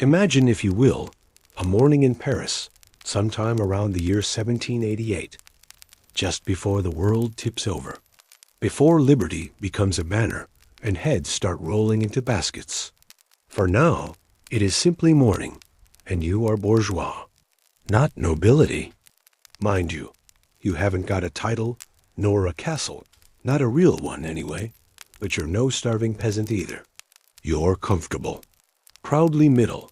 Imagine, if you will, a morning in Paris, sometime around the year 1788, just before the world tips over, before liberty becomes a banner and heads start rolling into baskets. For now, it is simply morning, and you are bourgeois, not nobility. Mind you, you haven't got a title, nor a castle, not a real one anyway, but you're no starving peasant either. You're comfortable, proudly middle,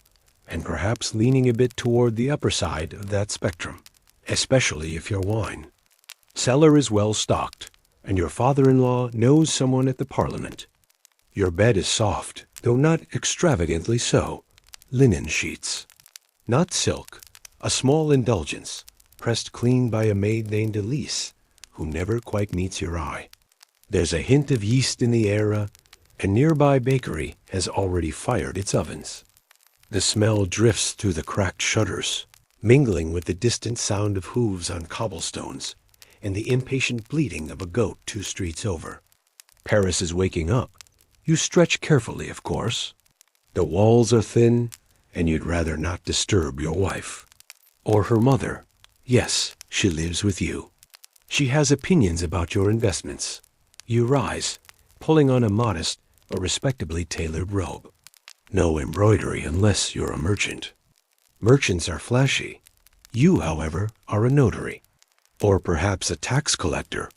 and perhaps leaning a bit toward the upper side of that spectrum, especially if you're wine. Cellar is well stocked, and your father-in-law knows someone at the Parliament. Your bed is soft, though not extravagantly so, linen sheets. Not silk, a small indulgence, pressed clean by a maid named Elise, who never quite meets your eye. There's a hint of yeast in the air, a nearby bakery has already fired its ovens. The smell drifts through the cracked shutters, mingling with the distant sound of hooves on cobblestones and the impatient bleating of a goat 2 streets over. Paris is waking up. You stretch carefully, of course. The walls are thin, and you'd rather not disturb your wife. Or her mother. Yes, she lives with you. She has opinions about your investments. You rise, pulling on a modest but respectably tailored robe. No embroidery unless you're a merchant. Merchants are flashy. You, however, are a notary. Or perhaps a tax collector.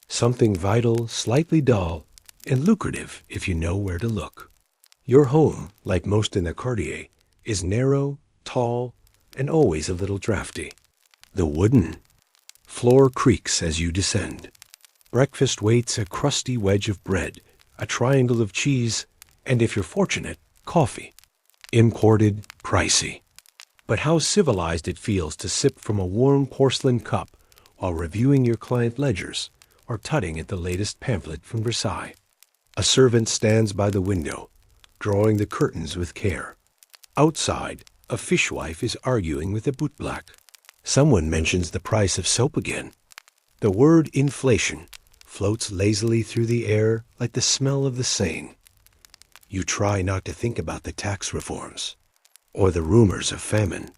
Something vital, slightly dull, and lucrative if you know where to look. Your home, like most in the quartier, is narrow, tall, and always a little drafty. The wooden floor creaks as you descend. Breakfast waits a crusty wedge of bread, a triangle of cheese, and if you're fortunate, coffee. Imported, pricey. But how civilized it feels to sip from a warm porcelain cup while reviewing your client ledgers or tutting at the latest pamphlet from Versailles. A servant stands by the window, drawing the curtains with care. Outside, a fishwife is arguing with a bootblack. Someone mentions the price of soap again. The word inflation floats lazily through the air like the smell of the Seine. You try not to think about the tax reforms or the rumors of famine.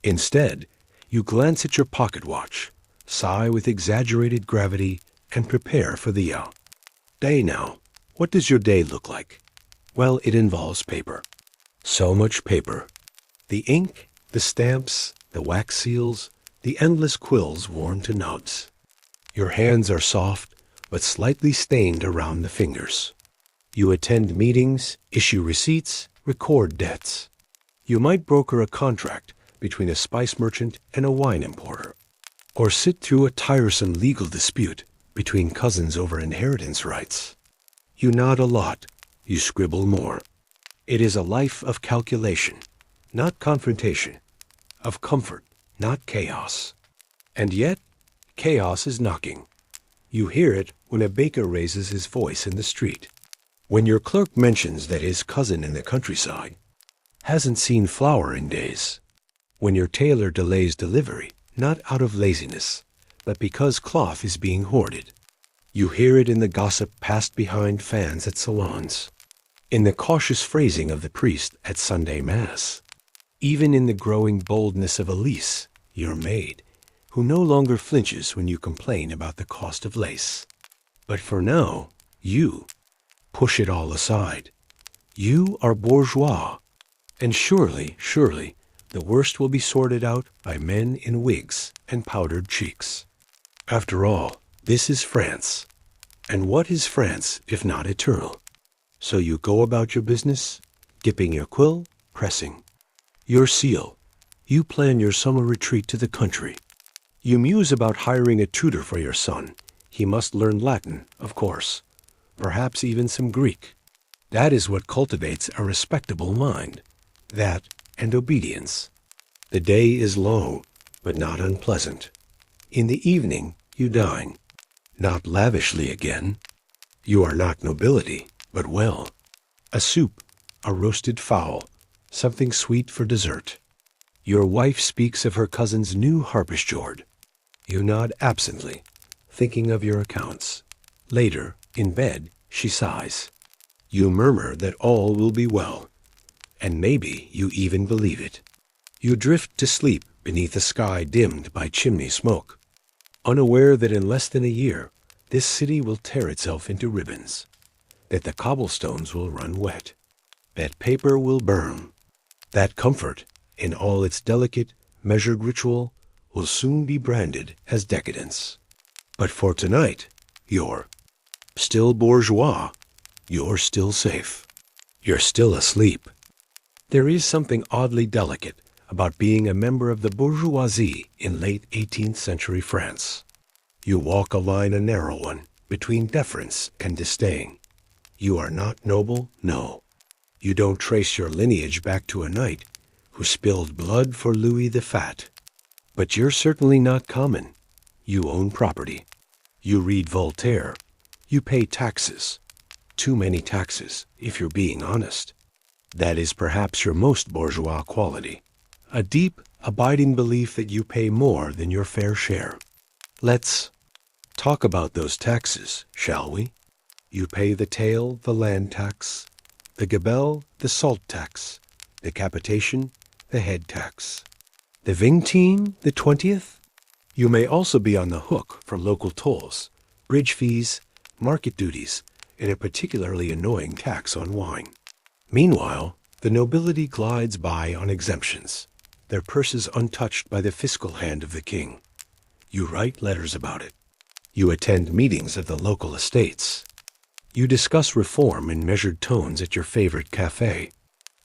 Instead, you glance at your pocket watch, sigh with exaggerated gravity, and prepare for the day now. What does your day look like? Well, it involves paper. So much paper. The ink, the stamps, the wax seals, the endless quills worn to nubs. Your hands are soft, but slightly stained around the fingers. You attend meetings, issue receipts, record debts. You might broker a contract between a spice merchant and a wine importer, or sit through a tiresome legal dispute between cousins over inheritance rights. You nod a lot, you scribble more. It is a life of calculation, not confrontation, of comfort, not chaos. And yet, chaos is knocking. You hear it when a baker raises his voice in the street, when your clerk mentions that his cousin in the countryside hasn't seen flour in days, when your tailor delays delivery, not out of laziness, but because cloth is being hoarded. You hear it in the gossip passed behind fans at salons, in the cautious phrasing of the priest at Sunday Mass, even in the growing boldness of Elise, your maid, who no longer flinches when you complain about the cost of lace. But for now, you push it all aside. You are bourgeois, and surely, the worst will be sorted out by men in wigs and powdered cheeks. After all, this is France. And what is France if not eternal? So you go about your business, dipping your quill, pressing your seal. You plan your summer retreat to the country. You muse about hiring a tutor for your son. He must learn Latin, of course, perhaps even some Greek. That is what cultivates a respectable mind. That and obedience. The day is long, but not unpleasant. In the evening, you dine. Not lavishly again. You are not nobility, but well. A soup, a roasted fowl, something sweet for dessert. Your wife speaks of her cousin's new harpsichord. You nod absently, thinking of your accounts. Later, in bed, she sighs. You murmur that all will be well, And maybe you even believe it. You drift to sleep beneath a sky dimmed by chimney smoke, unaware that in less than a year, this city will tear itself into ribbons, that the cobblestones will run wet, that paper will burn, that comfort, in all its delicate, measured ritual, will soon be branded as decadence. But for tonight, you're still bourgeois. You're still safe. You're still asleep. There is something oddly delicate about being a member of the bourgeoisie in late 18th century France. You walk a line, a narrow one, between deference and disdain. You are not noble, no. You don't trace your lineage back to a knight who spilled blood for Louis the Fat. But you're certainly not common. You own property. You read Voltaire. You pay taxes. Too many taxes, if you're being honest. That is perhaps your most bourgeois quality. A deep, abiding belief that you pay more than your fair share. Let's talk about those taxes, shall we? You pay the tail, the land tax, the gabelle, the salt tax, the capitation, the head tax, the vingtieme, the 20th. You may also be on the hook for local tolls, bridge fees, market duties, and a particularly annoying tax on wine. Meanwhile, the nobility glides by on exemptions, their purses untouched by the fiscal hand of the king. You write letters about it. You attend meetings of the local estates. You discuss reform in measured tones at your favorite cafe.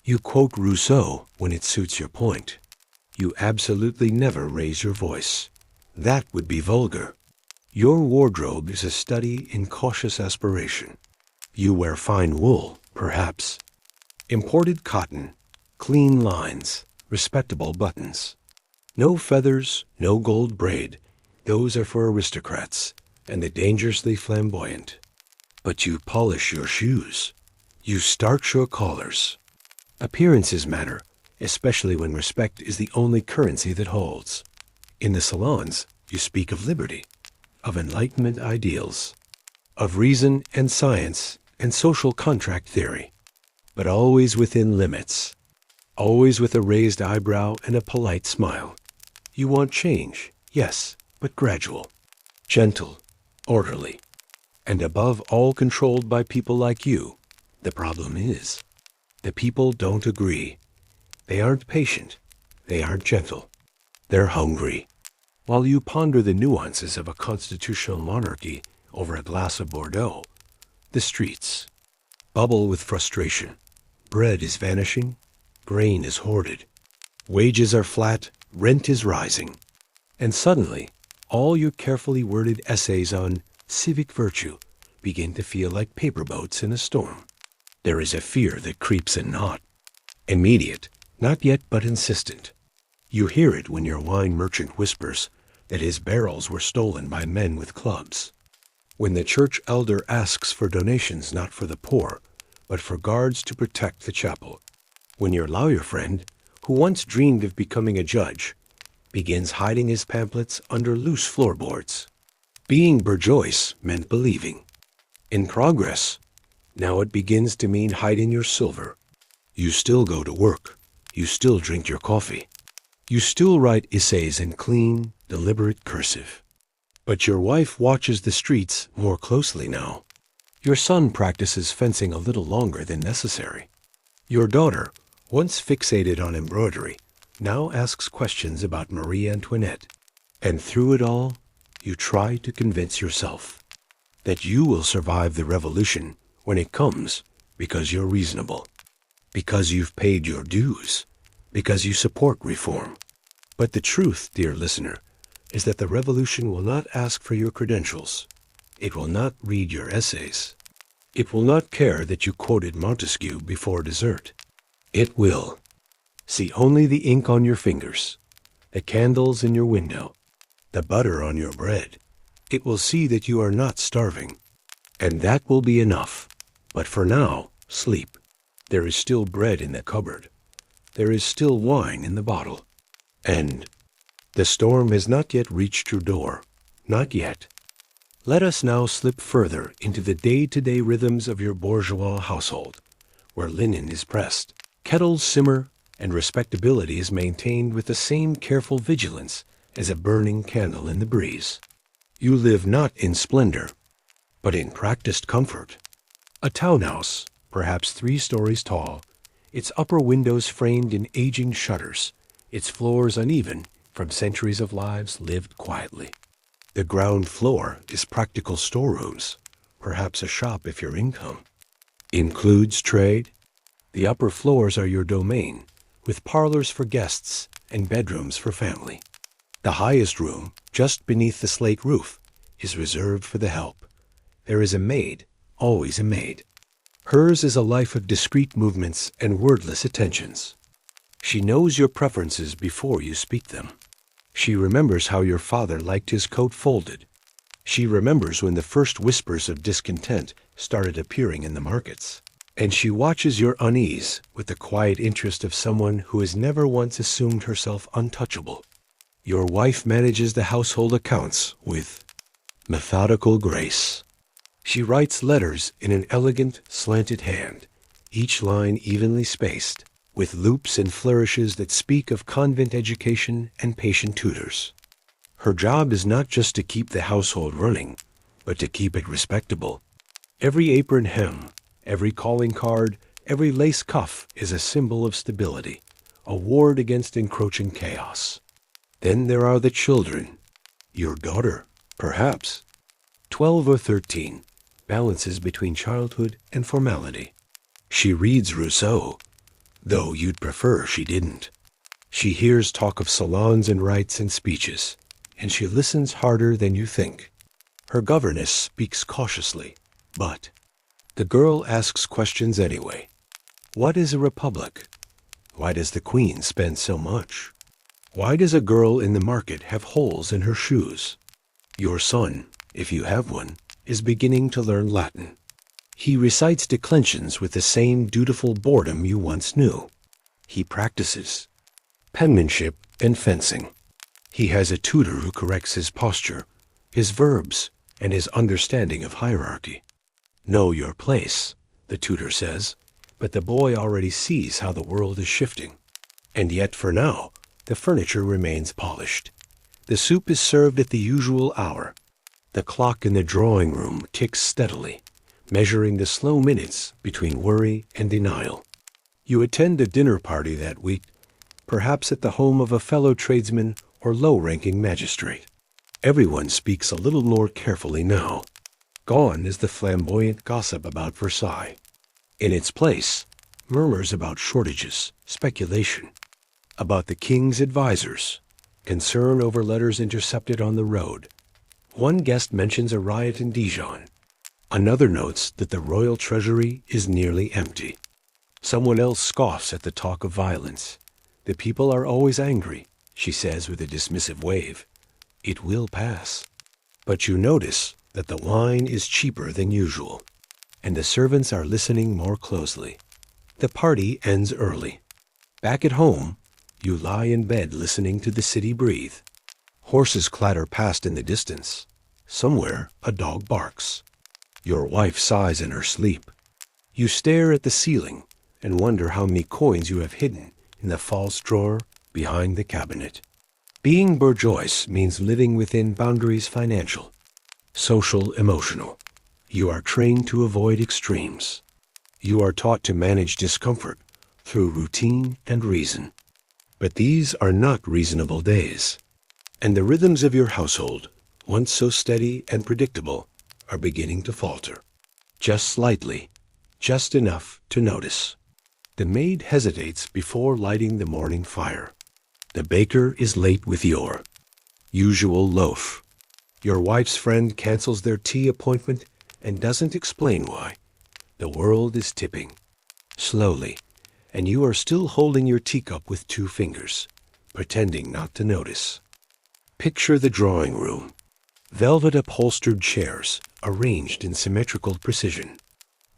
You quote Rousseau when it suits your point. You absolutely never raise your voice. That would be vulgar. Your wardrobe is a study in cautious aspiration. You wear fine wool, perhaps. Imported cotton, clean lines, respectable buttons. No feathers, no gold braid. Those are for aristocrats and the dangerously flamboyant. But you polish your shoes. You starch your collars. Appearances matter, especially when respect is the only currency that holds. In the salons, you speak of liberty, of Enlightenment ideals, of reason and science and social contract theory, but always within limits, always with a raised eyebrow and a polite smile. You want change, yes, but gradual, gentle, orderly, and above all controlled by people like you. The problem is, the people don't agree. They aren't patient. They aren't gentle. They're hungry. While you ponder the nuances of a constitutional monarchy over a glass of Bordeaux, the streets bubble with frustration. Bread is vanishing. Grain is hoarded. Wages are flat. Rent is rising. And suddenly, all your carefully worded essays on civic virtue begin to feel like paper boats in a storm. There is a fear that creeps in not. Immediate, not yet but insistent. You hear it when your wine merchant whispers that his barrels were stolen by men with clubs. When the church elder asks for donations not for the poor, but for guards to protect the chapel. When your lawyer friend, who once dreamed of becoming a judge, begins hiding his pamphlets under loose floorboards. Being bourgeois meant believing. In progress, now it begins to mean hiding your silver. You still go to work. You still drink your coffee. You still write essays in clean, deliberate cursive. But your wife watches the streets more closely now. Your son practices fencing a little longer than necessary. Your daughter, once fixated on embroidery, now asks questions about Marie Antoinette. And through it all, you try to convince yourself that you will survive the revolution when it comes because you're reasonable, because you've paid your dues, because you support reform. But the truth, dear listener, is that the revolution will not ask for your credentials. It will not read your essays. It will not care that you quoted Montesquieu before dessert. It will see only the ink on your fingers, the candles in your window, the butter on your bread. It will see that you are not starving. And that will be enough. But for now, sleep. There is still bread in the cupboard. There is still wine in the bottle. And the storm has not yet reached your door. Not yet. Let us now slip further into the day-to-day rhythms of your bourgeois household, where linen is pressed, Kettles simmer, and respectability is maintained with the same careful vigilance as a burning candle in the breeze. You live not in splendor, but in practiced comfort. A townhouse, perhaps 3 stories tall, its upper windows framed in aging shutters, its floors uneven from centuries of lives lived quietly. The ground floor is practical storerooms, perhaps a shop if your income includes trade. The upper floors are your domain, with parlors for guests and bedrooms for family. The highest room, just beneath the slate roof, is reserved for the help. There is a maid, always a maid. Hers is a life of discreet movements and wordless attentions. She knows your preferences before you speak them. She remembers how your father liked his coat folded. She remembers when the first whispers of discontent started appearing in the markets. And she watches your unease with the quiet interest of someone who has never once assumed herself untouchable. Your wife manages the household accounts with methodical grace. She writes letters in an elegant, slanted hand, each line evenly spaced, with loops and flourishes that speak of convent education and patient tutors. Her job is not just to keep the household running, but to keep it respectable. Every apron hem, every calling card, every lace cuff is a symbol of stability, a ward against encroaching chaos. Then there are the children. Your daughter, perhaps, 12 or 13, balances between childhood and formality. She reads Rousseau, though you'd prefer she didn't. She hears talk of salons and rites and speeches, and she listens harder than you think. Her governess speaks cautiously, but the girl asks questions anyway. What is a republic? Why does the queen spend so much? Why does a girl in the market have holes in her shoes? Your son, if you have one, is beginning to learn Latin. He recites declensions with the same dutiful boredom you once knew. He practices penmanship and fencing. He has a tutor who corrects his posture, his verbs, and his understanding of hierarchy. Know your place, the tutor says, but the boy already sees how the world is shifting. And yet, for now, the furniture remains polished. The soup is served at the usual hour. The clock in the drawing room ticks steadily, measuring the slow minutes between worry and denial. You attend a dinner party that week, perhaps at the home of a fellow tradesman or low-ranking magistrate. Everyone speaks a little more carefully now. Gone is the flamboyant gossip about Versailles. In its place, murmurs about shortages, speculation, about the king's advisers, concern over letters intercepted on the road. One guest mentions a riot in Dijon. Another notes that the royal treasury is nearly empty. Someone else scoffs at the talk of violence. The people are always angry, she says with a dismissive wave. It will pass. But you notice that the wine is cheaper than usual, and the servants are listening more closely. The party ends early. Back at home, you lie in bed listening to the city breathe. Horses clatter past in the distance. Somewhere a dog barks. Your wife sighs in her sleep. You stare at the ceiling and wonder how many coins you have hidden in the false drawer behind the cabinet. Being bourgeois means living within boundaries financial, social, emotional. You are trained to avoid extremes. You are taught to manage discomfort through routine and reason. But these are not reasonable days. And the rhythms of your household, once so steady and predictable, are beginning to falter. Just slightly, just enough to notice. The maid hesitates before lighting the morning fire. The baker is late with your usual loaf. Your wife's friend cancels their tea appointment and doesn't explain why. The world is tipping, slowly, and you are still holding your teacup with 2 fingers, pretending not to notice. Picture the drawing room. Velvet upholstered chairs arranged in symmetrical precision.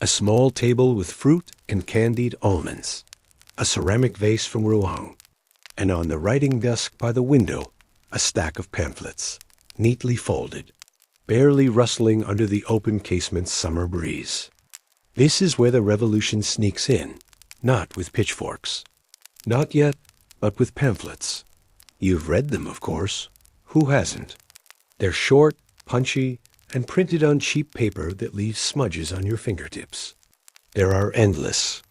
A small table with fruit and candied almonds. A ceramic vase from Rouen. And on the writing desk by the window, a stack of pamphlets, neatly folded, barely rustling under the open casement's summer breeze. This is where the revolution sneaks in, Not with pitchforks. Not yet, but with pamphlets. You've read them, of course. Who hasn't? They're short, punchy, and printed on cheap paper that leaves smudges on your fingertips. There are endless.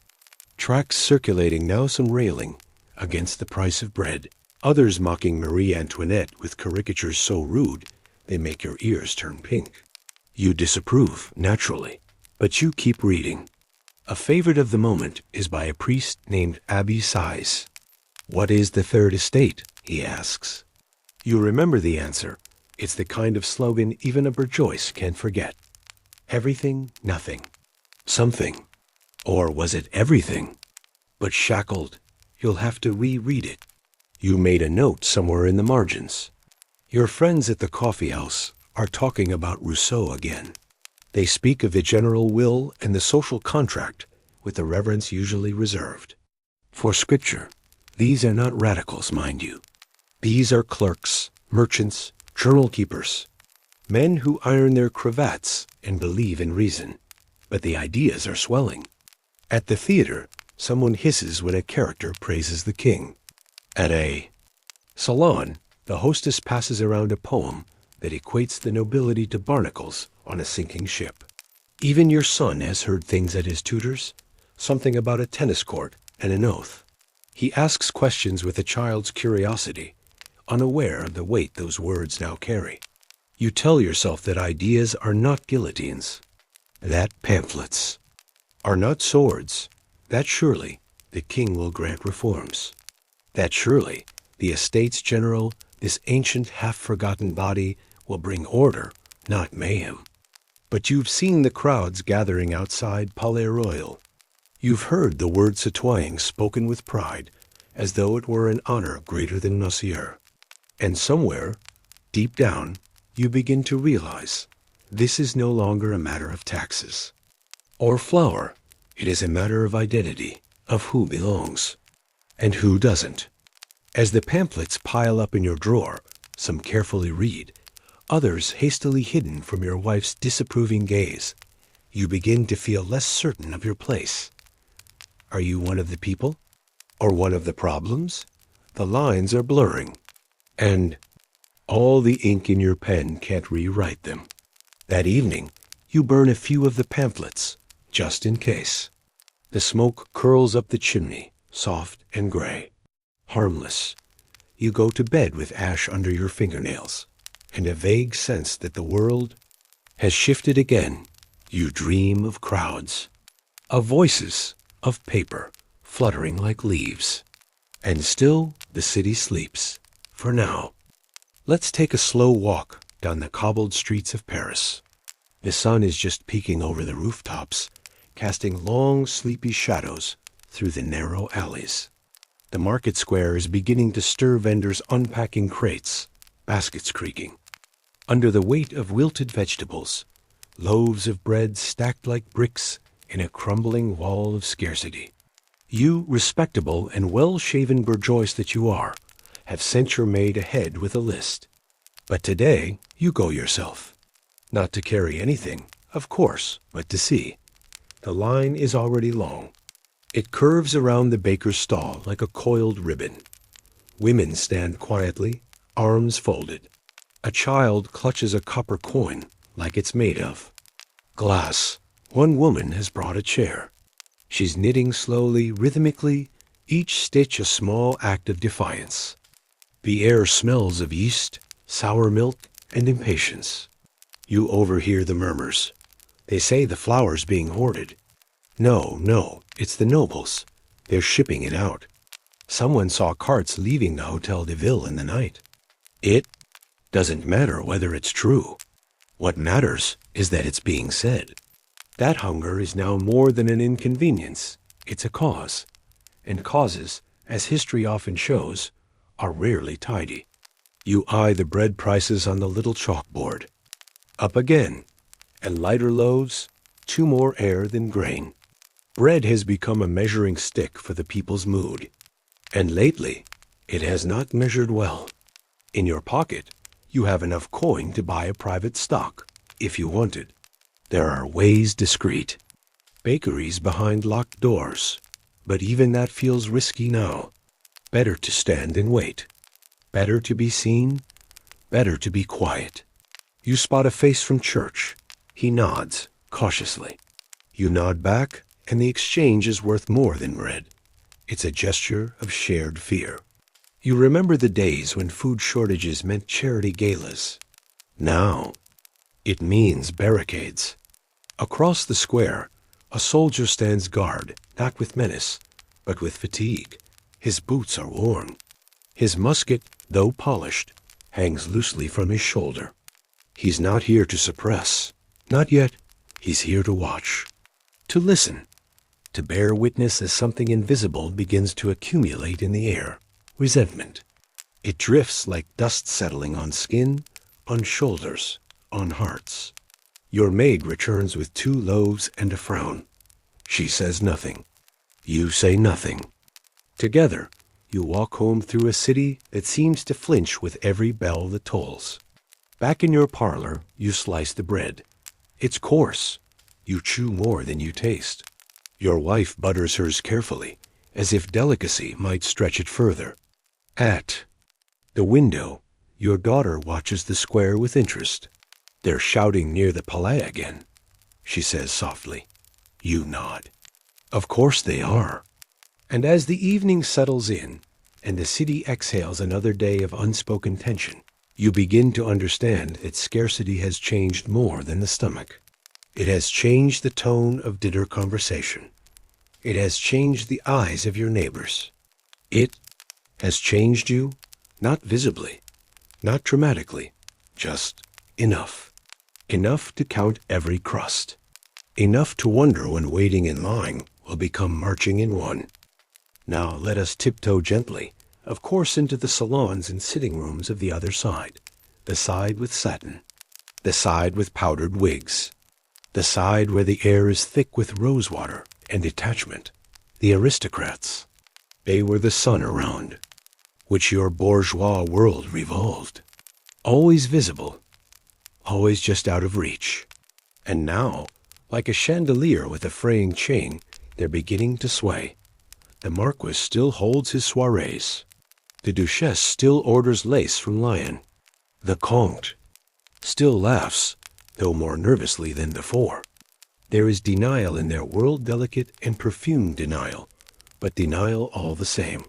Tracts circulating, now some railing against the price of bread. Others mocking Marie Antoinette with caricatures so rude they make your ears turn pink. You disapprove, naturally, but you keep reading. A favorite of the moment is by a priest named Abbé Size. "What is the third estate?" he asks. You remember the answer. It's the kind of slogan even a bourgeois can't forget. Everything, nothing. Something. Or was it everything? But shackled, you'll have to reread it. You made a note somewhere in the margins. Your friends at the coffee house are talking about Rousseau again. They speak of the general will and the social contract with the reverence usually reserved. For Scripture, these are not radicals, mind you. These are clerks, merchants, journal keepers, men who iron their cravats and believe in reason. But the ideas are swelling. At the theater, someone hisses when a character praises the king. At a salon, the hostess passes around a poem that equates the nobility to barnacles on a sinking ship. Even your son has heard things at his tutor's, something about a tennis court and an oath. He asks questions with a child's curiosity, unaware of the weight those words now carry. You tell yourself that ideas are not guillotines, that pamphlets are not swords, that surely the king will grant reforms, that surely the Estates General, this ancient half-forgotten body, will bring order, not mayhem. But you've seen the crowds gathering outside Palais Royal. You've heard the word citoyen spoken with pride, as though it were an honor greater than Monsieur. And somewhere, deep down, you begin to realize this is no longer a matter of taxes or flour. It is a matter of identity, of who belongs and who doesn't. As the pamphlets pile up in your drawer, some carefully read, others hastily hidden from your wife's disapproving gaze, you begin to feel less certain of your place. Are you one of the people? Or one of the problems? The lines are blurring, and all the ink in your pen can't rewrite them. That evening, you burn a few of the pamphlets, just in case. The smoke curls up the chimney, soft and gray. Harmless. You go to bed with ash under your fingernails, and a vague sense that the world has shifted again. You dream of crowds, of voices, of paper, fluttering like leaves. And still the city sleeps, for now. Let's take a slow walk down the cobbled streets of Paris. The sun is just peeking over the rooftops, casting long, sleepy shadows through the narrow alleys. The market square is beginning to stir vendors unpacking crates, baskets creaking. Under the weight of wilted vegetables, loaves of bread stacked like bricks in a crumbling wall of scarcity. You, respectable and well-shaven bourgeois that you are, have sent your maid ahead with a list. But today, you go yourself. Not to carry anything, of course, but to see. The line is already long. It curves around the baker's stall like a coiled ribbon. Women stand quietly, arms folded. A child clutches a copper coin like it's made of glass. One woman has brought a chair. She's knitting slowly, rhythmically, each stitch a small act of defiance. The air smells of yeast, sour milk, and impatience. You overhear the murmurs. They say the flour's being hoarded. No, it's the nobles. They're shipping it out. Someone saw carts leaving the Hotel de Ville in the night. It doesn't matter whether it's true. What matters is that it's being said. That hunger is now more than an inconvenience. It's a cause. And causes, as history often shows, are rarely tidy. You eye the bread prices on the little chalkboard. Up again, and lighter loaves, chew more air than grain. Bread has become a measuring stick for the people's mood. And lately, it has not measured well. In your pocket, you have enough coin to buy a private stock, if you want it. There are ways discreet. Bakeries behind locked doors. But even that feels risky now. Better to stand and wait. Better to be seen. Better to be quiet. You spot a face from church. He nods, cautiously. You nod back, and the exchange is worth more than bread. It's a gesture of shared fear. You remember the days when food shortages meant charity galas. Now, it means barricades. Across the square, a soldier stands guard, not with menace, but with fatigue. His boots are worn. His musket, though polished, hangs loosely from his shoulder. He's not here to suppress. Not yet. He's here to watch. To listen. To bear witness as something invisible begins to accumulate in the air. Resentment. It drifts like dust settling on skin, on shoulders, on hearts. Your maid returns with 2 loaves and a frown. She says nothing. You say nothing. Together, you walk home through a city that seems to flinch with every bell that tolls. Back in your parlor, you slice the bread. It's coarse. You chew more than you taste. Your wife butters hers carefully, as if delicacy might stretch it further. At the window, your daughter watches the square with interest. They're shouting near the Palais again, she says softly. You nod. Of course they are. And as the evening settles in, and the city exhales another day of unspoken tension, you begin to understand that scarcity has changed more than the stomach. It has changed the tone of dinner conversation. It has changed the eyes of your neighbors. It has changed you, not visibly, not dramatically, just enough. Enough to count every crust. Enough to wonder when waiting in line will become marching in one. Now let us tiptoe gently, of course, into the salons and sitting rooms of the other side, the side with satin, the side with powdered wigs, the side where the air is thick with rosewater and detachment, the aristocrats. They were the sun around, which your bourgeois world revolved, always visible, always just out of reach. And now, like a chandelier with a fraying chain, they're beginning to sway. The Marquis still holds his soirees. The Duchesse still orders lace from Lyon. The Comte still laughs, though more nervously than before. There is denial in their world-delicate and perfumed denial, but denial all the same.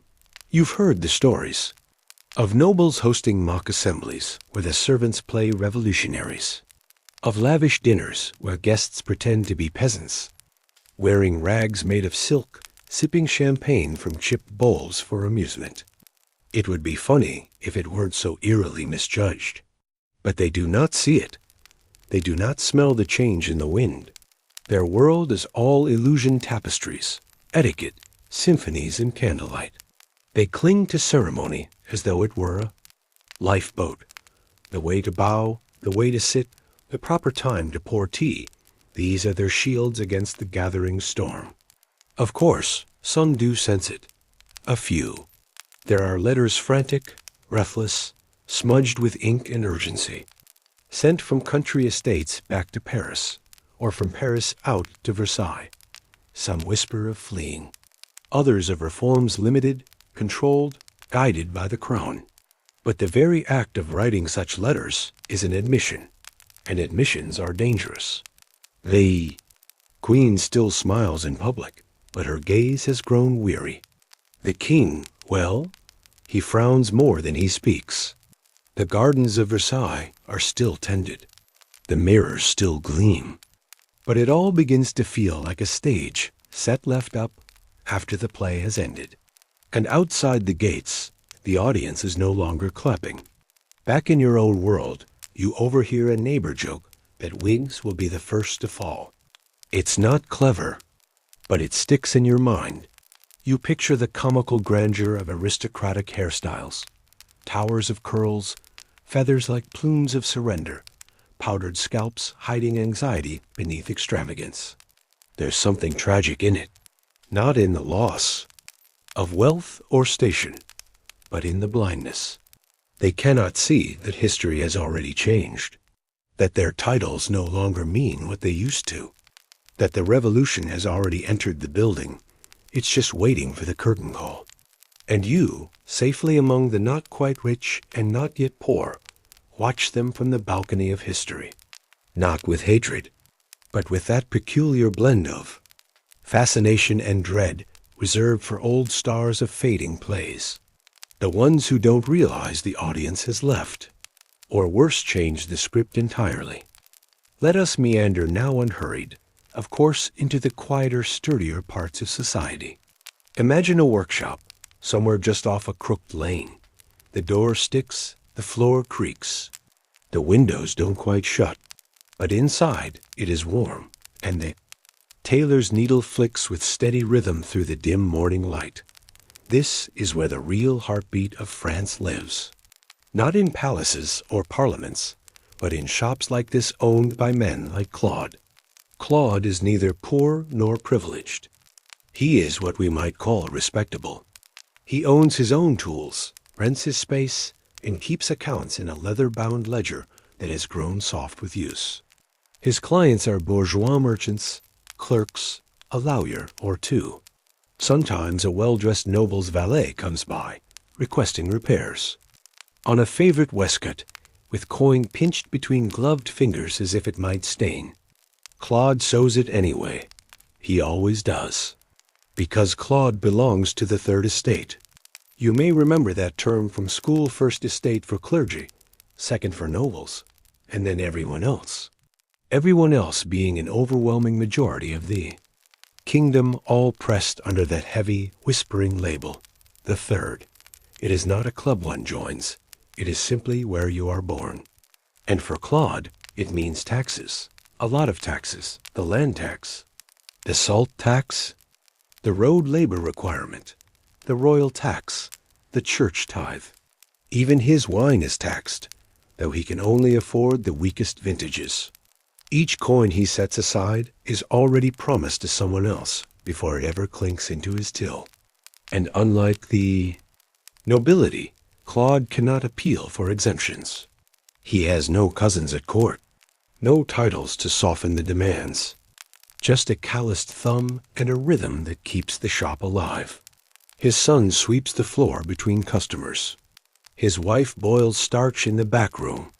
You've heard the stories of nobles hosting mock assemblies where the servants play revolutionaries, of lavish dinners where guests pretend to be peasants, wearing rags made of silk, sipping champagne from chipped bowls for amusement. It would be funny if it weren't so eerily misjudged. But they do not see it. They do not smell the change in the wind. Their world is all illusion tapestries, etiquette, symphonies, and candlelight. They cling to ceremony as though it were a lifeboat. The way to bow, the way to sit, the proper time to pour tea, these are their shields against the gathering storm. Of course, some do sense it. A few. There are letters frantic, breathless, smudged with ink and urgency, sent from country estates back to Paris, or from Paris out to Versailles. Some whisper of fleeing. Others of reforms limited, controlled, guided by the crown. But the very act of writing such letters is an admission, and admissions are dangerous. The Queen still smiles in public, but her gaze has grown weary. The king, well, he frowns more than he speaks. The gardens of Versailles are still tended. The mirrors still gleam. But it all begins to feel like a stage set left up after the play has ended. And outside the gates, the audience is no longer clapping. Back in your own world, you overhear a neighbor joke that wigs will be the first to fall. It's not clever, but it sticks in your mind. You picture the comical grandeur of aristocratic hairstyles, towers of curls, feathers like plumes of surrender, powdered scalps hiding anxiety beneath extravagance. There's something tragic in it, not in the loss of wealth or station, but in the blindness. They cannot see that history has already changed, that their titles no longer mean what they used to, that the revolution has already entered the building, It's just waiting for the curtain call. And you, safely among the not quite rich and not yet poor, watch them from the balcony of history. Not with hatred, but with that peculiar blend of fascination and dread reserved for old stars of fading plays. The ones who don't realize the audience has left, or worse, changed the script entirely. Let us meander now unhurried, of course, into the quieter, sturdier parts of society. Imagine a workshop, somewhere just off a crooked lane. The door sticks, the floor creaks. The windows don't quite shut, but inside it is warm, and the tailor's needle flicks with steady rhythm through the dim morning light. This is where the real heartbeat of France lives. Not in palaces or parliaments, but in shops like this owned by men like Claude. Claude is neither poor nor privileged. He is what we might call respectable. He owns his own tools, rents his space, and keeps accounts in a leather-bound ledger that has grown soft with use. His clients are bourgeois merchants, clerks, a lawyer or two. Sometimes a well-dressed noble's valet comes by, requesting repairs. On a favorite waistcoat, with coin pinched between gloved fingers as if it might stain, Claude sews it anyway. He always does. Because Claude belongs to the third estate. You may remember that term from school: first estate for clergy, second for nobles, and then everyone else. Everyone else being an overwhelming majority of the kingdom, all pressed under that heavy, whispering label, the third. It is not a club one joins. It is simply where you are born. And for Claude, it means taxes. A lot of taxes. The land tax, the salt tax, the road labor requirement, the royal tax, the church tithe. Even his wine is taxed, though he can only afford the weakest vintages. Each coin he sets aside is already promised to someone else before it ever clinks into his till. And unlike the nobility, Claude cannot appeal for exemptions. He has no cousins at court, no titles to soften the demands, just a calloused thumb and a rhythm that keeps the shop alive. His son sweeps the floor between customers. His wife boils starch in the back room.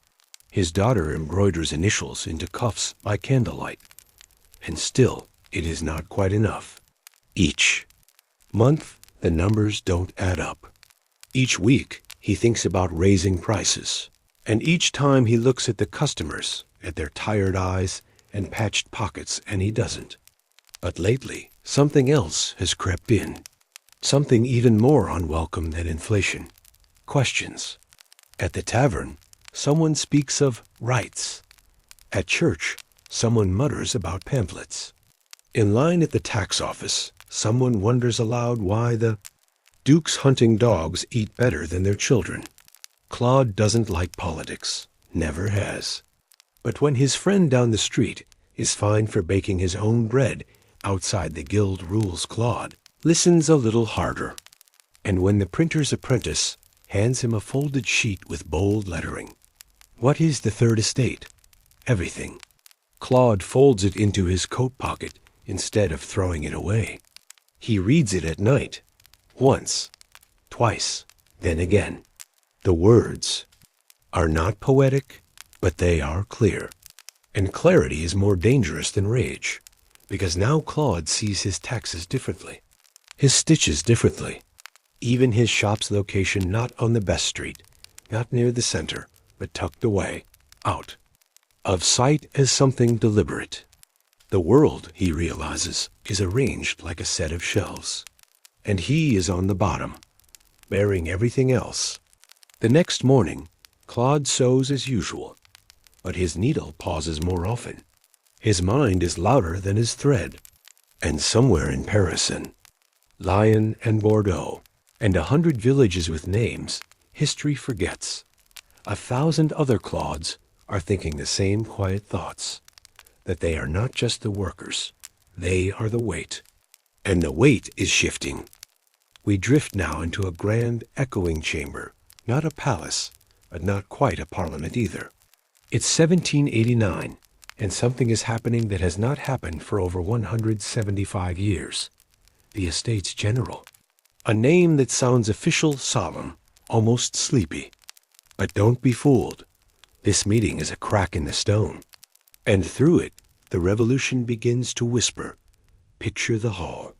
His daughter embroiders initials into cuffs by candlelight. And still, it is not quite enough. Each month, the numbers don't add up. Each week, he thinks about raising prices. And each time he looks at the customers, at their tired eyes and patched pockets, and he doesn't. But lately, something else has crept in. Something even more unwelcome than inflation. Questions. At the tavern, someone speaks of rights. At church, someone mutters about pamphlets. In line at the tax office, someone wonders aloud why the Duke's hunting dogs eat better than their children. Claude doesn't like politics, never has. But when his friend down the street is fined for baking his own bread outside the guild rules, Claude listens a little harder. And when the printer's apprentice hands him a folded sheet with bold lettering, what is the third estate? Everything. Claude folds it into his coat pocket instead of throwing it away. He reads it at night, once, twice, then again. The words are not poetic, but they are clear. And clarity is more dangerous than rage, because now Claude sees his taxes differently, his stitches differently, even his shop's location not on the best street, not near the center, but tucked away, out of sight as something deliberate. The world, he realizes, is arranged like a set of shelves, and he is on the bottom, bearing everything else. The next morning, Claude sews as usual, but his needle pauses more often. His mind is louder than his thread. And somewhere in Paris and Lyon and Bordeaux, and 100 villages with names, history forgets. 1,000 other Claudes are thinking the same quiet thoughts, that they are not just the workers, they are the weight. And the weight is shifting. We drift now into a grand echoing chamber, not a palace, but not quite a parliament either. It's 1789, and something is happening that has not happened for over 175 years. the estate's general. A name that sounds official, solemn, almost sleepy. But don't be fooled. This meeting is a crack in the stone. And through it, the revolution begins to whisper. Picture the hall.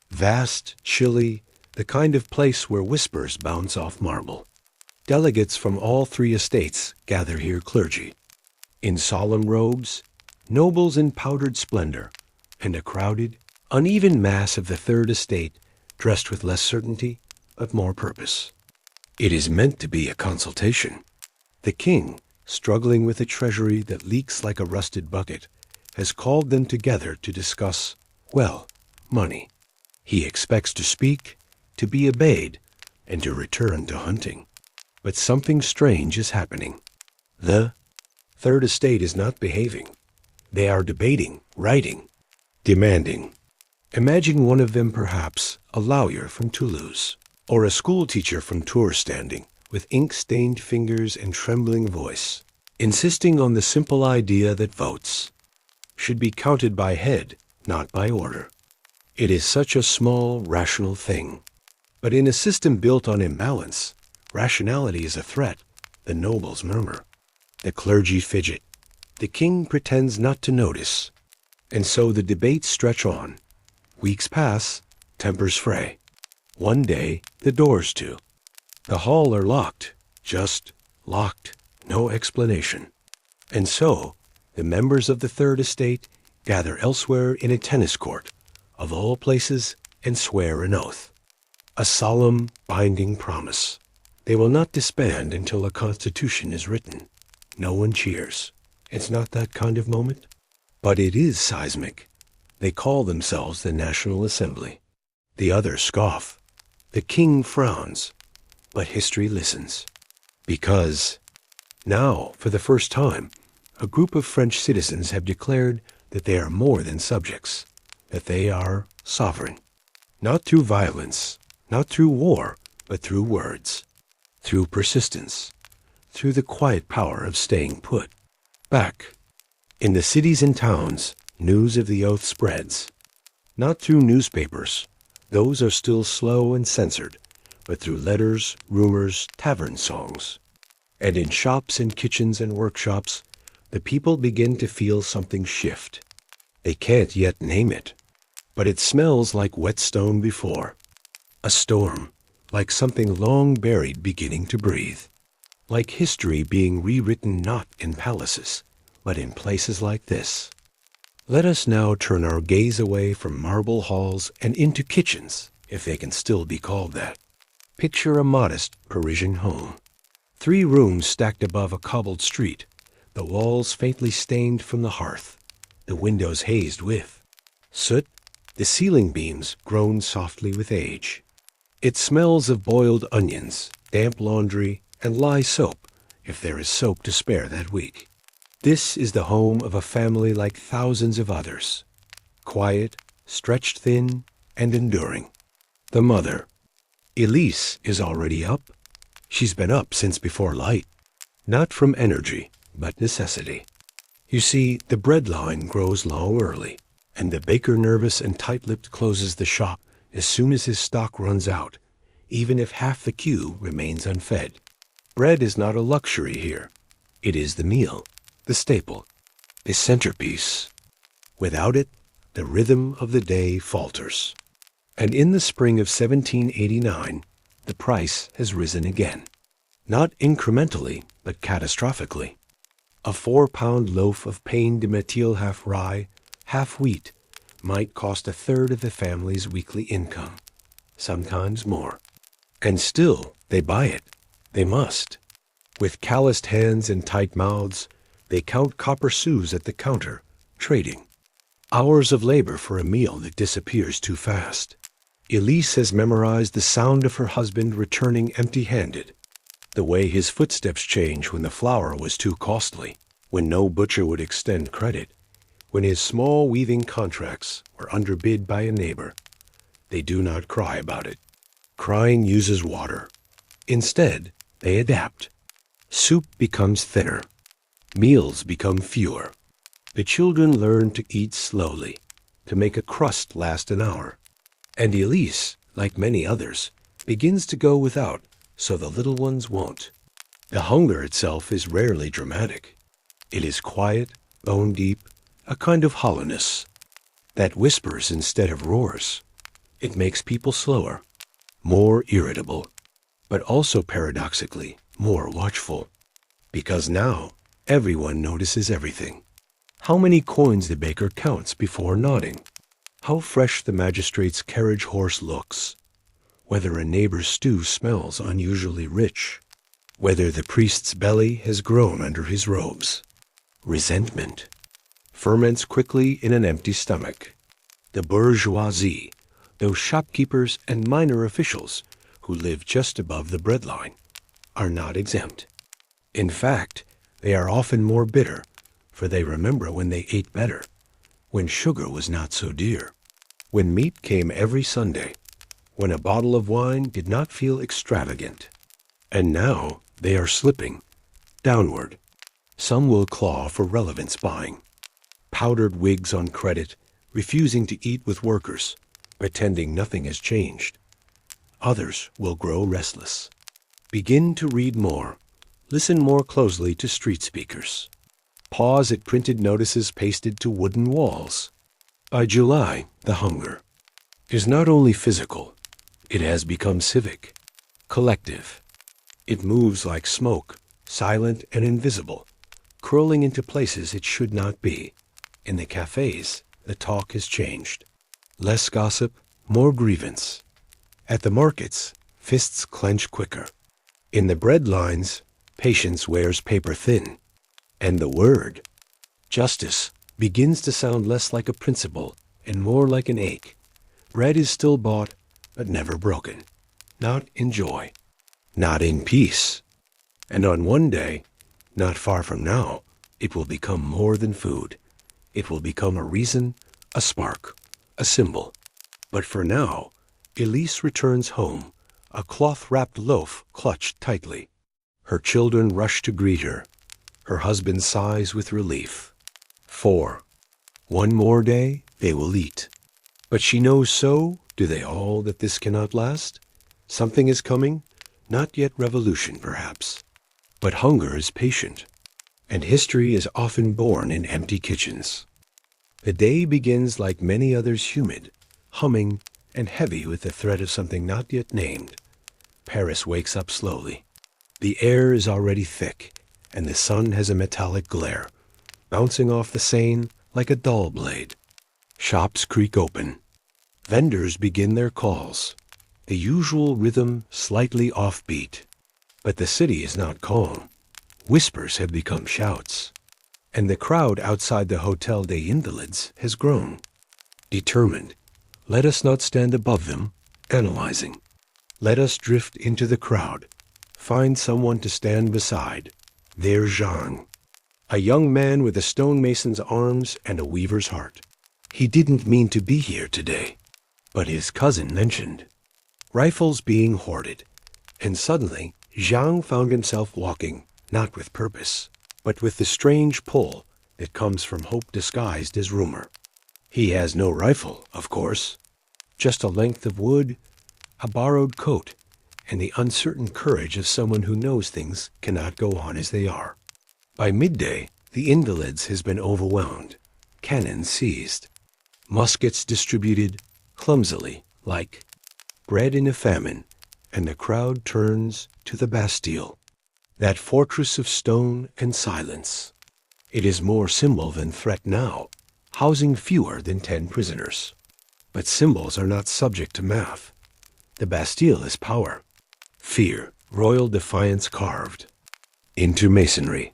Vast, chilly, the kind of place where whispers bounce off marble. Delegates from all three estates gather here, clergy, in solemn robes, nobles in powdered splendor, and a crowded, uneven mass of the third estate dressed with less certainty but more purpose. It is meant to be a consultation. The king, struggling with a treasury that leaks like a rusted bucket, has called them together to discuss, well, money. He expects to speak, to be obeyed, and to return to hunting. But something strange is happening. The third estate is not behaving. They are debating, writing, demanding. Imagine one of them perhaps a lawyer from Toulouse, or a schoolteacher from Tours standing, with ink-stained fingers and trembling voice, insisting on the simple idea that votes should be counted by head, not by order. It is such a small, rational thing. But in a system built on imbalance, rationality is a threat. The nobles murmur. The clergy fidget. The king pretends not to notice. And so the debates stretch on. Weeks pass, tempers fray. One day, the doors to the hall are locked. Just locked. No explanation. And so, the members of the third estate gather elsewhere in a tennis court, of all places, and swear an oath. A solemn, binding promise. They will not disband until a constitution is written. No one cheers. It's not that kind of moment. But it is seismic. They call themselves the National Assembly. The others scoff. The king frowns. But history listens. Because now, for the first time, a group of French citizens have declared that they are more than subjects, that they are sovereign. Not through violence, not through war, but through words, through persistence, through the quiet power of staying put. Back in the cities and towns, news of the oath spreads. Not through newspapers, those are still slow and censored, but through letters, rumors, tavern songs. And in shops and kitchens and workshops, the people begin to feel something shift. They can't yet name it, but it smells like whetstone before. A storm, like something long buried beginning to breathe. Like history being rewritten not in palaces, but in places like this. Let us now turn our gaze away from marble halls and into kitchens, if they can still be called that. Picture a modest Parisian home. 3 rooms stacked above a cobbled street, the walls faintly stained from the hearth, the windows hazed with soot, the ceiling beams grown softly with age. It smells of boiled onions, damp laundry, and lye soap, if there is soap to spare that week. This is the home of a family like thousands of others, quiet, stretched thin, and enduring. The mother, Elise, is already up. She's been up since before light, not from energy, but necessity. You see, the bread line grows low early, and the baker nervous and tight-lipped closes the shop as soon as his stock runs out, even if half the queue remains unfed. Bread is not a luxury here. It is the meal, the staple, the centerpiece. Without it, the rhythm of the day falters. And in the spring of 1789, the price has risen again. Not incrementally, but catastrophically. A 4-pound loaf of pain de métil half rye, half wheat, might cost a third of the family's weekly income, sometimes more. And still, they buy it. They must. With calloused hands and tight mouths, they count copper sous at the counter, trading. Hours of labor for a meal that disappears too fast. Elise has memorized the sound of her husband returning empty-handed, the way his footsteps change when the flour was too costly, when no butcher would extend credit, when his small weaving contracts were underbid by a neighbor. They do not cry about it. Crying uses water. Instead, they adapt. Soup becomes thinner. Meals become fewer. The children learn to eat slowly, to make a crust last an hour. And Elise, like many others, begins to go without, so the little ones won't. The hunger itself is rarely dramatic. It is quiet, bone deep, a kind of hollowness that whispers instead of roars. It makes people slower, more irritable, but also paradoxically more watchful. Because now everyone notices everything. How many coins the baker counts before nodding. How fresh the magistrate's carriage horse looks. Whether a neighbor's stew smells unusually rich. Whether the priest's belly has grown under his robes. Resentment ferments quickly in an empty stomach. The bourgeoisie, those shopkeepers and minor officials who live just above the breadline, are not exempt. In fact, they are often more bitter, for they remember when they ate better, when sugar was not so dear, when meat came every Sunday, when a bottle of wine did not feel extravagant. And now they are slipping downward. Some will claw for relevance buying, powdered wigs on credit, refusing to eat with workers, pretending nothing has changed. Others will grow restless, begin to read more, listen more closely to street speakers, pause at printed notices pasted to wooden walls. By July, the hunger is not only physical, it has become civic, collective. It moves like smoke, silent and invisible, curling into places it should not be. In the cafes, the talk has changed. Less gossip, more grievance. At the markets, fists clench quicker. In the bread lines, patience wears paper thin. And the word, justice, begins to sound less like a principle and more like an ache. Bread is still bought, but never broken. Not in joy. Not in peace. And on one day, not far from now, it will become more than food. It will become a reason, a spark, a symbol. But for now, Elise returns home, a cloth-wrapped loaf clutched tightly. Her children rush to greet her. Her husband sighs with relief. 4. One more day, they will eat. But she knows so do they all that this cannot last. Something is coming, not yet revolution perhaps. But hunger is patient, and history is often born in empty kitchens. The day begins like many others humid, humming, and heavy with the threat of something not yet named. Paris wakes up slowly. The air is already thick, and the sun has a metallic glare, bouncing off the Seine like a dull blade. Shops creak open. Vendors begin their calls, the usual rhythm slightly offbeat. But the city is not calm. Whispers have become shouts, and the crowd outside the Hotel des Invalides has grown. Determined, let us not stand above them, analyzing. Let us drift into the crowd, find someone to stand beside. There's Jean, a young man with a stonemason's arms and a weaver's heart. He didn't mean to be here today, but his cousin mentioned. Rifles being hoarded, and suddenly Jean found himself walking, not with purpose, but with the strange pull that comes from hope disguised as rumor. He has no rifle, of course, just a length of wood, a borrowed coat, and the uncertain courage of someone who knows things cannot go on as they are. By midday, the Invalides has been overwhelmed, cannons seized, muskets distributed clumsily, like bread in a famine, and the crowd turns to the Bastille, that fortress of stone and silence. It is more symbol than threat now, housing fewer than 10 prisoners. But symbols are not subject to math. The Bastille is power, fear, royal defiance carved into masonry.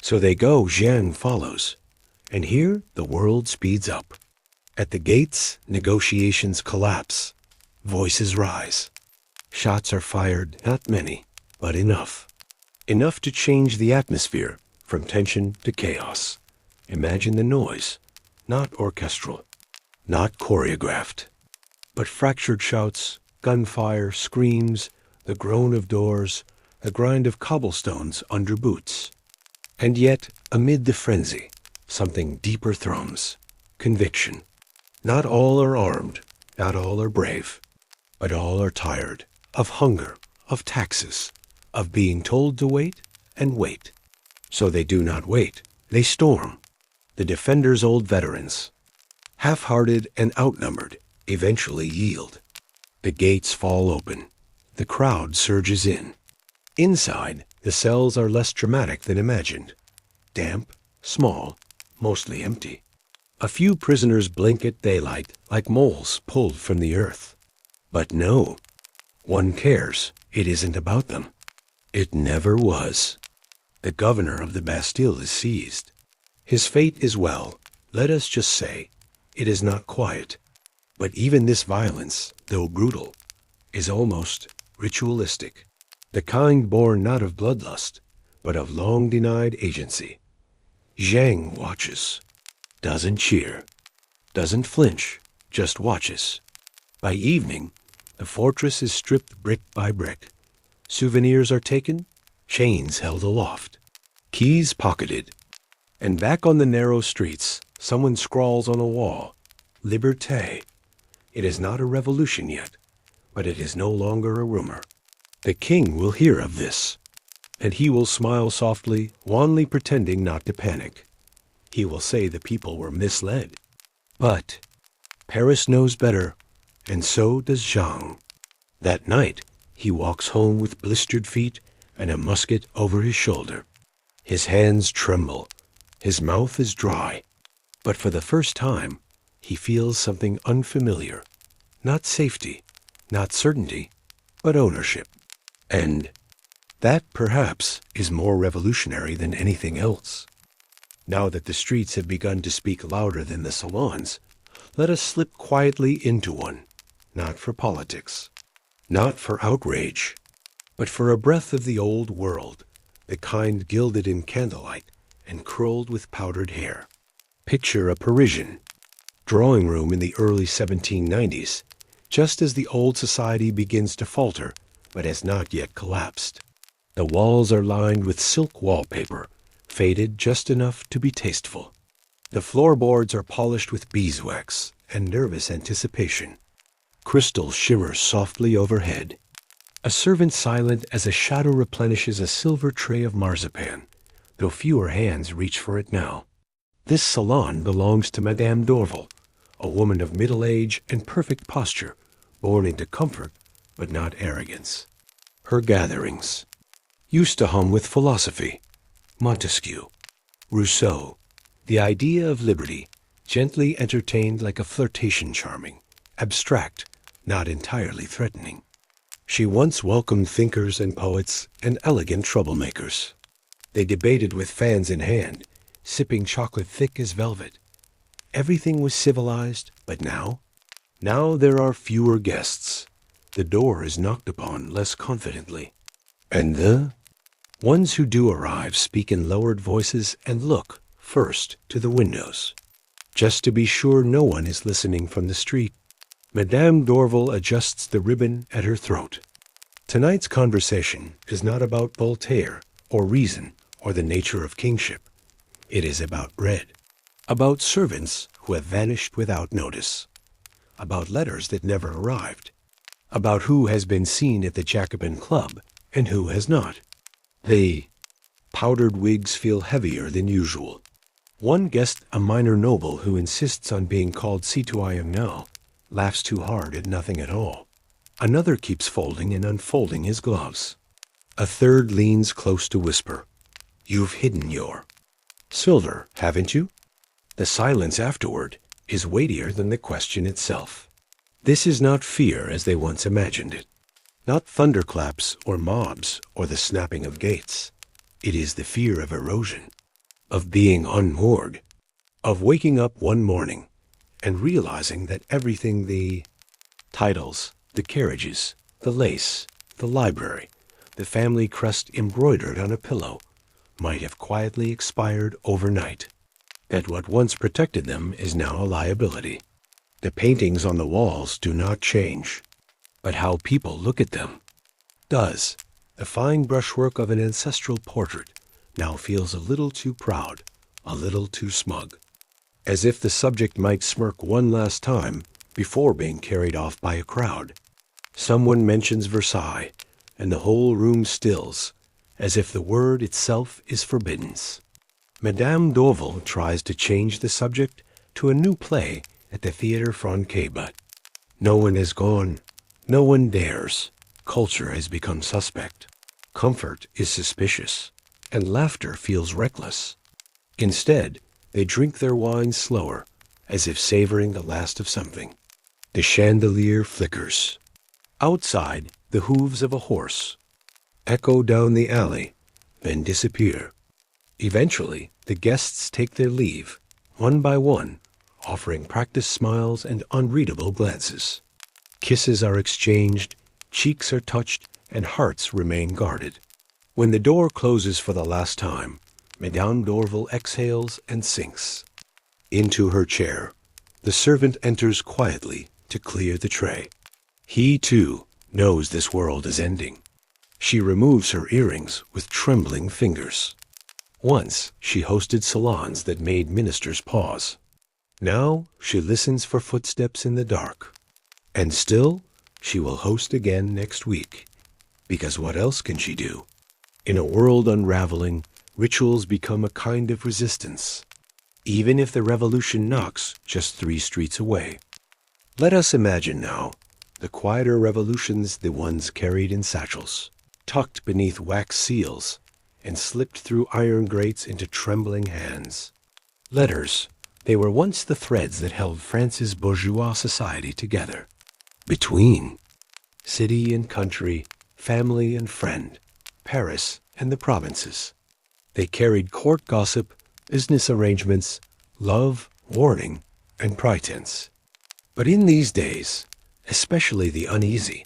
So they go, Jean follows, and here the world speeds up. At the gates, negotiations collapse, voices rise. Shots are fired, not many, but enough. Enough to change the atmosphere from tension to chaos. Imagine the noise, not orchestral, not choreographed, but fractured shouts, gunfire, screams, the groan of doors, the grind of cobblestones under boots. And yet, amid the frenzy, something deeper thrums, conviction. Not all are armed, Not all are brave, but all are tired of hunger, of taxes, of being told to wait and wait. So they do not wait. They storm. The defenders, old veterans, half-hearted and outnumbered, eventually yield. The gates fall open. The crowd surges in. Inside, the cells are less dramatic than imagined. Damp, small, mostly empty. A few prisoners blink at daylight like moles pulled from the earth. But no, one cares. It isn't about them. It never was. The governor of the Bastille is seized. His fate is, well, let us just say, it is not quiet. But even this violence, though brutal, is almost ritualistic. The kind born not of bloodlust, but of long-denied agency. Zhang watches, doesn't cheer, doesn't flinch, just watches. By evening, the fortress is stripped brick by brick. Souvenirs are taken, chains held aloft, keys pocketed. And back on the narrow streets, someone scrawls on a wall, Liberté. It is not a revolution yet, but it is no longer a rumor. The king will hear of this, and he will smile softly, wanly pretending not to panic. He will say the people were misled. But Paris knows better, and so does Zhang. That night, he walks home with blistered feet and a musket over his shoulder. His hands tremble. His mouth is dry. But for the first time, he feels something unfamiliar. Not safety, not certainty, but ownership. And that, perhaps, is more revolutionary than anything else. Now that the streets have begun to speak louder than the salons, let us slip quietly into one, not for politics, not for outrage, but for a breath of the old world, the kind gilded in candlelight and curled with powdered hair. Picture a Parisian drawing room in the early 1790s, just as the old society begins to falter, but has not yet collapsed. The walls are lined with silk wallpaper, faded just enough to be tasteful. The floorboards are polished with beeswax and nervous anticipation. Crystal shimmers softly overhead. A servant silent as a shadow replenishes a silver tray of marzipan, though fewer hands reach for it now. This salon belongs to Madame d'Orval, a woman of middle age and perfect posture, born into comfort but not arrogance. Her gatherings used to hum with philosophy, Montesquieu, Rousseau, the idea of liberty, gently entertained like a flirtation charming, abstract, not entirely threatening. She once welcomed thinkers and poets and elegant troublemakers. They debated with fans in hand, sipping chocolate thick as velvet. Everything was civilized, but now there are fewer guests. The door is knocked upon less confidently. And the ones who do arrive speak in lowered voices and look, first, to the windows, just to be sure no one is listening from the street. Madame d'Orval adjusts the ribbon at her throat. Tonight's conversation is not about Voltaire or reason or the nature of kingship. It is about bread, about servants who have vanished without notice, about letters that never arrived, about who has been seen at the Jacobin Club and who has not. The powdered wigs feel heavier than usual. One guest, a minor noble who insists on being called citoyen now, laughs too hard at nothing at all. Another keeps folding and unfolding his gloves. A third leans close to whisper, "You've hidden your silver, haven't you?" The silence afterward is weightier than the question itself. This is not fear as they once imagined it, not thunderclaps or mobs or the snapping of gates. It is the fear of erosion, of being unmoored, of waking up one morning and realizing that everything, the titles, the carriages, the lace, the library, the family crest embroidered on a pillow, might have quietly expired overnight, that what once protected them is now a liability. The paintings on the walls do not change, but how people look at them does. The fine brushwork of an ancestral portrait now feels a little too proud, a little too smug, as if the subject might smirk one last time before being carried off by a crowd. Someone mentions Versailles, and the whole room stills, as if the word itself is forbidden. Madame d'Orval tries to change the subject to a new play at the Theatre Franquet, but no one has gone. No one dares. Culture has become suspect. Comfort is suspicious, and laughter feels reckless. Instead, they drink their wine slower, as if savoring the last of something. The chandelier flickers. Outside, the hooves of a horse echo down the alley, then disappear. Eventually, the guests take their leave, one by one, offering practiced smiles and unreadable glances. Kisses are exchanged, cheeks are touched, and hearts remain guarded. When the door closes for the last time, Madame d'Orval exhales and sinks into her chair. The servant enters quietly to clear the tray. He, too, knows this world is ending. She removes her earrings with trembling fingers. Once she hosted salons that made ministers pause. Now she listens for footsteps in the dark. And still, she will host again next week. Because what else can she do? In a world unraveling, rituals become a kind of resistance, even if the revolution knocks just 3 streets away. Let us imagine now the quieter revolutions, the ones carried in satchels, tucked beneath wax seals, and slipped through iron grates into trembling hands. Letters, they were once the threads that held France's bourgeois society together. Between city and country, family and friend, Paris and the provinces. They carried court gossip, business arrangements, love, warning, and pretense. But in these days, especially the uneasy,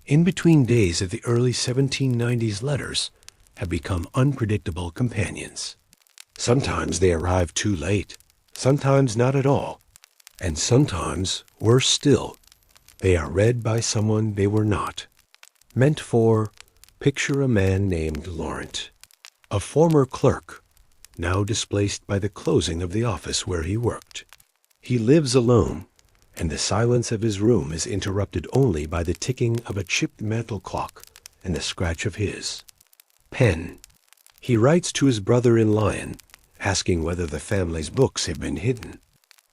in-between days of the early 1790s, letters have become unpredictable companions. Sometimes they arrive too late, sometimes not at all, and sometimes, worse still, they are read by someone they were not. Meant for, picture a man named Laurent, a former clerk, now displaced by the closing of the office where he worked. He lives alone, and the silence of his room is interrupted only by the ticking of a chipped mantel clock and the scratch of his pen. He writes to his brother in Lyon, asking whether the family's books have been hidden,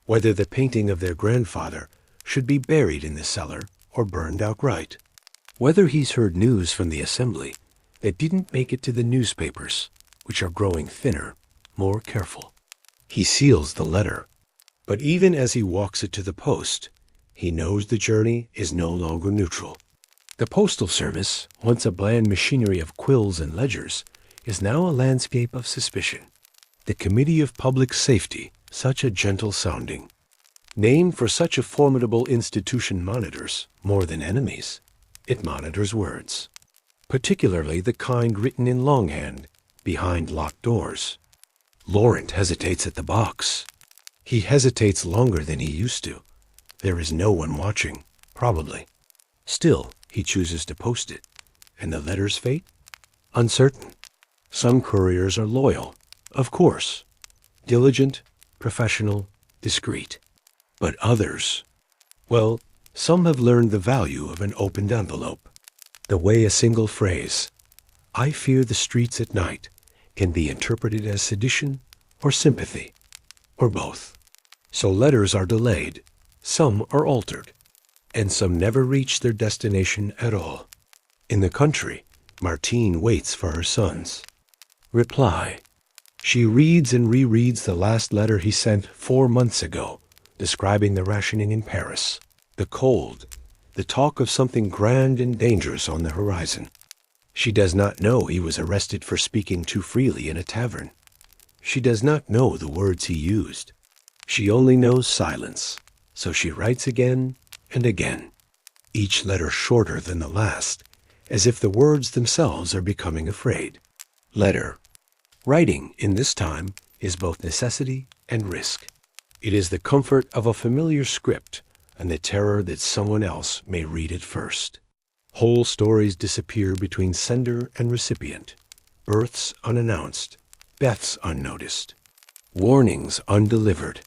whether the painting of their grandfather should be buried in the cellar or burned outright, whether he's heard news from the assembly that didn't make it to the newspapers, which are growing thinner, more careful. He seals the letter, but even as he walks it to the post, he knows the journey is no longer neutral. The postal service, once a bland machinery of quills and ledgers, is now a landscape of suspicion. The Committee of Public Safety, such a gentle sounding, named for such a formidable institution, monitors, more than enemies, it monitors words, particularly the kind written in longhand behind locked doors. Laurent hesitates at the box. He hesitates longer than he used to. There is no one watching, probably. Still, he chooses to post it. And the letter's fate? Uncertain. Some couriers are loyal, of course, diligent, professional, discreet. But others, well, some have learned the value of an opened envelope, the way a single phrase, "I fear the streets at night," can be interpreted as sedition or sympathy, or both. So letters are delayed, some are altered, and some never reach their destination at all. In the country, Martine waits for her sons. Reply. She reads and rereads the last letter he sent 4 months ago, describing the rationing in Paris, the cold, the talk of something grand and dangerous on the horizon. She does not know he was arrested for speaking too freely in a tavern. She does not know the words he used. She only knows silence, so she writes again and again, each letter shorter than the last, as if the words themselves are becoming afraid. Letter. Writing, in this time, is both necessity and risk. It is the comfort of a familiar script and the terror that someone else may read it first. Whole stories disappear between sender and recipient, births unannounced, deaths unnoticed, warnings undelivered.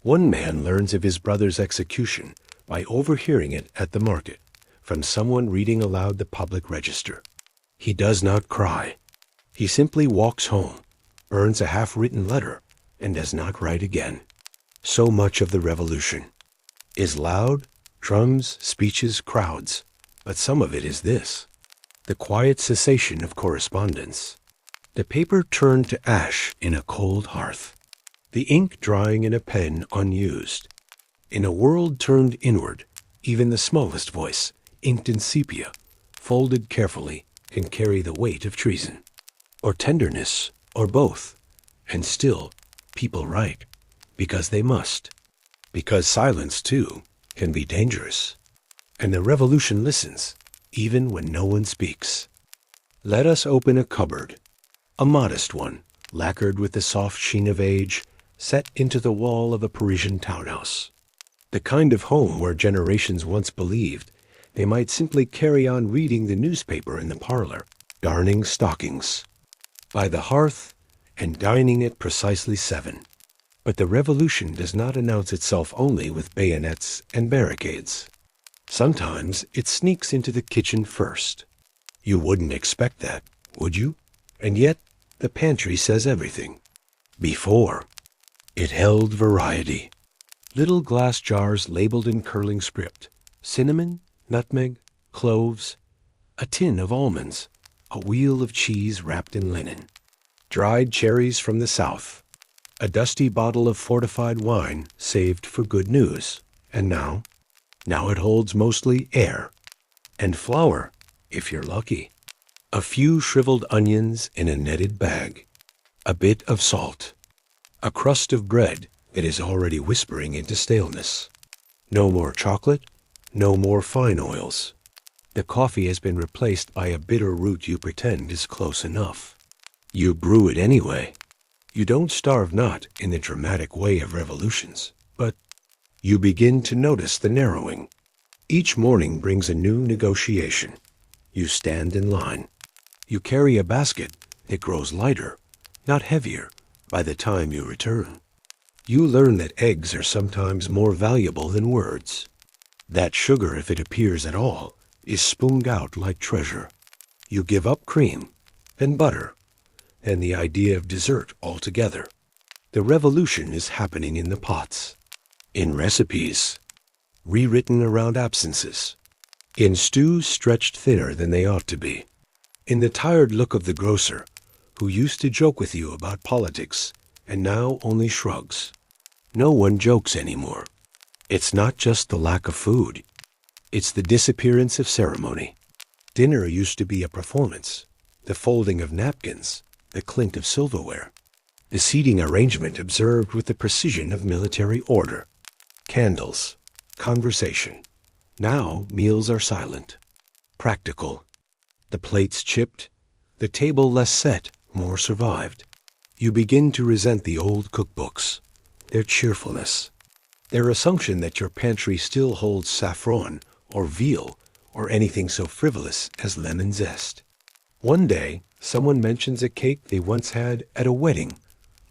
One man learns of his brother's execution by overhearing it at the market from someone reading aloud the public register. He does not cry. He simply walks home, burns a half-written letter, and does not write again. So much of the revolution is loud, drums, speeches, crowds, but some of it is this: the quiet cessation of correspondence. The paper turned to ash in a cold hearth, the ink drying in a pen unused. In a world turned inward, even the smallest voice, inked in sepia, folded carefully, can carry the weight of treason, or tenderness, or both. And still, people write, because they must. Because silence, too, can be dangerous. And the revolution listens, even when no one speaks. Let us open a cupboard, a modest one, lacquered with the soft sheen of age, set into the wall of a Parisian townhouse. The kind of home where generations once believed they might simply carry on reading the newspaper in the parlor, darning stockings by the hearth, and dining at precisely 7. But the revolution does not announce itself only with bayonets and barricades. Sometimes it sneaks into the kitchen first. You wouldn't expect that, would you? And yet, the pantry says everything. Before, it held variety. Little glass jars labeled in curling script: cinnamon, nutmeg, cloves, a tin of almonds, a wheel of cheese wrapped in linen, dried cherries from the south, a dusty bottle of fortified wine saved for good news. And now it holds mostly air and flour, if you're lucky, a few shriveled onions in a netted bag, a bit of salt, a crust of bread that is already whispering into staleness. No more chocolate, no more fine oils. The coffee has been replaced by a bitter root you pretend is close enough. You brew it anyway. You don't starve not in the dramatic way of revolutions, but you begin to notice the narrowing. Each morning brings a new negotiation. You stand in line. You carry a basket that grows lighter, not heavier, by the time you return. You learn that eggs are sometimes more valuable than words. That sugar, if it appears at all, is spooned out like treasure. You give up cream, then butter, and the idea of dessert altogether. The revolution is happening in the pots, in recipes, rewritten around absences, in stews stretched thinner than they ought to be, in the tired look of the grocer, who used to joke with you about politics and now only shrugs. No one jokes anymore. It's not just the lack of food. It's the disappearance of ceremony. Dinner used to be a performance, the folding of napkins, the clink of silverware, the seating arrangement observed with the precision of military order, candles, conversation. Now meals are silent, practical, the plates chipped, the table less set, more survived. You begin to resent the old cookbooks, their cheerfulness, their assumption that your pantry still holds saffron or veal or anything so frivolous as lemon zest. One day, someone mentions a cake they once had at a wedding,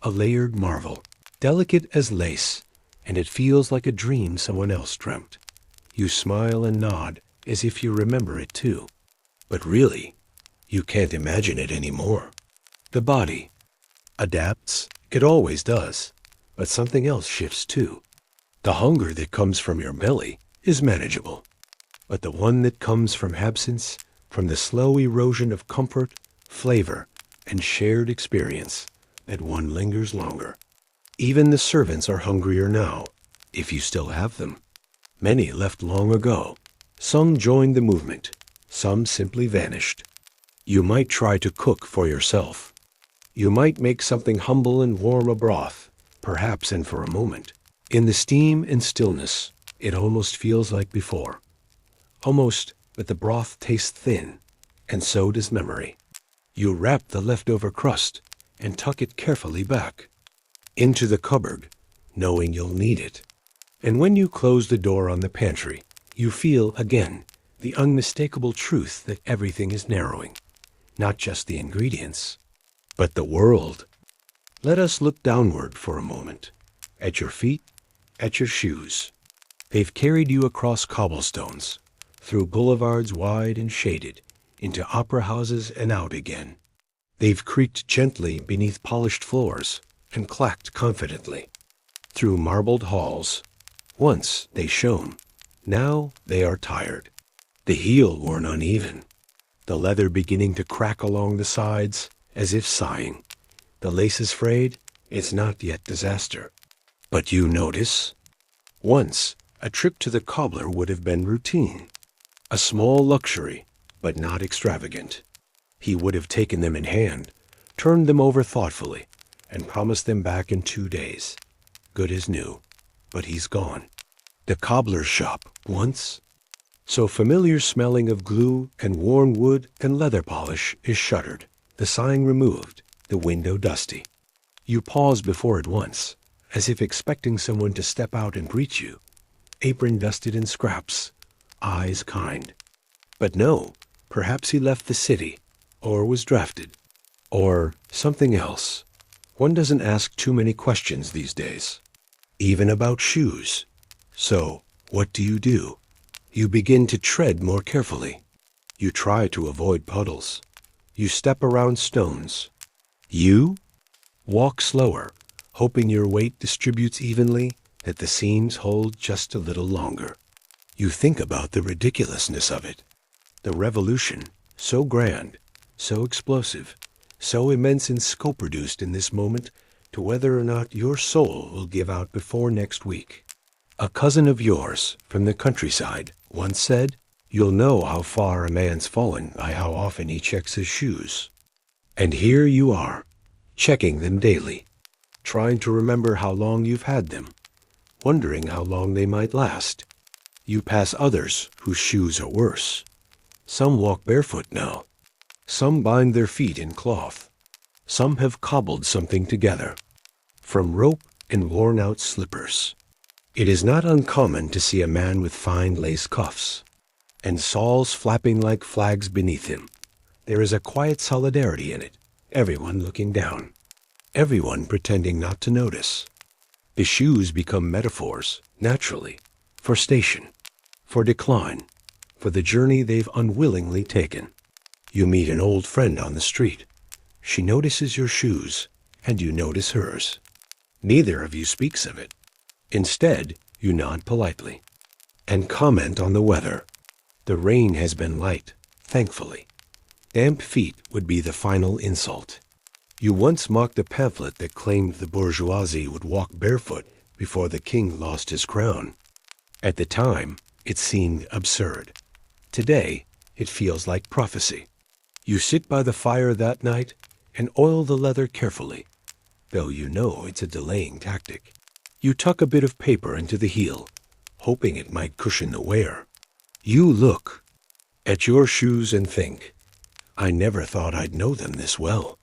a layered marvel, delicate as lace, and it feels like a dream someone else dreamt. You smile and nod as if you remember it too. But really, you can't imagine it anymore. The body adapts, it always does, but something else shifts too. The hunger that comes from your belly is manageable, but the one that comes from absence, from the slow erosion of comfort, flavor, and shared experience, that one lingers longer. Even the servants are hungrier now, if you still have them. Many left long ago. Some joined the movement. Some simply vanished. You might try to cook for yourself. You might make something humble and warm a broth, perhaps, and for a moment. In the steam and stillness, it almost feels like before. Almost, but the broth tastes thin, and so does memory. You wrap the leftover crust and tuck it carefully back into the cupboard, knowing you'll need it. And when you close the door on the pantry, you feel again the unmistakable truth that everything is narrowing, not just the ingredients, but the world. Let us look downward for a moment, at your feet, at your shoes. They've carried you across cobblestones, through boulevards wide and shaded, into opera houses and out again. They've creaked gently beneath polished floors and clacked confidently through marbled halls. Once they shone. Now they are tired. The heel worn uneven, the leather beginning to crack along the sides as if sighing. The laces frayed. It's not yet disaster. But you notice? Once, a trip to the cobbler would have been routine. A small luxury, but not extravagant. He would have taken them in hand, turned them over thoughtfully, and promised them back in 2 days. Good as new. But he's gone. The cobbler's shop, once so familiar smelling of glue and worn wood and leather polish, is shuttered, the sign removed, the window dusty. You pause before it once, as if expecting someone to step out and greet you, apron dusted in scraps, eyes kind. But no, perhaps he left the city, or was drafted, or something else. One doesn't ask too many questions these days, even about shoes. So, what do? You begin to tread more carefully. You try to avoid puddles. You step around stones. You walk slower, hoping your weight distributes evenly, that the seams hold just a little longer. You think about the ridiculousness of it. The revolution, so grand, so explosive, so immense in scope reduced in this moment to whether or not your soul will give out before next week. A cousin of yours from the countryside once said, "You'll know how far a man's fallen by how often he checks his shoes." And here you are, checking them daily, trying to remember how long you've had them, wondering how long they might last. You pass others whose shoes are worse. Some walk barefoot now. Some bind their feet in cloth. Some have cobbled something together, from rope and worn-out slippers. It is not uncommon to see a man with fine lace cuffs, and sawls flapping like flags beneath him. There is a quiet solidarity in it, everyone looking down, everyone pretending not to notice. The shoes become metaphors, naturally, for station, for decline, for the journey they've unwillingly taken. You meet an old friend on the street. She notices your shoes, and you notice hers. Neither of you speaks of it. Instead, you nod politely and comment on the weather. The rain has been light, thankfully. Damp feet would be the final insult. You once mocked a pamphlet that claimed the bourgeoisie would walk barefoot before the king lost his crown. At the time, it seemed absurd. Today, it feels like prophecy. You sit by the fire that night and oil the leather carefully, though you know it's a delaying tactic. You tuck a bit of paper into the heel, hoping it might cushion the wear. You look at your shoes and think, "I never thought I'd know them this well."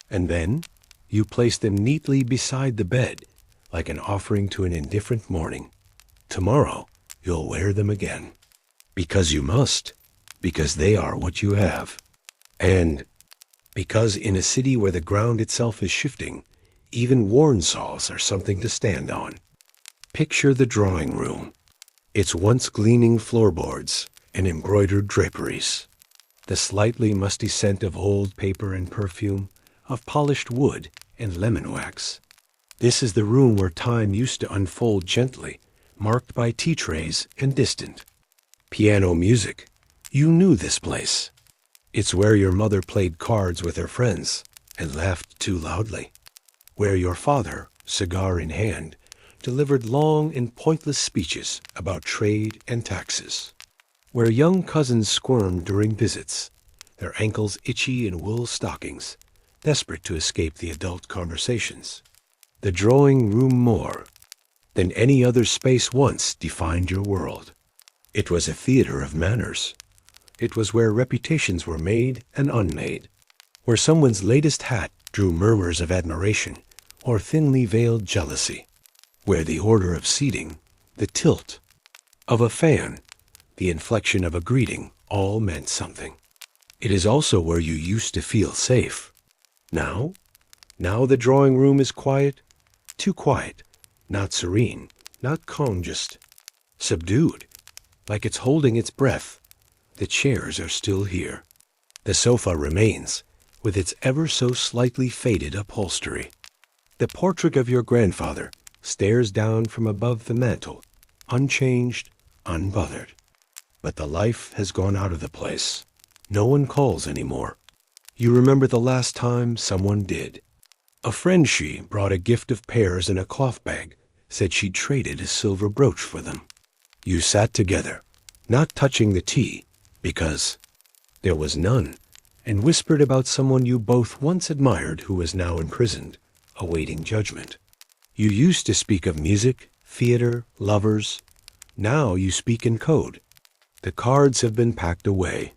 And then you place them neatly beside the bed, like an offering to an indifferent morning. Tomorrow you'll wear them again. Because you must, because they are what you have. And because in a city where the ground itself is shifting, even worn saws are something to stand on. Picture the drawing room, its once gleaming floorboards and embroidered draperies, the slightly musty scent of old paper and perfume, of polished wood and lemon wax. This is the room where time used to unfold gently, marked by tea trays and distant. Piano music. You knew this place. It's where your mother played cards with her friends and laughed too loudly. Where your father, cigar in hand, delivered long and pointless speeches about trade and taxes. Where young cousins squirmed during visits, their ankles itchy in wool stockings, desperate to escape the adult conversations. The drawing room more than any other space once defined your world. It was a theater of manners. It was where reputations were made and unmade, where someone's latest hat drew murmurs of admiration or thinly veiled jealousy, where the order of seating, the tilt of a fan, the inflection of a greeting all meant something. It is also where you used to feel safe. Now the drawing room is quiet, too quiet, not serene, not calm, just subdued, like it's holding its breath. The chairs are still here. The sofa remains, with its ever so slightly faded upholstery. The portrait of your grandfather stares down from above the mantel, unchanged, unbothered. But the life has gone out of the place. No one calls anymore. You remember the last time someone did. A friend she brought a gift of pears in a cloth bag, said she'd traded a silver brooch for them. You sat together, not touching the tea, because there was none, and whispered about someone you both once admired who was now imprisoned, awaiting judgment. You used to speak of music, theater, lovers. Now you speak in code. The cards have been packed away.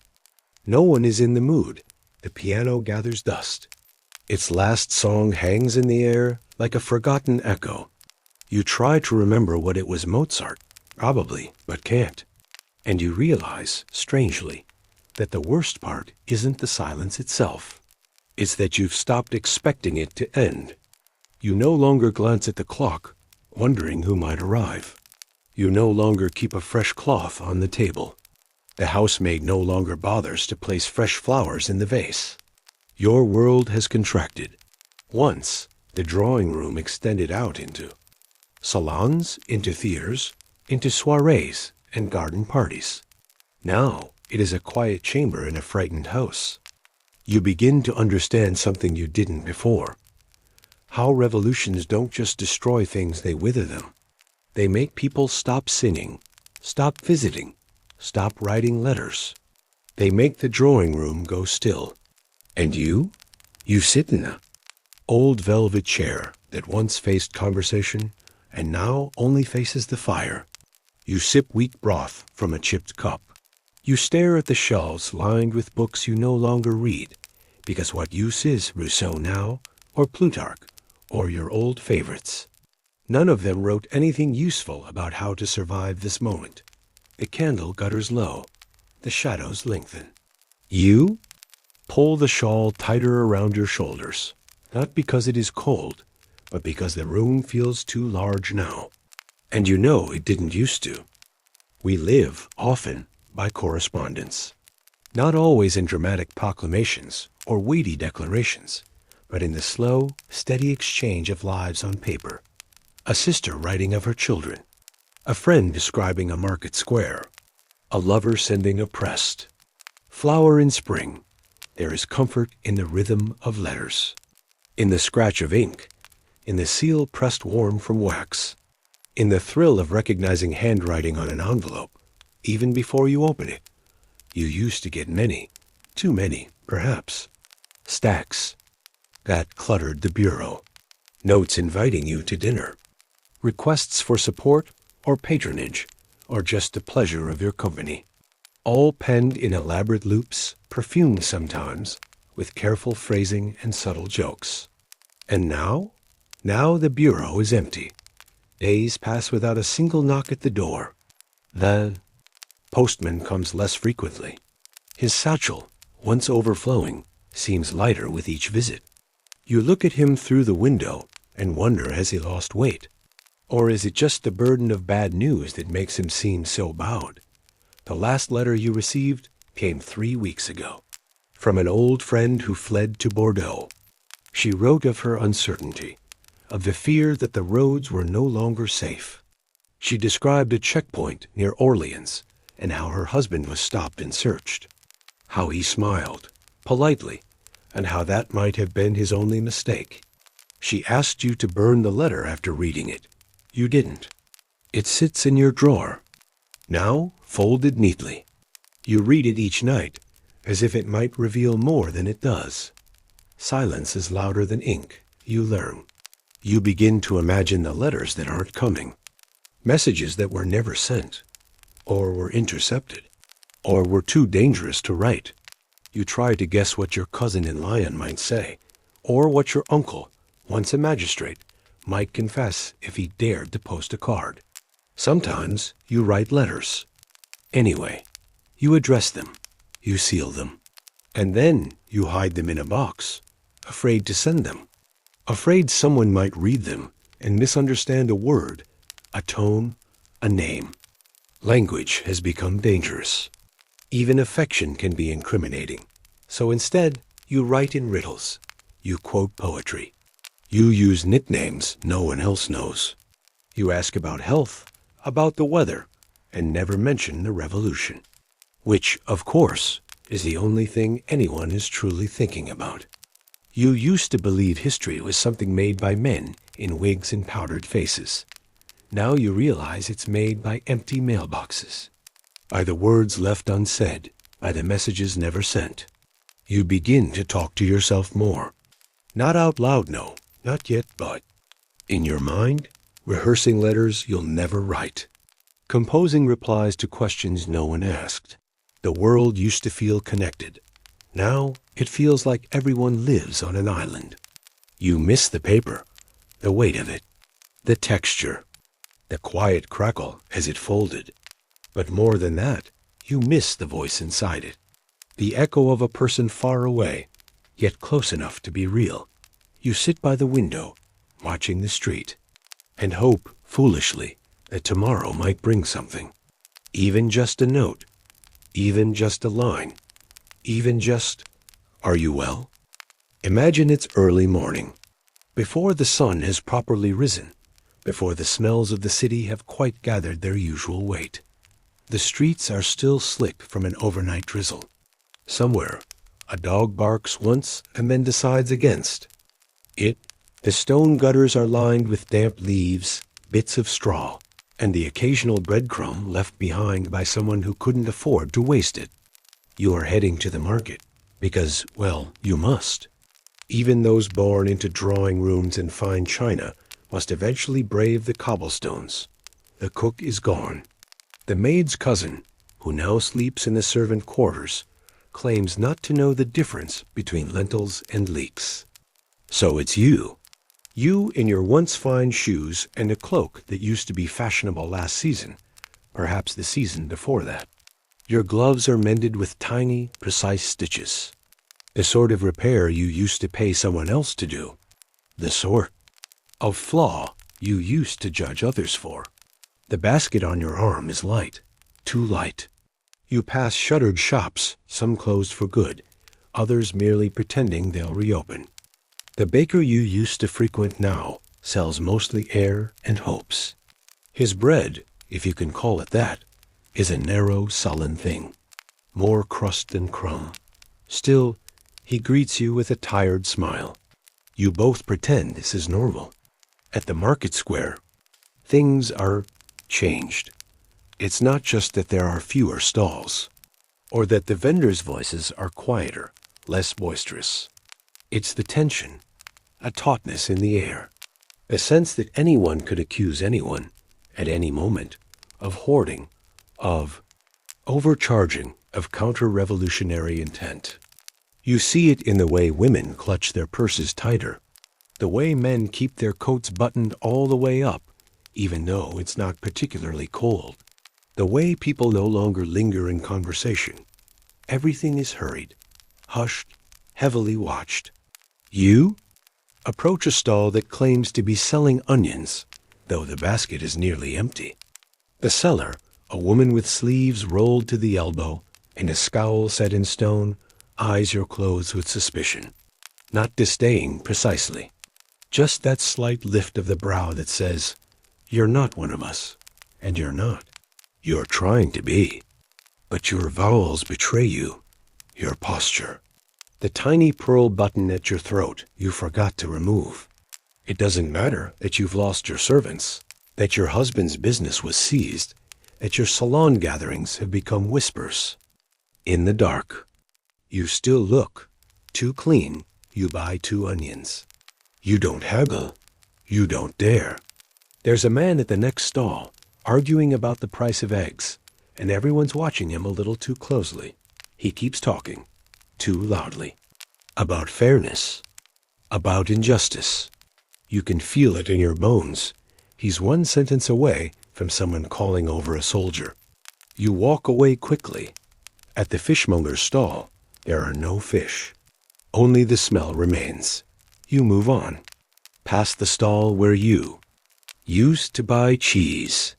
No one is in the mood. The piano gathers dust. Its last song hangs in the air like a forgotten echo. You try to remember what it was Mozart, probably, but can't. And you realize, strangely, that the worst part isn't the silence itself. It's that you've stopped expecting it to end. You no longer glance at the clock, wondering who might arrive. You no longer keep a fresh cloth on the table. The housemaid no longer bothers to place fresh flowers in the vase. Your world has contracted. Once, the drawing room extended out into salons, into theaters, into soirees and garden parties. Now, it is a quiet chamber in a frightened house. You begin to understand something you didn't before. How revolutions don't just destroy things, they wither them. They make people stop singing, stop visiting, stop writing letters. They make the drawing room go still. And you sit in a old velvet chair that once faced conversation and now only faces the fire. You sip weak broth from a chipped cup. You stare at the shelves lined with books you no longer read, because what use is Rousseau now, or Plutarch, or your old favorites? None of them wrote anything useful about how to survive this moment. The candle gutters low. The shadows lengthen. You pull the shawl tighter around your shoulders, not because it is cold, but because the room feels too large now. And you know it didn't used to. We live, often, by correspondence. Not always in dramatic proclamations or weighty declarations, but in the slow, steady exchange of lives on paper. A sister writing of her children. A friend describing a market square. A lover sending a pressed flower in spring. There is comfort in the rhythm of letters, in the scratch of ink, in the seal pressed warm from wax, in the thrill of recognizing handwriting on an envelope, even before you open it. You used to get many, too many, perhaps, stacks. That cluttered the bureau. Notes inviting you to dinner. Requests for support or patronage, or just the pleasure of your company. All penned in elaborate loops, perfumed sometimes, with careful phrasing and subtle jokes. And now? Now the bureau is empty. Days pass without a single knock at the door. The postman comes less frequently. His satchel, once overflowing, seems lighter with each visit. You look at him through the window and wonder, has he lost weight? Or is it just the burden of bad news that makes him seem so bowed? The last letter you received came 3 weeks ago, from an old friend who fled to Bordeaux. She wrote of her uncertainty, of the fear that the roads were no longer safe. She described a checkpoint near Orleans and how her husband was stopped and searched, how he smiled, politely, and how that might have been his only mistake. She asked you to burn the letter after reading it. You didn't. It sits in your drawer, now folded neatly. You read it each night, as if it might reveal more than it does. Silence is louder than ink, you learn. You begin to imagine the letters that aren't coming, messages that were never sent, or were intercepted, or were too dangerous to write. You try to guess what your cousin in Lyon might say, or what your uncle, once a magistrate, might confess if he dared to post a card. Sometimes you write letters. Anyway, you address them, you seal them, and then you hide them in a box, afraid to send them, afraid someone might read them and misunderstand a word, a tone, a name. Language has become dangerous. Even affection can be incriminating. So instead, you write in riddles. You quote poetry. You use nicknames no one else knows. You ask about health, about the weather, and never mention the revolution. Which, of course, is the only thing anyone is truly thinking about. You used to believe history was something made by men in wigs and powdered faces. Now you realize it's made by empty mailboxes, by the words left unsaid, by the messages never sent. You begin to talk to yourself more. Not out loud, no, not yet, but in your mind, rehearsing letters you'll never write. Composing replies to questions no one asked. The world used to feel connected. Now it feels like everyone lives on an island. You miss the paper, the weight of it, the texture, the quiet crackle as it folded. But more than that, you miss the voice inside it, the echo of a person far away, yet close enough to be real. You sit by the window, watching the street, and hope, foolishly, that tomorrow might bring something. Even just a note, even just a line, even just, "Are you well?" Imagine it's early morning, before the sun has properly risen, before the smells of the city have quite gathered their usual weight. The streets are still slick from an overnight drizzle. Somewhere, a dog barks once and then decides against it. The stone gutters are lined with damp leaves, bits of straw, and the occasional breadcrumb left behind by someone who couldn't afford to waste it. You are heading to the market because, well, you must. Even those born into drawing rooms and fine china must eventually brave the cobblestones. The cook is gone. The maid's cousin, who now sleeps in the servant quarters, claims not to know the difference between lentils and leeks. So it's you. You in your once fine shoes and a cloak that used to be fashionable last season, perhaps the season before that. Your gloves are mended with tiny, precise stitches. The sort of repair you used to pay someone else to do. The sort of flaw you used to judge others for. The basket on your arm is light, too light. You pass shuttered shops, some closed for good, others merely pretending they'll reopen. The baker you used to frequent now sells mostly air and hopes. His bread, if you can call it that, is a narrow, sullen thing, more crust than crumb. Still, he greets you with a tired smile. You both pretend this is normal. At the market square, things are changed. It's not just that there are fewer stalls, or that the vendors' voices are quieter, less boisterous. It's the tension, a tautness in the air, a sense that anyone could accuse anyone, at any moment, of hoarding, of overcharging, of counter-revolutionary intent. You see it in the way women clutch their purses tighter, the way men keep their coats buttoned all the way up, even though it's not particularly cold, the way people no longer linger in conversation. Everything is hurried, hushed, heavily watched. You approach a stall that claims to be selling onions, though the basket is nearly empty. The seller, a woman with sleeves rolled to the elbow and a scowl set in stone, eyes your clothes with suspicion. Not disdain, precisely. Just that slight lift of the brow that says, "You're not one of us, and you're not. You're trying to be, but your vowels betray you, your posture." The tiny pearl button at your throat you forgot to remove. It doesn't matter that you've lost your servants, that your husband's business was seized, that your salon gatherings have become whispers. In the dark, you still look too clean. You buy 2 onions. You don't haggle. You don't dare. There's a man at the next stall arguing about the price of eggs, and everyone's watching him a little too closely. He keeps talking, too loudly, about fairness, about injustice. You can feel it in your bones. He's one sentence away from someone calling over a soldier. You walk away quickly. At the fishmonger's stall, there are no fish. Only the smell remains. You move on, past the stall where you used to buy cheese,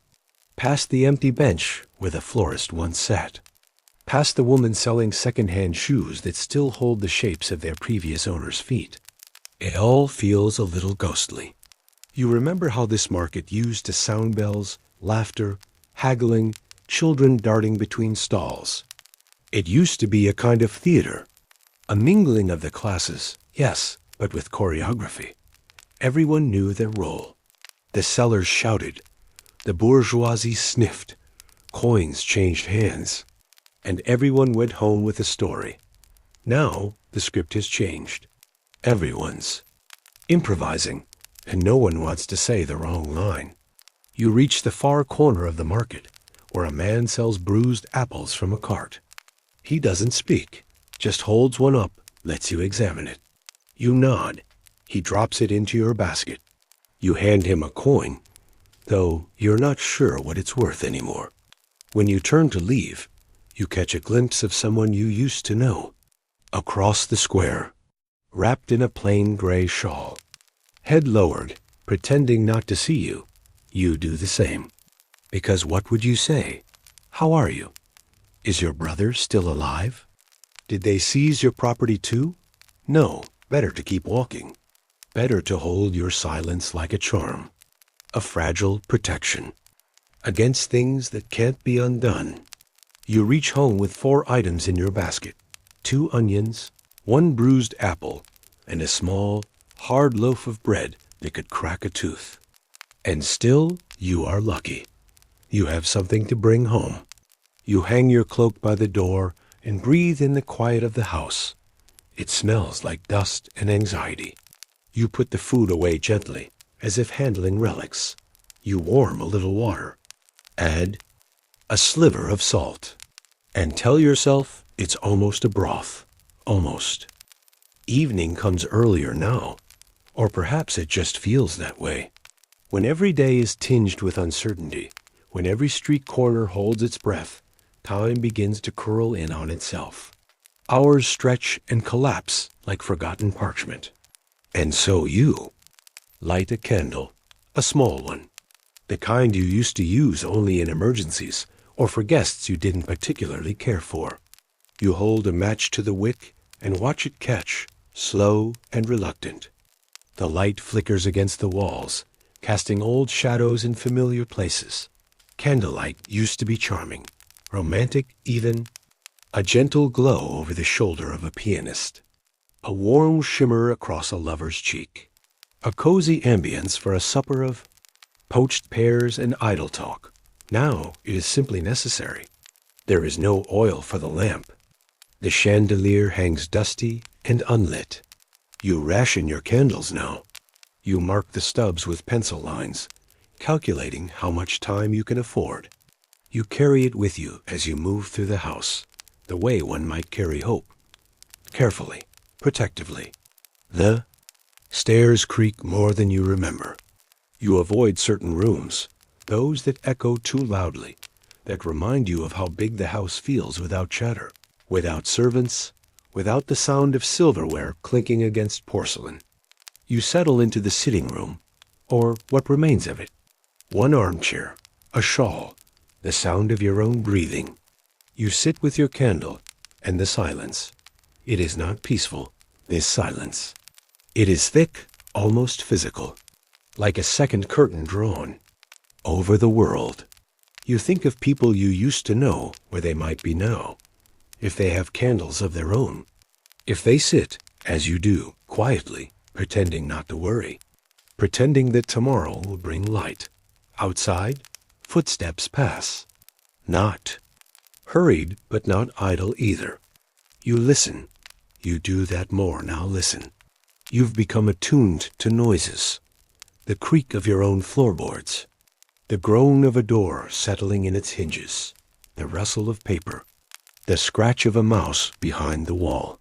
past the empty bench where the florist once sat. Past the woman selling second-hand shoes that still hold the shapes of their previous owner's feet. It all feels a little ghostly. You remember how this market used to sound bells, laughter, haggling, children darting between stalls. It used to be a kind of theater, a mingling of the classes, yes, but with choreography. Everyone knew their role. The sellers shouted, the bourgeoisie sniffed, coins changed hands, and everyone went home with a story. Now the script has changed. Everyone's improvising, and no one wants to say the wrong line. You reach the far corner of the market, where a man sells bruised apples from a cart. He doesn't speak, just holds one up, lets you examine it. You nod. He drops it into your basket. You hand him a coin, though you're not sure what it's worth anymore. When you turn to leave, you catch a glimpse of someone you used to know. Across the square, wrapped in a plain gray shawl. Head lowered, pretending not to see you, you do the same. Because what would you say? How are you? Is your brother still alive? Did they seize your property too? No, better to keep walking. Better to hold your silence like a charm. A fragile protection. Against things that can't be undone. You reach home with 4 items in your basket. 2 onions, 1 bruised apple, and a small, hard loaf of bread that could crack a tooth. And still, you are lucky. You have something to bring home. You hang your cloak by the door and breathe in the quiet of the house. It smells like dust and anxiety. You put the food away gently, as if handling relics. You warm a little water. Add a sliver of salt. And tell yourself it's almost a broth. Almost. Evening comes earlier now, or perhaps it just feels that way. When every day is tinged with uncertainty, when every street corner holds its breath, time begins to curl in on itself. Hours stretch and collapse like forgotten parchment. And so you light a candle, a small one, the kind you used to use only in emergencies or for guests you didn't particularly care for. You hold a match to the wick and watch it catch, slow and reluctant. The light flickers against the walls, casting old shadows in familiar places. Candlelight used to be charming, romantic even, a gentle glow over the shoulder of a pianist, a warm shimmer across a lover's cheek, a cozy ambience for a supper of poached pears and idle talk. Now it is simply necessary. There is no oil for the lamp. The chandelier hangs dusty and unlit. You ration your candles now. You mark the stubs with pencil lines, calculating how much time you can afford. You carry it with you as you move through the house, the way one might carry hope. Carefully, protectively. The stairs creak more than you remember. You avoid certain rooms, those that echo too loudly, that remind you of how big the house feels without chatter, without servants, without the sound of silverware clinking against porcelain. You settle into the sitting room, or what remains of it. 1 armchair, a shawl, the sound of your own breathing. You sit with your candle and the silence. It is not peaceful, this silence. It is thick, almost physical, like a second curtain drawn over the world. You think of people you used to know where they might be now, if they have candles of their own, if they sit, as you do, quietly, pretending not to worry, pretending that tomorrow will bring light. Outside, footsteps pass. Not hurried, but not idle either. You listen. You do that more now. Listen. You've become attuned to noises. The creak of your own floorboards. The groan of a door settling in its hinges. The rustle of paper. The scratch of a mouse behind the wall.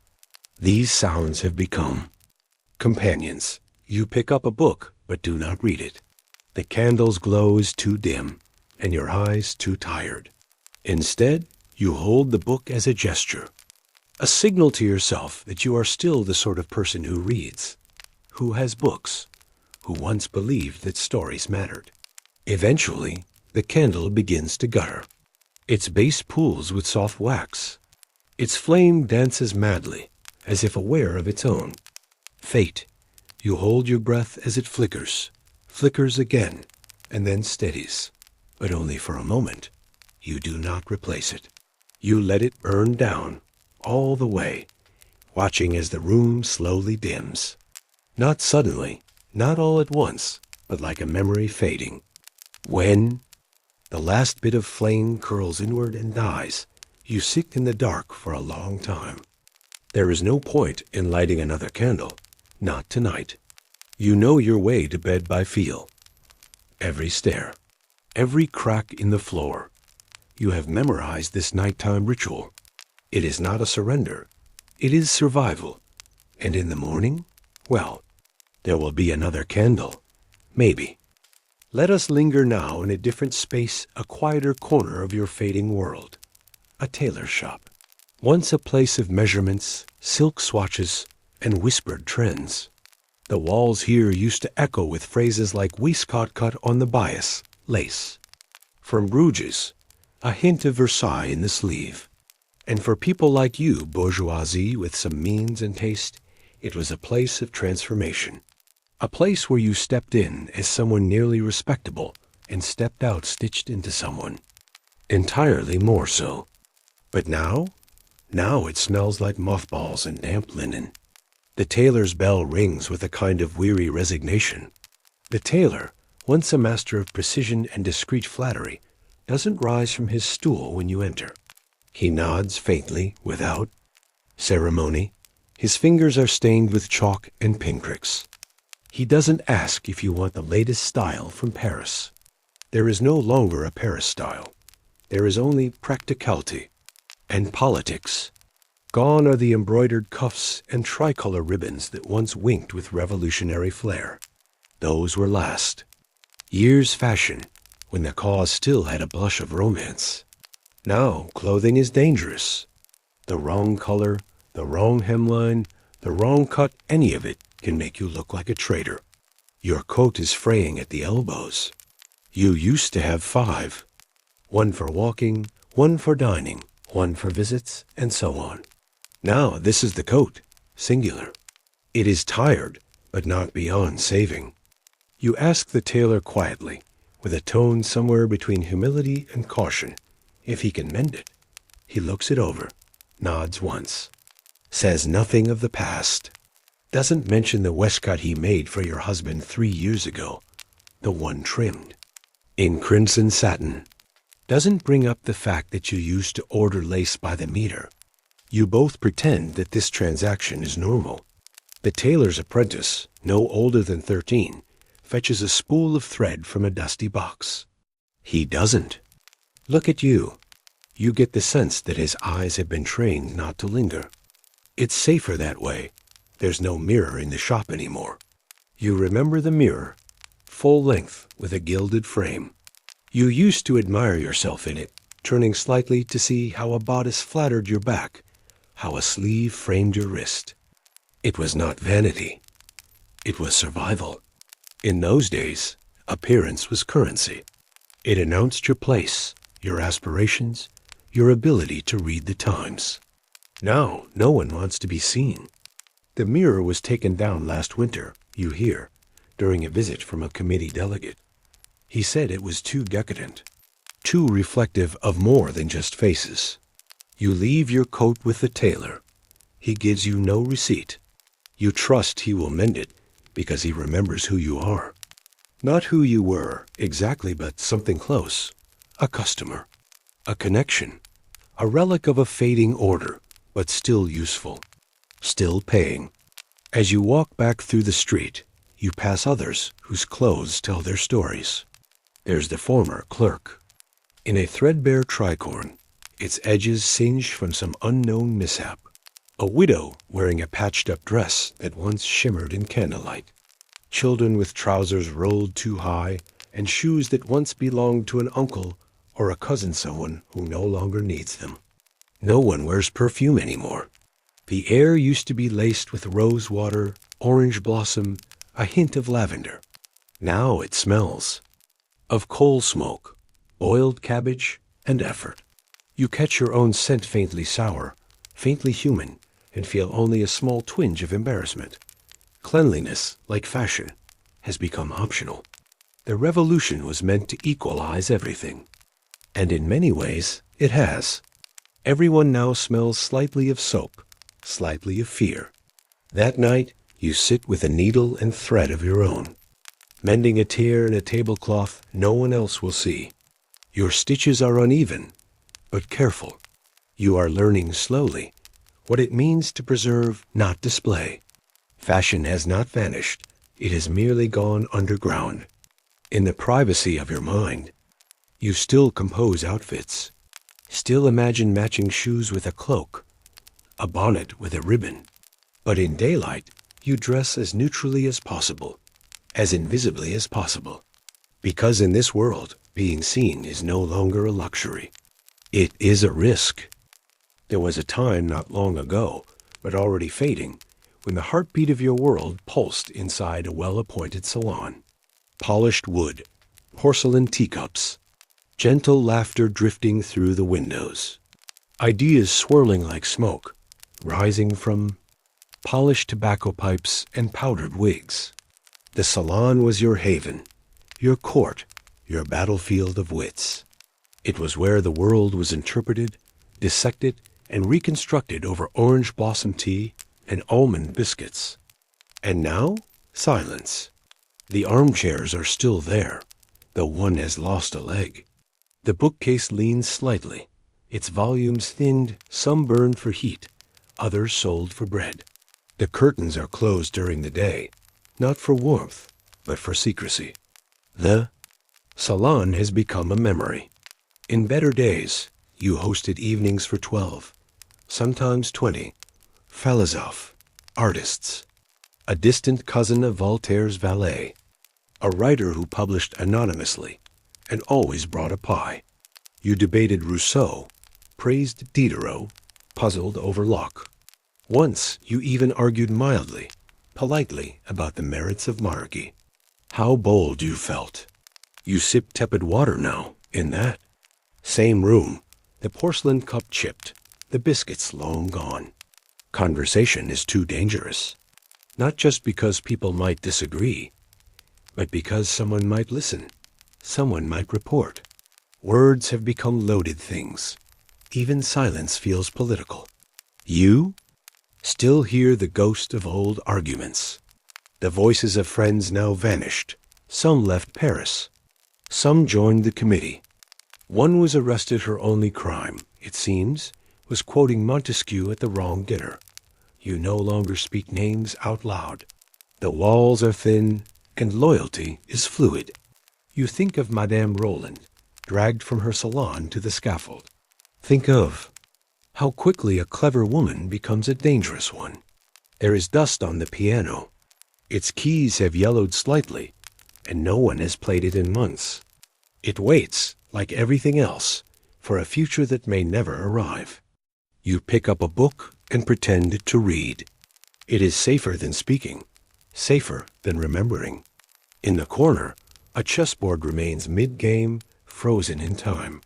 These sounds have become companions. You pick up a book, but do not read it. The candle's glow is too dim, and your eyes too tired. Instead, you hold the book as a gesture, a signal to yourself that you are still the sort of person who reads, who has books, who once believed that stories mattered. Eventually, the candle begins to gutter. Its base pools with soft wax. Its flame dances madly, as if aware of its own. Fate, you hold your breath as it flickers, flickers again, and then steadies. But only for a moment. You do not replace it. You let it burn down, all the way, watching as the room slowly dims. Not suddenly, not all at once, but like a memory fading. When the last bit of flame curls inward and dies, you sit in the dark for a long time. There is no point in lighting another candle, not tonight. You know your way to bed by feel. Every stair, every crack in the floor. You have memorized this nighttime ritual. It is not a surrender. It is survival. And in the morning, well, there will be another candle. Maybe. Let us linger now in a different space, a quieter corner of your fading world. A tailor shop. Once a place of measurements, silk swatches, and whispered trends. The walls here used to echo with phrases like waistcoat cut on the bias, lace. From Bruges, a hint of Versailles in the sleeve. And for people like you, bourgeoisie with some means and taste, it was a place of transformation. A place where you stepped in as someone nearly respectable and stepped out stitched into someone. Entirely more so. But now it smells like mothballs and damp linen. The tailor's bell rings with a kind of weary resignation. The tailor, once a master of precision and discreet flattery, doesn't rise from his stool when you enter. He nods faintly, without ceremony. His fingers are stained with chalk and pinpricks. He doesn't ask if you want the latest style from Paris. There is no longer a Paris style. There is only practicality and politics. Gone are the embroidered cuffs and tricolor ribbons that once winked with revolutionary flair. Those were last. Years' fashion, when the cause still had a blush of romance. Now clothing is dangerous. The wrong color, the wrong hemline, the wrong cut, any of it can make you look like a traitor. Your coat is fraying at the elbows. You used to have 5. 1 for walking, 1 for dining, 1 for visits, and so on. Now this is the coat, singular. It is tired, but not beyond saving. You ask the tailor quietly, with a tone somewhere between humility and caution, if he can mend it. He looks it over, nods once, says nothing of the past, doesn't mention the waistcoat he made for your husband 3 years ago, the one trimmed in crimson satin, doesn't bring up the fact that you used to order lace by the meter. You both pretend that this transaction is normal. The tailor's apprentice, no older than 13, fetches a spool of thread from a dusty box. He doesn't. Look at you. You get the sense that his eyes have been trained not to linger. It's safer that way. There's no mirror in the shop anymore. You remember the mirror, full length with a gilded frame. You used to admire yourself in it, turning slightly to see how a bodice flattered your back, how a sleeve framed your wrist. It was not vanity. It was survival. In those days, appearance was currency. It announced your place, your aspirations, your ability to read the times. Now, no one wants to be seen. The mirror was taken down last winter, you hear, during a visit from a committee delegate. He said it was too decadent, too reflective of more than just faces. You leave your coat with the tailor. He gives you no receipt. You trust he will mend it because he remembers who you are. Not who you were exactly, but something close. A customer, a connection, a relic of a fading order, but still useful, still paying. As you walk back through the street, you pass others whose clothes tell their stories. There's the former clerk, in a threadbare tricorn, its edges singed from some unknown mishap. A widow wearing a patched-up dress that once shimmered in candlelight. Children with trousers rolled too high, and shoes that once belonged to an uncle or a cousin, someone who no longer needs them. No one wears perfume anymore. The air used to be laced with rose water, orange blossom, a hint of lavender. Now it smells of coal smoke, boiled cabbage, and effort. You catch your own scent faintly sour, faintly human, and feel only a small twinge of embarrassment. Cleanliness, like fashion, has become optional. The revolution was meant to equalize everything. And in many ways, it has. Everyone now smells slightly of soap, slightly of fear. That night, you sit with a needle and thread of your own, mending a tear in a tablecloth no one else will see. Your stitches are uneven, but careful. You are learning slowly what it means to preserve, not display. Fashion has not vanished. It has merely gone underground. In the privacy of your mind, you still compose outfits, still imagine matching shoes with a cloak, a bonnet with a ribbon. But in daylight, you dress as neutrally as possible, as invisibly as possible. Because in this world, being seen is no longer a luxury. It is a risk. There was a time not long ago, but already fading, when the heartbeat of your world pulsed inside a well-appointed salon. Polished wood, porcelain teacups, gentle laughter drifting through the windows, ideas swirling like smoke, rising from polished tobacco pipes and powdered wigs. The salon was your haven, your court, your battlefield of wits. It was where the world was interpreted, dissected, and reconstructed over orange blossom tea and almond biscuits. And now, silence. The armchairs are still there, though one has lost a leg. The bookcase leans slightly, its volumes thinned, some burned for heat, others sold for bread. The curtains are closed during the day, not for warmth, but for secrecy. The salon has become a memory. In better days, you hosted evenings for 12, sometimes 20, philosophes, artists, a distant cousin of Voltaire's valet, a writer who published anonymously and always brought a pie. You debated Rousseau, praised Diderot, puzzled over Locke. Once you even argued mildly, politely about the merits of monarchy. How bold you felt. You sip tepid water now, in that same room, the porcelain cup chipped, the biscuits long gone. Conversation is too dangerous, not just because people might disagree, but because someone might listen, someone might report. Words have become loaded things. Even silence feels political. You still hear the ghost of old arguments. The voices of friends now vanished. Some left Paris. Some joined the committee. One was arrested. Her only crime, it seems, was quoting Montesquieu at the wrong dinner. You no longer speak names out loud. The walls are thin, and loyalty is fluid. You think of Madame Roland, dragged from her salon to the scaffold. Think of how quickly a clever woman becomes a dangerous one. There is dust on the piano. Its keys have yellowed slightly, and no one has played it in months. It waits, like everything else, for a future that may never arrive. You pick up a book and pretend to read. It is safer than speaking, safer than remembering. In the corner, a chessboard remains mid-game, frozen in time.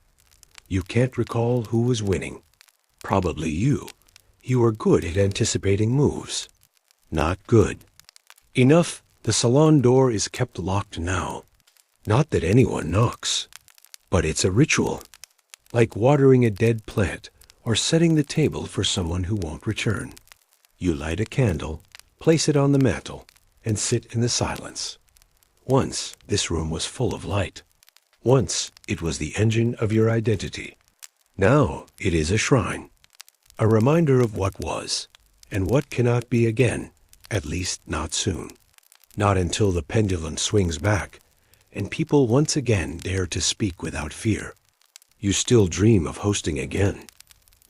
You can't recall who was winning. Probably you. You are good at anticipating moves. Not good. Enough, the salon door is kept locked now. Not that anyone knocks, but it's a ritual, like watering a dead plant or setting the table for someone who won't return. You light a candle, place it on the mantel, and sit in the silence. Once, this room was full of light. Once, it was the engine of your identity. Now, it is a shrine, a reminder of what was, and what cannot be again, at least not soon. Not until the pendulum swings back, and people once again dare to speak without fear. You still dream of hosting again.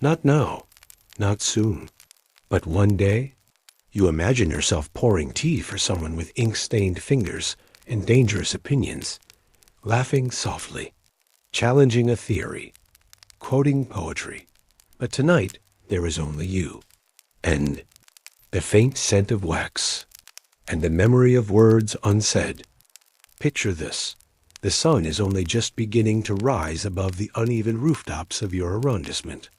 Not now, not soon, but one day, you imagine yourself pouring tea for someone with ink-stained fingers and dangerous opinions, laughing softly, challenging a theory, quoting poetry. But tonight, there is only you, and the faint scent of wax, and the memory of words unsaid. Picture this. The sun is only just beginning to rise above the uneven rooftops of your arrondissement.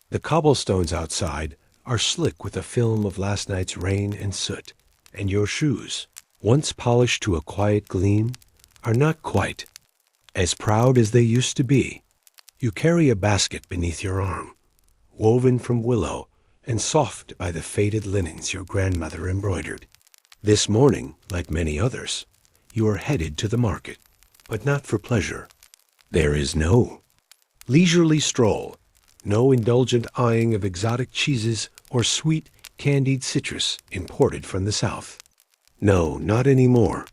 The cobblestones outside are slick with a film of last night's rain and soot, and your shoes, once polished to a quiet gleam, are not quite as proud as they used to be. You carry a basket beneath your arm, woven from willow and soft by the faded linens your grandmother embroidered. This morning, like many others, you are headed to the market, but not for pleasure. There is no leisurely stroll, no indulgent eyeing of exotic cheeses or sweet, candied citrus imported from the South. No, not anymore.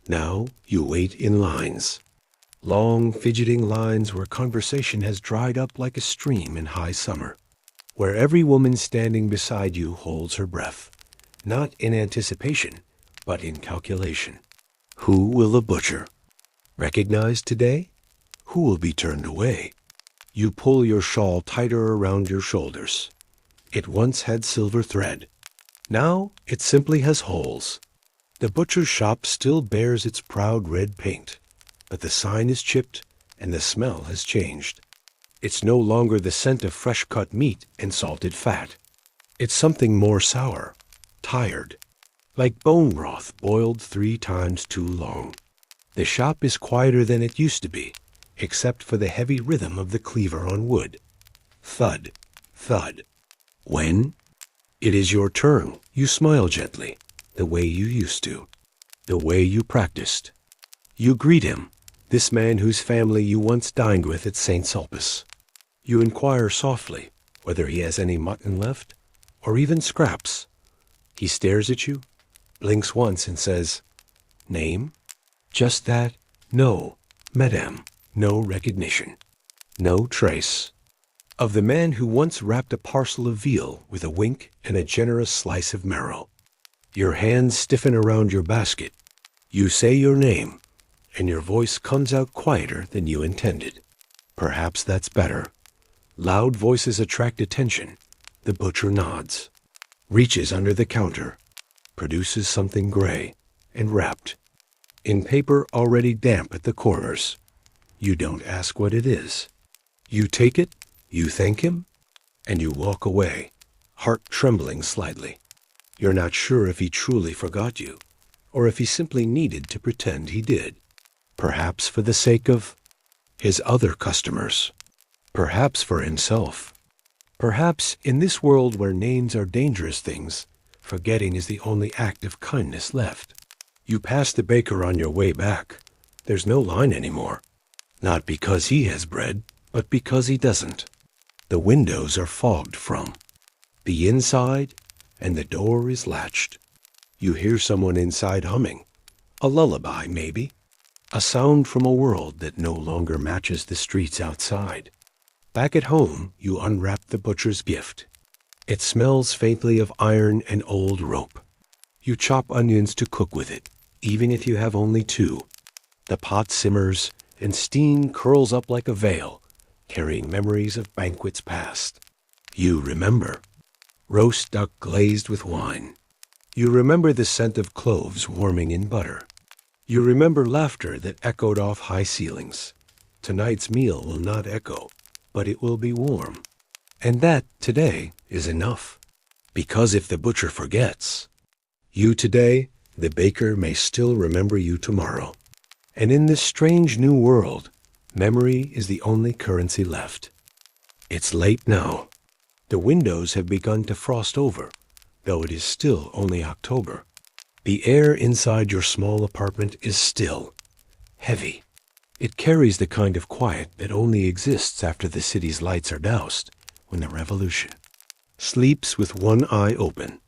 Now you wait in lines. Long, fidgeting lines where conversation has dried up like a stream in high summer, where every woman standing beside you holds her breath, not in anticipation, but in calculation. Who will the butcher recognize today? Who will be turned away? You pull your shawl tighter around your shoulders. It once had silver thread. Now it simply has holes. The butcher's shop still bears its proud red paint, but the sign is chipped and the smell has changed. It's no longer the scent of fresh-cut meat and salted fat. It's something more sour, tired, like bone broth boiled 3 times too long. The shop is quieter than it used to be, except for the heavy rhythm of the cleaver on wood. Thud, thud. When it is your turn, you smile gently, the way you used to, the way you practiced. You greet him, this man whose family you once dined with at St. Sulpice. You inquire softly whether he has any mutton left, or even scraps. He stares at you, blinks once and says, "Name?" Just that, no, madame, no recognition, no trace of the man who once wrapped a parcel of veal with a wink and a generous slice of marrow. Your hands stiffen around your basket. You say your name, and your voice comes out quieter than you intended. Perhaps that's better. Loud voices attract attention. The butcher nods, reaches under the counter, produces something gray and wrapped in paper already damp at the corners. You don't ask what it is. You take it, you thank him, and you walk away, heart trembling slightly. You're not sure if he truly forgot you, or if he simply needed to pretend he did. Perhaps for the sake of his other customers. Perhaps for himself. Perhaps in this world where names are dangerous things, forgetting is the only act of kindness left. You pass the baker on your way back. There's no line anymore. Not because he has bread, but because he doesn't. The windows are fogged from the inside, and the door is latched. You hear someone inside humming. A lullaby, maybe. A sound from a world that no longer matches the streets outside. Back at home, you unwrap the butcher's gift. It smells faintly of iron and old rope. You chop onions to cook with it, even if you have only 2. The pot simmers, and steam curls up like a veil, carrying memories of banquets past. You remember. Roast duck glazed with wine. You remember the scent of cloves warming in butter. You remember laughter that echoed off high ceilings. Tonight's meal will not echo, but it will be warm. And that, today, is enough. Because if the butcher forgets you today, the baker may still remember you tomorrow. And in this strange new world, memory is the only currency left. It's late now. The windows have begun to frost over, though it is still only October. The air inside your small apartment is still, heavy. It carries the kind of quiet that only exists after the city's lights are doused, when the revolution sleeps with one eye open.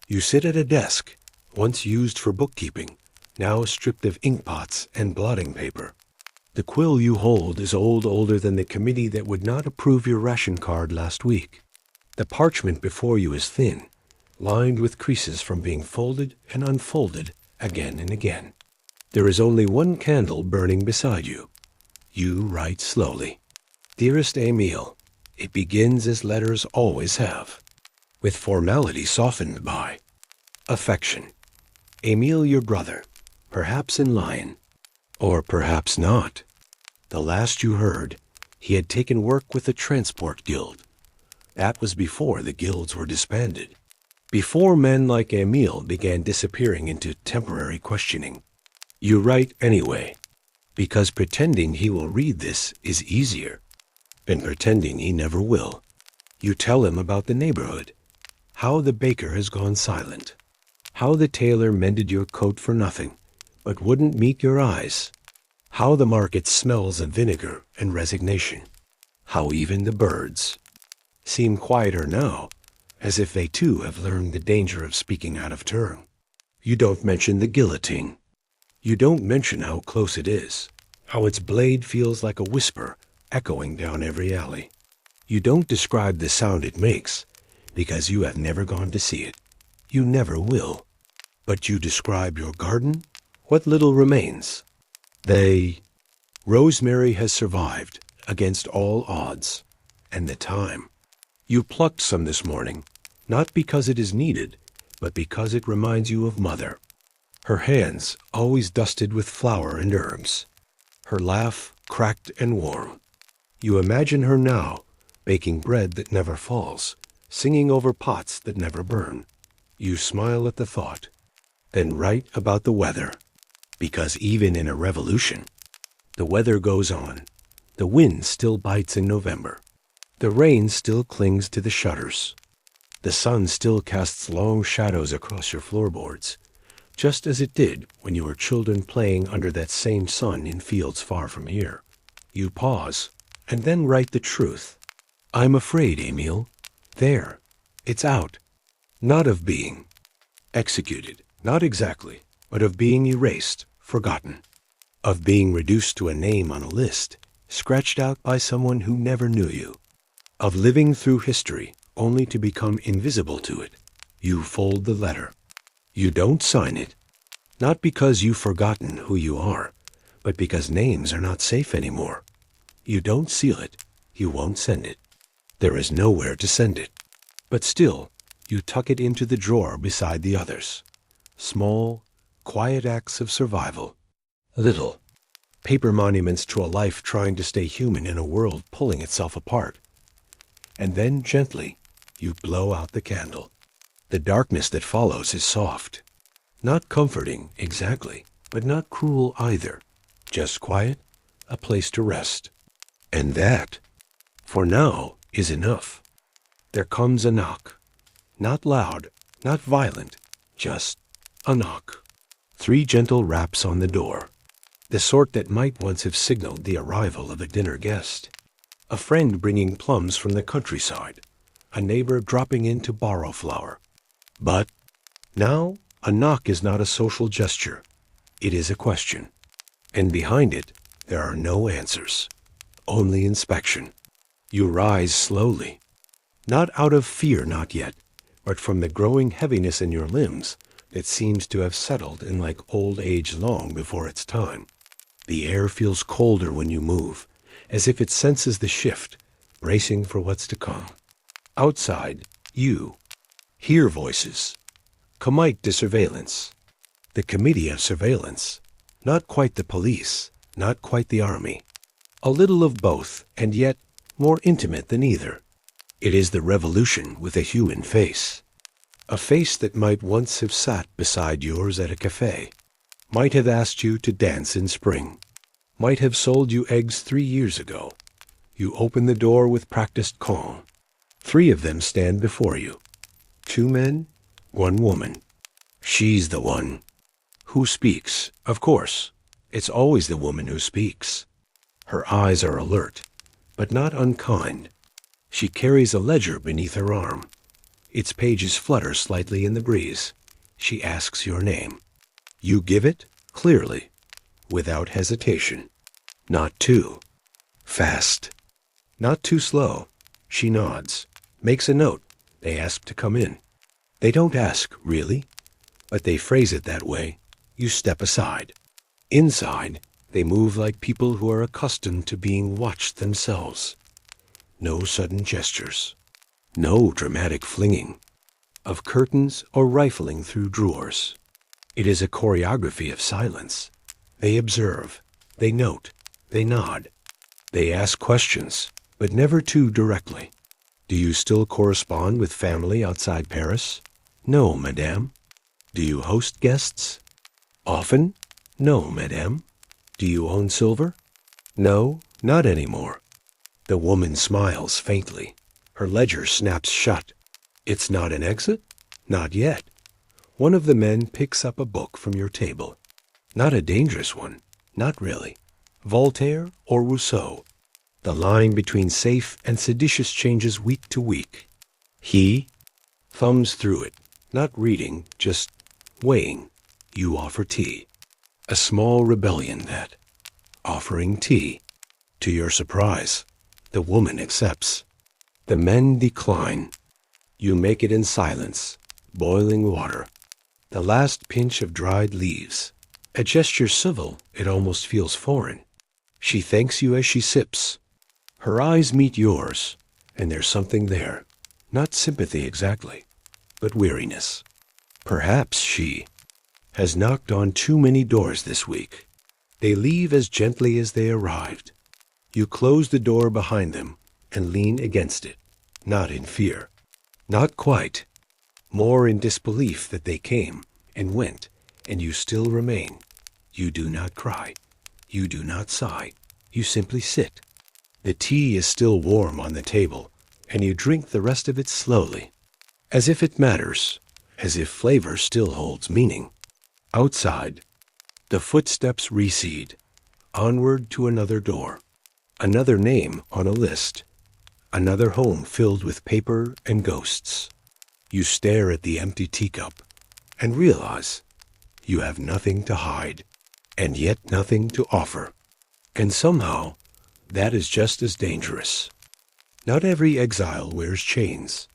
You sit at a desk, once used for bookkeeping, now stripped of inkpots and blotting paper. The quill you hold is older than the committee that would not approve your ration card last week. The parchment before you is thin, lined with creases from being folded and unfolded again and again. There is only one candle burning beside you. You write slowly. Dearest Emile, it begins as letters always have, with formality softened by affection. Emile, your brother, perhaps in Lyon. Or perhaps not. The last you heard, he had taken work with the Transport Guild. That was before the guilds were disbanded. Before men like Emile began disappearing into temporary questioning. You write anyway, because pretending he will read this is easier than pretending he never will. You tell him about the neighborhood, how the baker has gone silent, how the tailor mended your coat for nothing, but wouldn't meet your eyes, how the market smells of vinegar and resignation, how even the birds seem quieter now, as if they too have learned the danger of speaking out of turn. You don't mention the guillotine. You don't mention how close it is, how its blade feels like a whisper echoing down every alley. You don't describe the sound it makes, because you have never gone to see it. You never will. But you describe your garden, what little remains. Rosemary has survived against all odds, and the time. You plucked some this morning, not because it is needed, but because it reminds you of Mother. Her hands always dusted with flour and herbs. Her laugh cracked and warm. You imagine her now, baking bread that never falls, singing over pots that never burn. You smile at the thought, then write about the weather, because even in a revolution, the weather goes on. The wind still bites in November. The rain still clings to the shutters. The sun still casts long shadows across your floorboards, just as it did when you were children playing under that same sun in fields far from here. You pause, and then write the truth. I'm afraid, Emile. There. It's out. Not of being executed, not exactly, but of being erased, forgotten. Of being reduced to a name on a list, scratched out by someone who never knew you. Of living through history, only to become invisible to it. You fold the letter. You don't sign it, not because you've forgotten who you are, but because names are not safe anymore. You don't seal it. You won't send it. There is nowhere to send it. But still, you tuck it into the drawer beside the others. Small, quiet acts of survival. Little, paper monuments to a life trying to stay human in a world pulling itself apart. And then gently, you blow out the candle. The darkness that follows is soft. Not comforting, exactly, but not cruel either. Just quiet, a place to rest. And that, for now, is enough. There comes a knock. Not loud, not violent, just a knock. 3 gentle raps on the door. The sort that might once have signaled the arrival of a dinner guest. A friend bringing plums from the countryside. A neighbor dropping in to borrow flour. But now a knock is not a social gesture. It is a question. And behind it, there are no answers. Only inspection. You rise slowly. Not out of fear, not yet, but from the growing heaviness in your limbs that seems to have settled in like old age long before its time. The air feels colder when you move, as if it senses the shift, bracing for what's to come. Outside, you hear voices. Comite de surveillance. The committee of surveillance. Not quite the police, not quite the army. A little of both, and yet more intimate than either. It is the revolution with a human face. A face that might once have sat beside yours at a cafe. Might have asked you to dance in spring. Might have sold you eggs 3 years ago. You open the door with practiced calm. 3 of them stand before you. 2 men, 1 woman. She's the one. Who speaks? Of course. It's always the woman who speaks. Her eyes are alert, but not unkind. She carries a ledger beneath her arm. Its pages flutter slightly in the breeze. She asks your name. You give it, clearly, without hesitation. Not too fast. Not too slow. She nods, makes a note. They ask to come in. They don't ask, really, but they phrase it that way. You step aside. Inside, they move like people who are accustomed to being watched themselves. No sudden gestures. No dramatic flinging of curtains or rifling through drawers. It is a choreography of silence. They observe, They note, they nod, they ask questions, but never too directly. Do you still correspond with family outside Paris? No, madame. Do you host guests? Often? No, madame. Do you own silver? No, not anymore. The woman smiles faintly. Her ledger snaps shut. It's not an exit? Not yet. One of the men picks up a book from your table. Not a dangerous one. Not really. Voltaire or Rousseau. The line between safe and seditious changes week to week. He thumbs through it, not reading, just weighing. You offer tea. A small rebellion, that. Offering tea. To your surprise, the woman accepts. The men decline. You make it in silence, boiling water. The last pinch of dried leaves. A gesture civil, it almost feels foreign. She thanks you as she sips. Her eyes meet yours, and there's something there. Not sympathy exactly, but weariness. Perhaps she has knocked on too many doors this week. They leave as gently as they arrived. You close the door behind them and lean against it, not in fear. Not quite. More in disbelief that they came and went, and you still remain. You do not cry. You do not sigh. You simply sit. The tea is still warm on the table, and you drink the rest of it slowly, as if it matters, as if flavor still holds meaning. Outside, the footsteps recede, onward to another door, another name on a list, another home filled with paper and ghosts. You stare at the empty teacup and realize you have nothing to hide, and yet nothing to offer. And somehow, that is just as dangerous. Not every exile wears chains.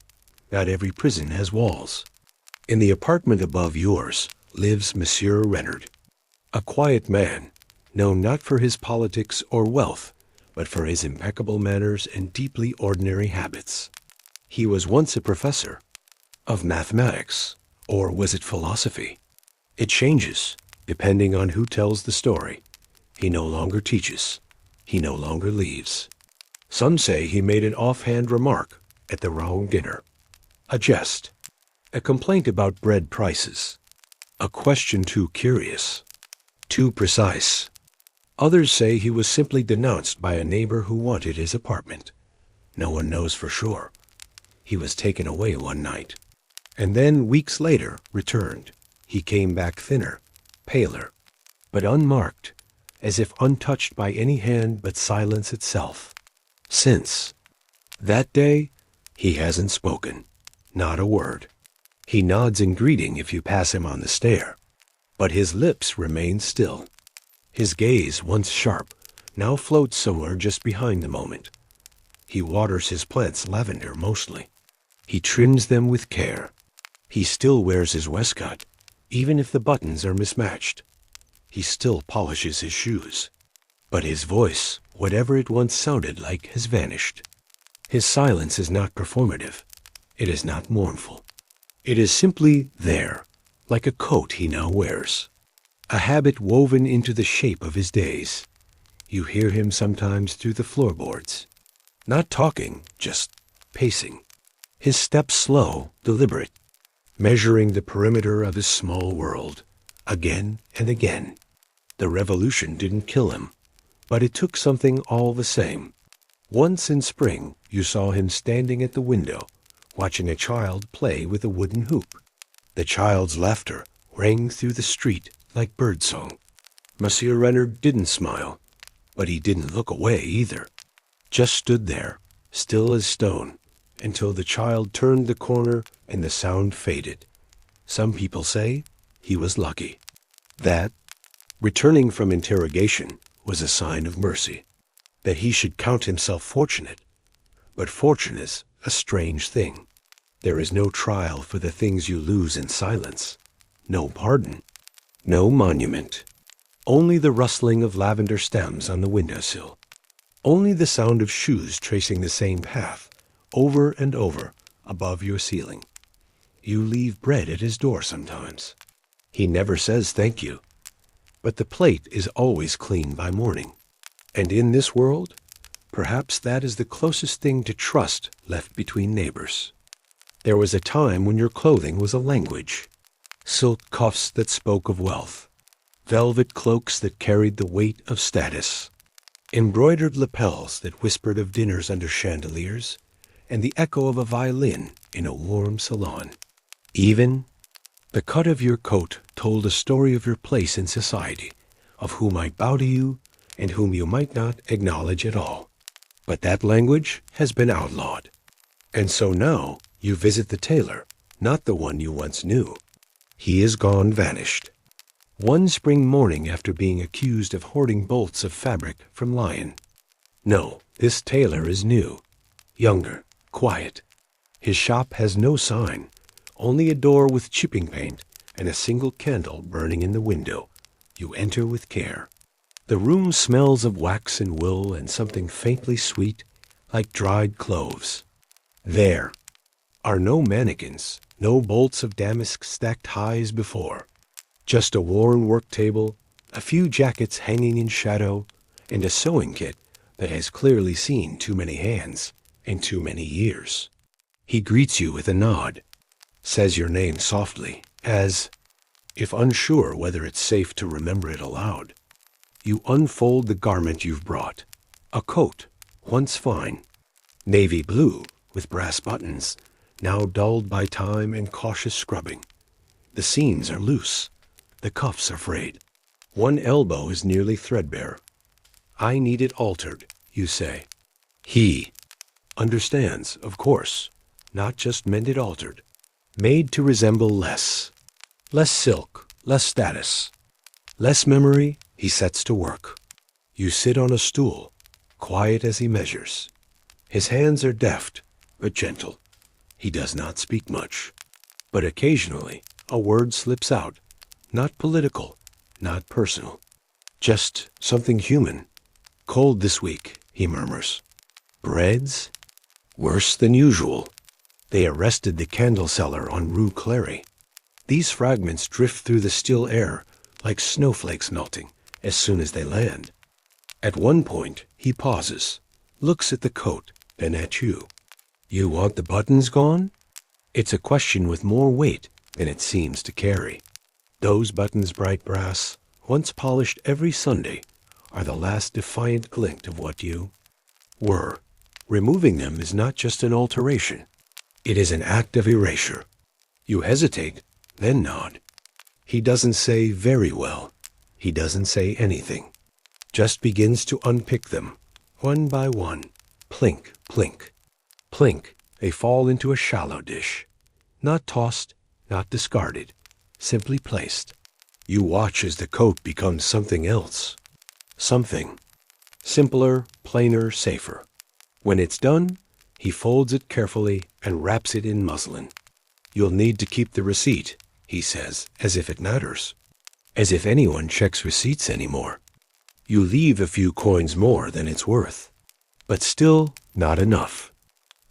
Not every prison has walls. In the apartment above yours lives Monsieur Renard, a quiet man, known not for his politics or wealth, but for his impeccable manners and deeply ordinary habits. He was once a professor of mathematics, or was it philosophy? It changes, depending on who tells the story. He no longer teaches. He no longer leaves. Some say he made an offhand remark at the wrong dinner, a jest, a complaint about bread prices, a question too curious, too precise. Others say he was simply denounced by a neighbor who wanted his apartment. No one knows for sure. He was taken away one night, and then weeks later returned. He came back thinner, paler, but unmarked, as if untouched by any hand but silence itself. Since that day, he hasn't spoken, not a word. He nods in greeting if you pass him on the stair, but his lips remain still. His gaze, once sharp, now floats somewhere just behind the moment. He waters his plants lavender mostly. He trims them with care. He still wears his waistcoat, even if the buttons are mismatched. He still polishes his shoes. But his voice, whatever it once sounded like, has vanished. His silence is not performative. It is not mournful. It is simply there, like a coat he now wears, a habit woven into the shape of his days. You hear him sometimes through the floorboards, not talking, just pacing. His steps slow, deliberate, measuring the perimeter of his small world, again and again. The revolution didn't kill him, but it took something all the same. Once in spring, you saw him standing at the window, watching a child play with a wooden hoop. The child's laughter rang through the street like birdsong. Monsieur Renard didn't smile, but he didn't look away either. Just stood there, still as stone, until the child turned the corner and the sound faded. Some people say he was lucky. That, returning from interrogation, was a sign of mercy. That he should count himself fortunate. But fortune is a strange thing. There is no trial for the things you lose in silence. No pardon. No monument. Only the rustling of lavender stems on the windowsill. Only the sound of shoes tracing the same path, over and over, above your ceiling. You leave bread at his door sometimes. He never says thank you, but the plate is always clean by morning. And in this world, perhaps that is the closest thing to trust left between neighbors. There was a time when your clothing was a language. Silk cuffs that spoke of wealth, velvet cloaks that carried the weight of status, embroidered lapels that whispered of dinners under chandeliers, and the echo of a violin in a warm salon. Even the cut of your coat told a story of your place in society, of who might bow to you and whom you might not acknowledge at all. But that language has been outlawed. And so now you visit the tailor, not the one you once knew. He is gone, vanished. One spring morning after being accused of hoarding bolts of fabric from Lion. No, this tailor is new, younger, quiet. His shop has no sign, only a door with chipping paint and a single candle burning in the window. You enter with care. The room smells of wax and wool and something faintly sweet, like dried cloves. There are no mannequins, no bolts of damask stacked high as before. Just a worn work table, a few jackets hanging in shadow, and a sewing kit that has clearly seen too many hands in too many years. He greets you with a nod, says your name softly, as if unsure whether it's safe to remember it aloud. You unfold the garment you've brought, a coat, once fine, navy blue with brass buttons, now dulled by time and cautious scrubbing. The seams are loose, the cuffs are frayed. One elbow is nearly threadbare. I need it altered, you say. He understands, of course, not just mended, altered, made to resemble less silk, less status, less memory. He sets to work. You sit on a stool, quiet as he measures. His hands are deft, but gentle. He does not speak much, but occasionally a word slips out, not political, not personal, just something human. Cold this week, he murmurs. Breads? Worse than usual. They arrested the candle seller on Rue Clery. These fragments drift through the still air like snowflakes melting as soon as they land. At one point, he pauses, looks at the coat, then at you. You want the buttons gone? It's a question with more weight than it seems to carry. Those buttons, bright brass, once polished every Sunday, are the last defiant glint of what you were. Removing them is not just an alteration. It is an act of erasure. You hesitate, then nod. He doesn't say very well. He doesn't say anything. Just begins to unpick them, one by one. Plink, plink. Plink, they fall into a shallow dish. Not tossed, not discarded, simply placed. You watch as the coat becomes something else. Something simpler, plainer, safer. When it's done, he folds it carefully and wraps it in muslin. You'll need to keep the receipt, he says, as if it matters. As if anyone checks receipts anymore. You leave a few coins more than it's worth, but still not enough.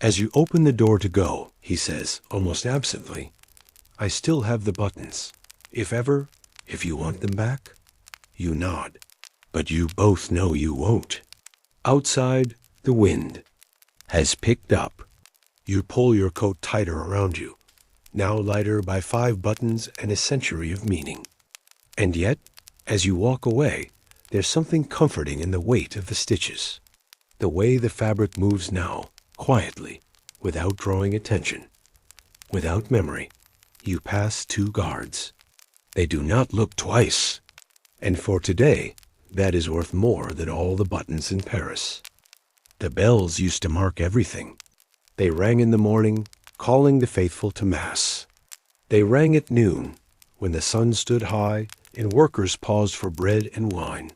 As you open the door to go, he says, almost absently, I still have the buttons. If ever, if you want them back. You nod, but you both know you won't. Outside, the wind has picked up. You pull your coat tighter around you, now lighter by 5 buttons and a century of meaning. And yet, as you walk away, there's something comforting in the weight of the stitches. The way the fabric moves now, quietly, without drawing attention, without memory. You pass 2 guards. They do not look twice. And for today, that is worth more than all the buttons in Paris. The bells used to mark everything. They rang in the morning, calling the faithful to Mass. They rang at noon, when the sun stood high and workers paused for bread and wine.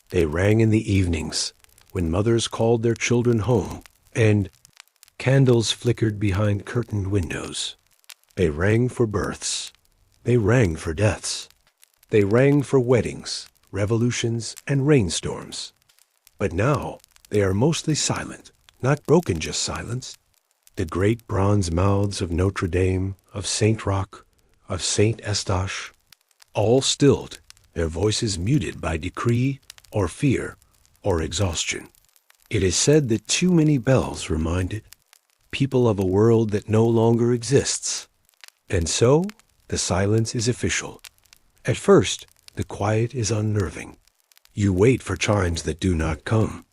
They rang in the evenings, when mothers called their children home, and candles flickered behind curtained windows. They rang for births. They rang for deaths. They rang for weddings, revolutions, and rainstorms. But now they are mostly silent, not broken, just silenced. The great bronze mouths of Notre Dame, of Saint Roch, of Saint Eustache, all stilled their voices muted by decree or fear or exhaustion. It is said that too many bells reminded people of a world that no longer exists. And so, the silence is official. At first, the quiet is unnerving. You wait for chimes that do not come.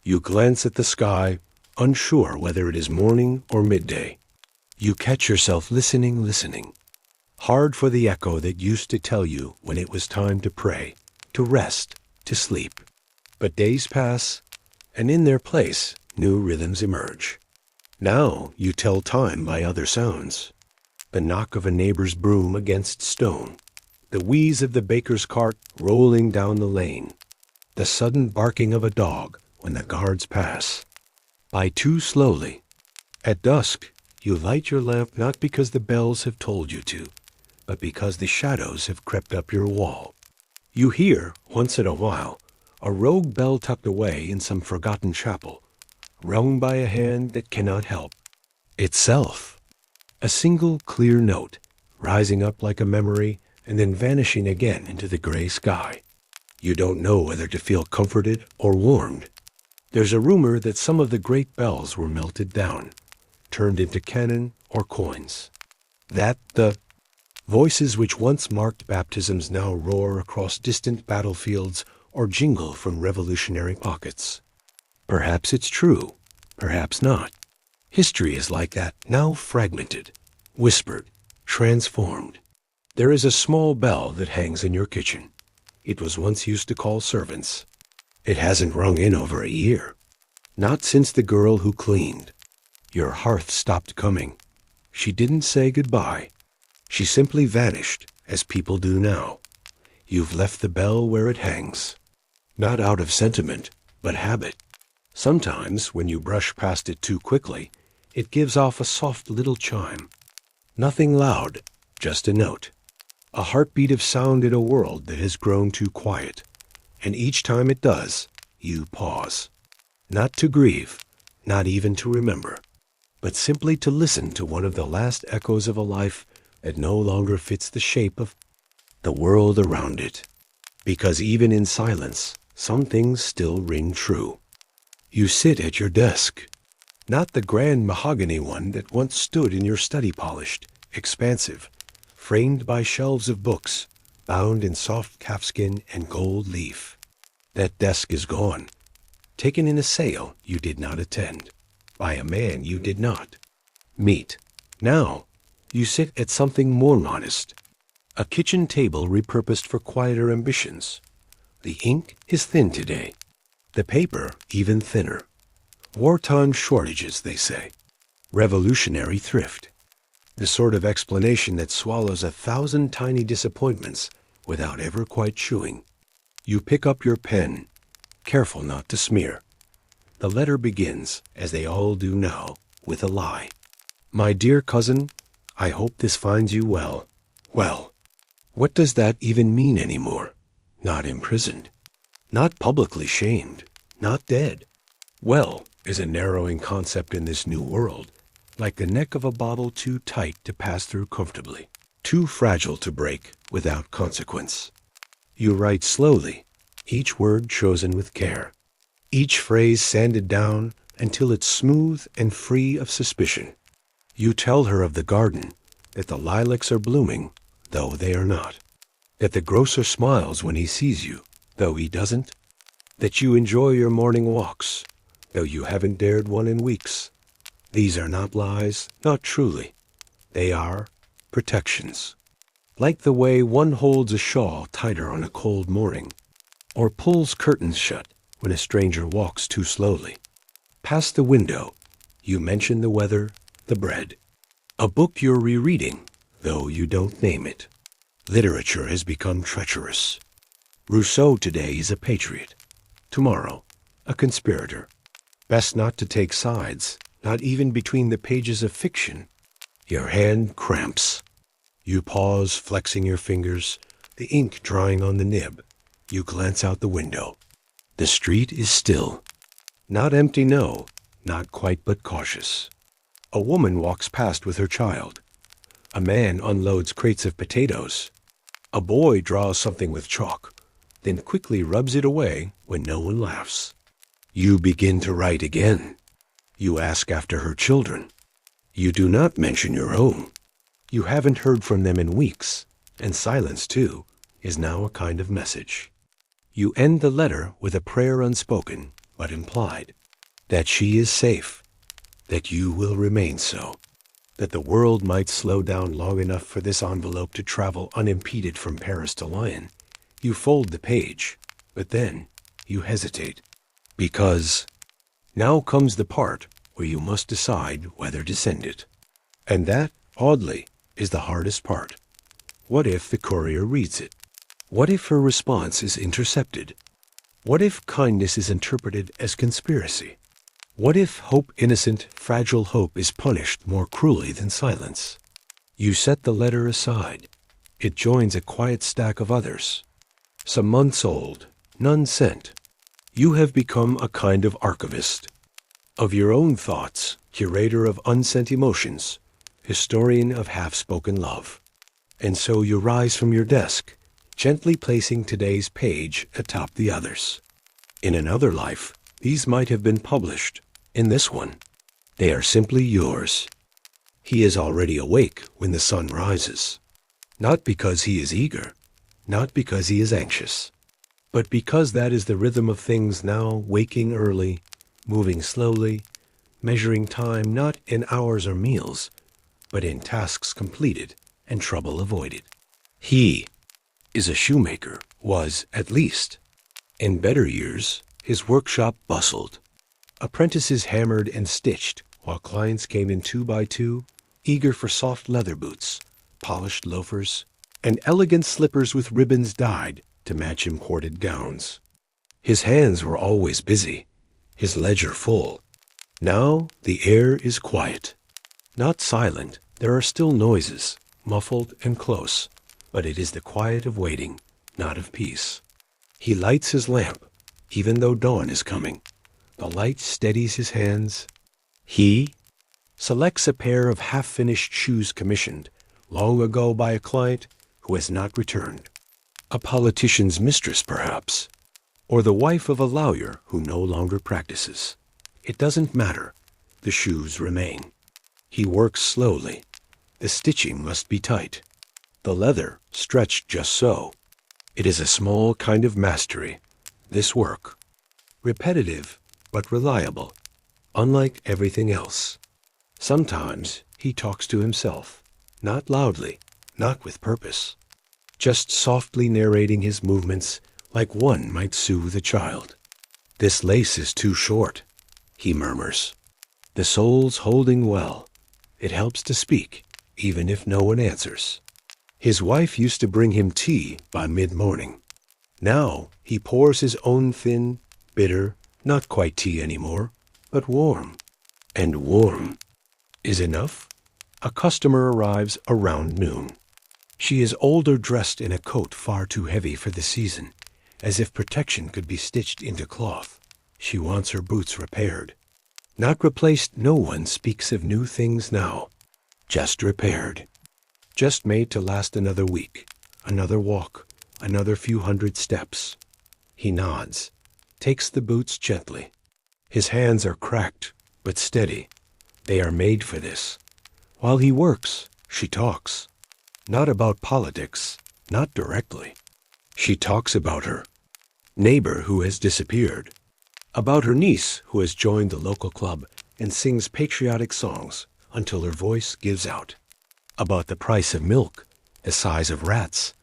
You glance at the sky, unsure whether it is morning or midday. You catch yourself listening, hard for the echo that used to tell you when it was time to pray, to rest, to sleep. But days pass, and in their place, new rhythms emerge. Now you tell time by other sounds. The knock of a neighbor's broom against stone, the wheeze of the baker's cart rolling down the lane, the sudden barking of a dog when the guards pass. By too slowly. At dusk, you light your lamp not because the bells have told you to, but because the shadows have crept up your wall. You hear, once in a while, a rogue bell tucked away in some forgotten chapel, rung by a hand that cannot help itself. A single clear note, rising up like a memory and then vanishing again into the gray sky. You don't know whether to feel comforted or warned. There's a rumor that some of the great bells were melted down, turned into cannon or coins. That the voices which once marked baptisms now roar across distant battlefields or jingle from revolutionary pockets. Perhaps it's true, perhaps not. History is like that, now fragmented, whispered, transformed. There is a small bell that hangs in your kitchen. It was once used to call servants. It hasn't rung in over a year. Not since the girl who cleaned. Your hearth stopped coming. She didn't say goodbye. She simply vanished, as people do now. You've left the bell where it hangs. Not out of sentiment, but habit. Sometimes, when you brush past it too quickly, it gives off a soft little chime. Nothing loud, just a note. A heartbeat of sound in a world that has grown too quiet. And each time it does, you pause. Not to grieve, not even to remember, but simply to listen to one of the last echoes of a life that no longer fits the shape of the world around it. Because even in silence, some things still ring true. You sit at your desk. Not the grand mahogany one that once stood in your study, polished, expansive, framed by shelves of books, bound in soft calfskin and gold leaf. That desk is gone, taken in a sale you did not attend, by a man you did not meet. Now, you sit at something more modest, a kitchen table repurposed for quieter ambitions. The ink is thin today, the paper even thinner. Wartime shortages, they say. Revolutionary thrift. The sort of explanation that swallows 1,000 tiny disappointments without ever quite chewing. You pick up your pen, careful not to smear. The letter begins, as they all do now, with a lie. My dear cousin, I hope this finds you well. Well, what does that even mean anymore? Not imprisoned. Not publicly shamed. Not dead. Well is a narrowing concept in this new world, like the neck of a bottle too tight to pass through comfortably, too fragile to break without consequence. You write slowly, each word chosen with care, each phrase sanded down until it's smooth and free of suspicion. You tell her of the garden, that the lilacs are blooming, though they are not, that the grocer smiles when he sees you, though he doesn't, that you enjoy your morning walks, though you haven't dared one in weeks. These are not lies, not truly. They are protections. Like the way one holds a shawl tighter on a cold morning, or pulls curtains shut when a stranger walks too slowly. Past the window, you mention the weather, the bread. A book you're rereading, though you don't name it. Literature has become treacherous. Rousseau today is a patriot. Tomorrow, a conspirator. Best not to take sides, not even between the pages of fiction. Your hand cramps. You pause, flexing your fingers, the ink drying on the nib. You glance out the window. The street is still. Not empty, no, not quite but cautious. A woman walks past with her child. A man unloads crates of potatoes. A boy draws something with chalk, then quickly rubs it away when no one laughs. You begin to write again. You ask after her children. You do not mention your own. You haven't heard from them in weeks, and silence, too, is now a kind of message. You end the letter with a prayer unspoken, but implied, that she is safe, that you will remain so, that the world might slow down long enough for this envelope to travel unimpeded from Paris to Lyon. You fold the page, but then you hesitate, because now comes the part where you must decide whether to send it. And that, oddly, is the hardest part. What if the courier reads it? What if her response is intercepted? What if kindness is interpreted as conspiracy? What if hope, innocent, fragile hope, is punished more cruelly than silence? You set the letter aside. It joins a quiet stack of others. Some months old, none sent. You have become a kind of archivist of your own thoughts, curator of unsent emotions, historian of half-spoken love. And so you rise from your desk, gently placing today's page atop the others. In another life, these might have been published. In this one, they are simply yours. He is already awake when the sun rises, not because he is eager, not because he is anxious, but because that is the rhythm of things now, waking early, moving slowly, measuring time not in hours or meals, but in tasks completed and trouble avoided. He is a shoemaker, was at least. In better years, his workshop bustled. Apprentices hammered and stitched, while clients came in 2 by 2, eager for soft leather boots, polished loafers, and elegant slippers with ribbons dyed to match imported gowns. His hands were always busy, his ledger full. Now the air is quiet. Not silent, there are still noises, muffled and close, but it is the quiet of waiting, not of peace. He lights his lamp, even though dawn is coming. The light steadies his hands. He selects a pair of half-finished shoes commissioned long ago by a client who has not returned. A politician's mistress, perhaps, or the wife of a lawyer who no longer practices. It doesn't matter. The shoes remain. He works slowly. The stitching must be tight. The leather stretched just so. It is a small kind of mastery, this work. Repetitive, but reliable, unlike everything else. Sometimes he talks to himself, not loudly, not with purpose, just softly narrating his movements like one might soothe a child. This lace is too short, he murmurs. The sole's holding well. It helps to speak, even if no one answers. His wife used to bring him tea by mid-morning. Now he pours his own thin, bitter, not quite tea anymore, but warm. And warm is enough. A customer arrives around noon. She is older, dressed in a coat far too heavy for the season, as if protection could be stitched into cloth. She wants her boots repaired. Not replaced, no one speaks of new things now. Just repaired. Just made to last another week, another walk, another few hundred steps. He nods, takes the boots gently. His hands are cracked, but steady. They are made for this. While he works, she talks. Not about politics, not directly. She talks about her neighbor who has disappeared, about her niece who has joined the local club and sings patriotic songs until her voice gives out, about the price of milk, the size of rats,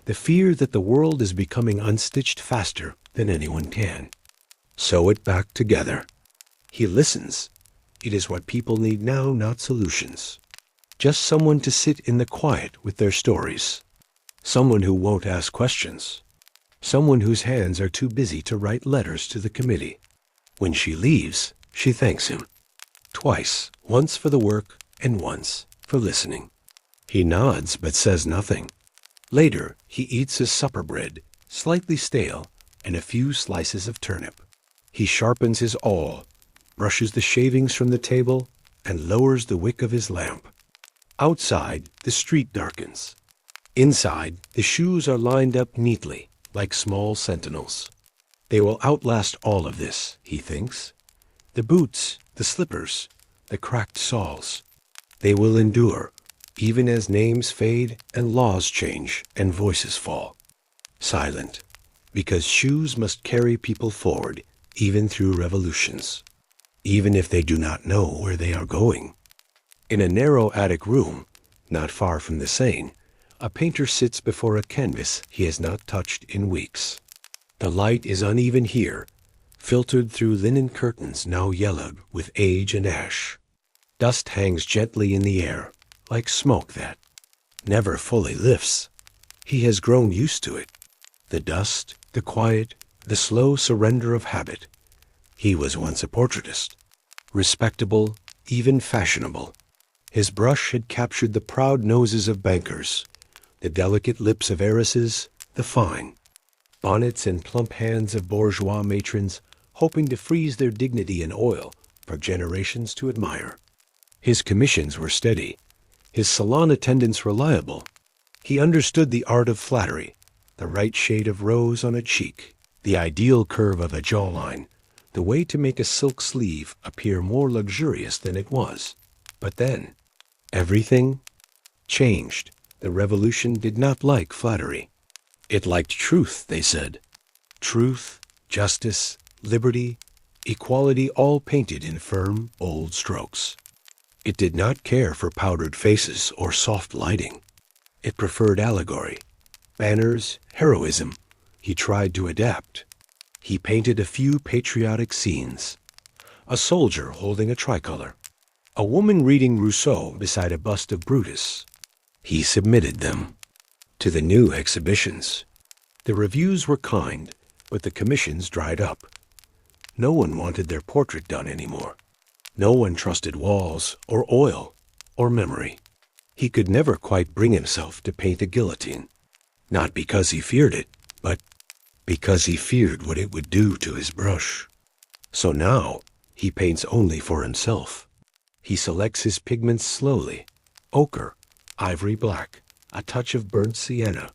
the fear that the world is becoming unstitched faster than anyone can. Sew it back together. He listens. It is what people need now, not solutions. Just someone to sit in the quiet with their stories. Someone who won't ask questions. Someone whose hands are too busy to write letters to the committee. When she leaves, she thanks him. Twice, once for the work and once for listening. He nods but says nothing. Later, he eats his supper bread, slightly stale, and a few slices of turnip. He sharpens his awl, brushes the shavings from the table, and lowers the wick of his lamp. Outside, the street darkens. Inside, the shoes are lined up neatly, like small sentinels. They will outlast all of this, he thinks. The boots, the slippers, the cracked soles. They will endure, even as names fade and laws change and voices fall. Silent, because shoes must carry people forward, even through revolutions, even if they do not know where they are going. In a narrow attic room, not far from the Seine, a painter sits before a canvas he has not touched in weeks. The light is uneven here, filtered through linen curtains now yellowed with age and ash. Dust hangs gently in the air, like smoke that never fully lifts. He has grown used to it. The dust, the quiet, the slow surrender of habit. He was once a portraitist, respectable, even fashionable. His brush had captured the proud noses of bankers, the delicate lips of heiresses, the fine bonnets and plump hands of bourgeois matrons, hoping to freeze their dignity in oil for generations to admire. His commissions were steady, his salon attendants reliable. He understood the art of flattery, the right shade of rose on a cheek, the ideal curve of a jawline, the way to make a silk sleeve appear more luxurious than it was. But then, everything changed. The revolution did not like flattery. It liked truth, they said. Truth, justice, liberty, equality, all painted in firm, bold strokes. It did not care for powdered faces or soft lighting. It preferred allegory, banners, heroism. He tried to adapt. He painted a few patriotic scenes. A soldier holding a tricolor. A woman reading Rousseau beside a bust of Brutus. He submitted them to the new exhibitions. The reviews were kind, but the commissions dried up. No one wanted their portrait done anymore. No one trusted walls, or oil, or memory. He could never quite bring himself to paint a guillotine, not because he feared it, but because he feared what it would do to his brush. So now, he paints only for himself. He selects his pigments slowly, ochre, ivory black, a touch of burnt sienna.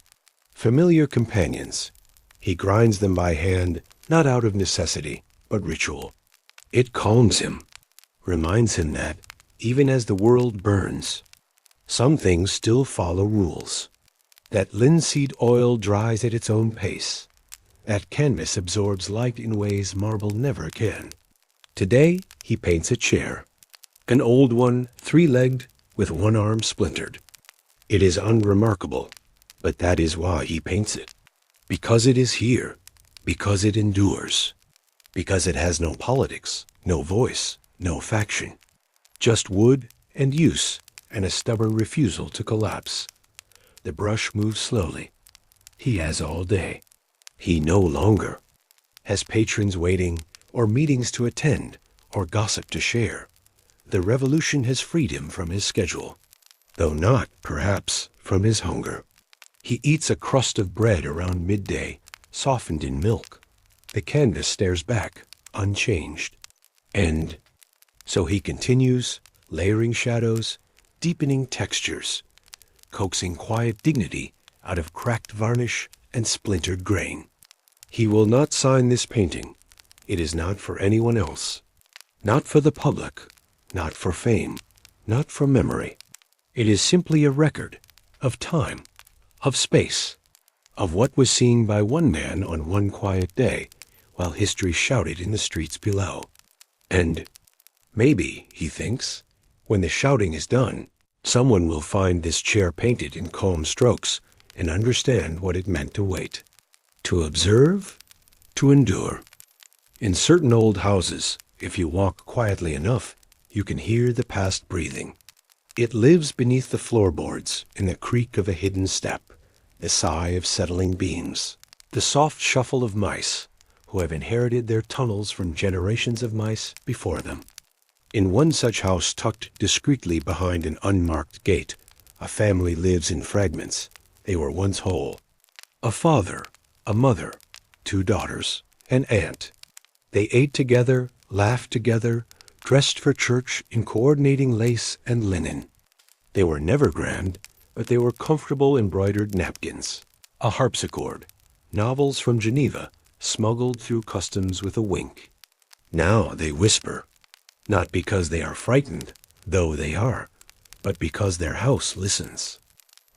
Familiar companions. He grinds them by hand, not out of necessity, but ritual. It calms him, reminds him that, even as the world burns, some things still follow rules. That linseed oil dries at its own pace. That canvas absorbs light in ways marble never can. Today, he paints a chair. An old one, three-legged, with one arm splintered. It is unremarkable, but that is why he paints it. Because it is here, because it endures, because it has no politics, no voice, no faction. Just wood and use and a stubborn refusal to collapse. The brush moves slowly. He has all day. He no longer has patrons waiting, or meetings to attend, or gossip to share. The revolution has freed him from his schedule, though not, perhaps, from his hunger. He eats a crust of bread around midday, softened in milk. The canvas stares back, unchanged. And so he continues, layering shadows, deepening textures, coaxing quiet dignity out of cracked varnish and splintered grain. He will not sign this painting. It is not for anyone else. Not for the public, not for fame, not for memory. It is simply a record of time, of space, of what was seen by one man on one quiet day while history shouted in the streets below. And maybe, he thinks, when the shouting is done, someone will find this chair painted in calm strokes and understand what it meant to wait, to observe, to endure. In certain old houses, if you walk quietly enough, you can hear the past breathing. It lives beneath the floorboards, in the creak of a hidden step, the sigh of settling beams, the soft shuffle of mice who have inherited their tunnels from generations of mice before them. In one such house tucked discreetly behind an unmarked gate, a family lives in fragments. They were once whole. A father, a mother, 2 daughters, an aunt. They ate together, laughed together, dressed for church in coordinating lace and linen. They were never grand, but they were comfortable embroidered napkins, a harpsichord, novels from Geneva, smuggled through customs with a wink. Now they whisper, not because they are frightened, though they are, but because their house listens,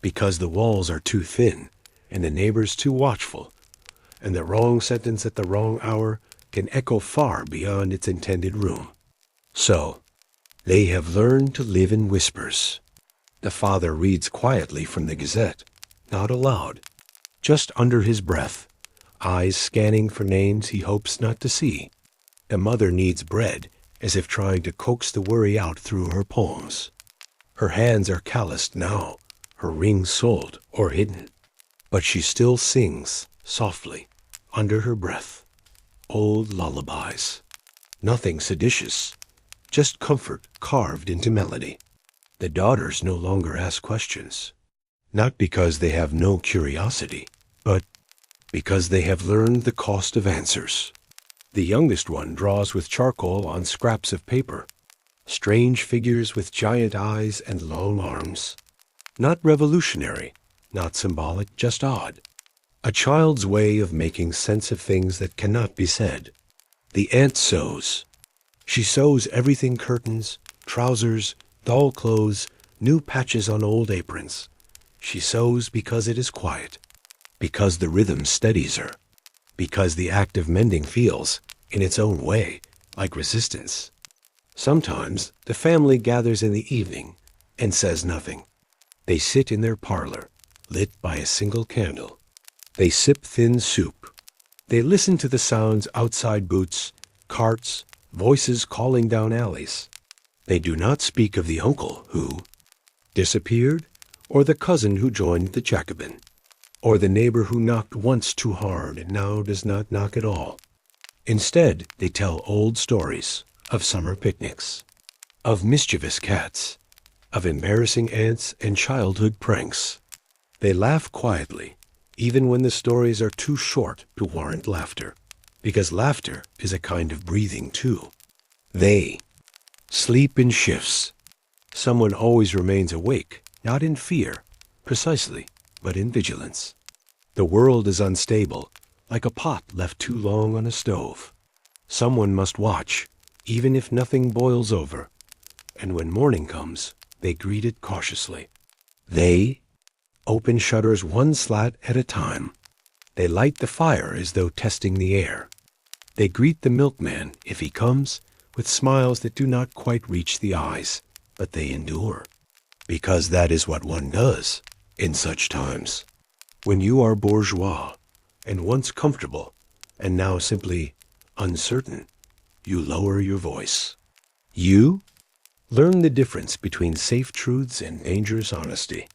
because the walls are too thin and the neighbors too watchful, and the wrong sentence at the wrong hour can echo far beyond its intended room. So, they have learned to live in whispers. The father reads quietly from the Gazette, not aloud, just under his breath, eyes scanning for names he hopes not to see. The mother kneads bread, as if trying to coax the worry out through her poems. Her hands are calloused now, her rings sold or hidden, but she still sings, softly, under her breath, old lullabies. Nothing seditious, just comfort carved into melody. The daughters no longer ask questions, not because they have no curiosity, but because they have learned the cost of answers. The youngest one draws with charcoal on scraps of paper, strange figures with giant eyes and long arms. Not revolutionary, not symbolic, just odd. A child's way of making sense of things that cannot be said. The aunt sews. She sews everything: curtains, trousers, doll clothes, new patches on old aprons. She sews because it is quiet, because the rhythm steadies her, because the act of mending feels, in its own way, like resistance. Sometimes the family gathers in the evening and says nothing. They sit in their parlor, lit by a single candle. They sip thin soup. They listen to the sounds outside: boots, carts, voices calling down alleys. They do not speak of the uncle who disappeared, or the cousin who joined the Jacobin, or the neighbor who knocked once too hard and now does not knock at all. Instead, they tell old stories of summer picnics, of mischievous cats, of embarrassing aunts and childhood pranks. They laugh quietly, even when the stories are too short to warrant laughter, because laughter is a kind of breathing too. They sleep in shifts. Someone always remains awake, not in fear, precisely, but in vigilance. The world is unstable, like a pot left too long on a stove. Someone must watch, even if nothing boils over, and when morning comes, they greet it cautiously. They open shutters one slat at a time. They light the fire as though testing the air. They greet the milkman, if he comes, with smiles that do not quite reach the eyes, but they endure, because that is what one does in such times. When you are bourgeois, and once comfortable, and now simply uncertain, you lower your voice. You learn the difference between safe truths and dangerous honesty.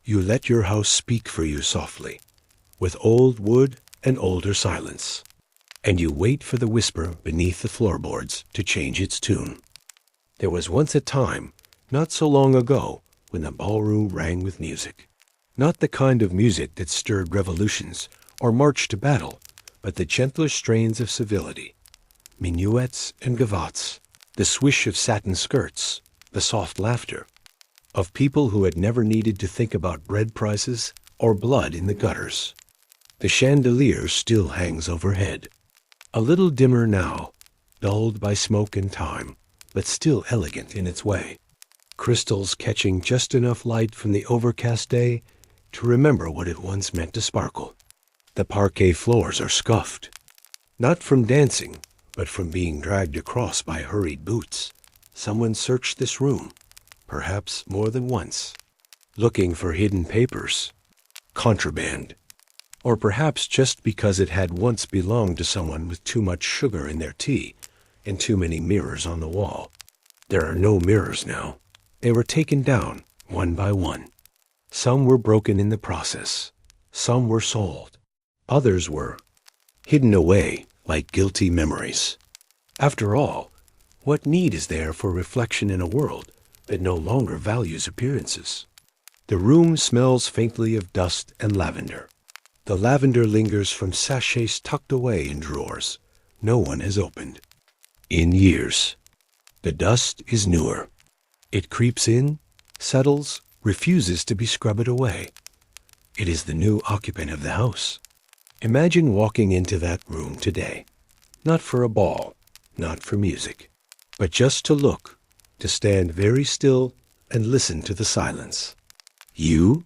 You let your house speak for you softly, with old wood and older silence, and you wait for the whisper beneath the floorboards to change its tune. There was once a time, not so long ago, when the ballroom rang with music. Not the kind of music that stirred revolutions or marched to battle, but the gentler strains of civility, minuets and gavottes, the swish of satin skirts, the soft laughter of people who had never needed to think about bread prices or blood in the gutters. The chandelier still hangs overhead, a little dimmer now, dulled by smoke and time, but still elegant in its way. Crystals catching just enough light from the overcast day to remember what it once meant to sparkle. The parquet floors are scuffed, not from dancing, but from being dragged across by hurried boots. Someone searched this room, perhaps more than once, looking for hidden papers, contraband, or perhaps just because it had once belonged to someone with too much sugar in their tea and too many mirrors on the wall. There are no mirrors now. They were taken down, one by one. Some were broken in the process. Some were sold. Others were hidden away like guilty memories. After all, what need is there for reflection in a world that no longer values appearances? The room smells faintly of dust and lavender. The lavender lingers from sachets tucked away in drawers no one has opened in years. The dust is newer. It creeps in, settles, refuses to be scrubbed away. It is the new occupant of the house. Imagine walking into that room today, not for a ball, not for music, but just to look, to stand very still and listen to the silence. You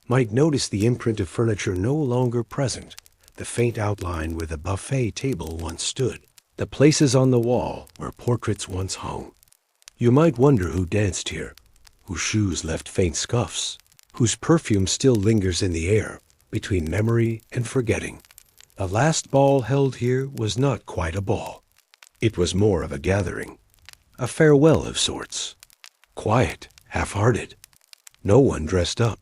might notice the imprint of furniture no longer present, the faint outline where the buffet table once stood, the places on the wall where portraits once hung. You might wonder who danced here, whose shoes left faint scuffs, whose perfume still lingers in the air between memory and forgetting. The last ball held here was not quite a ball. It was more of a gathering, a farewell of sorts. Quiet, half-hearted. No one dressed up.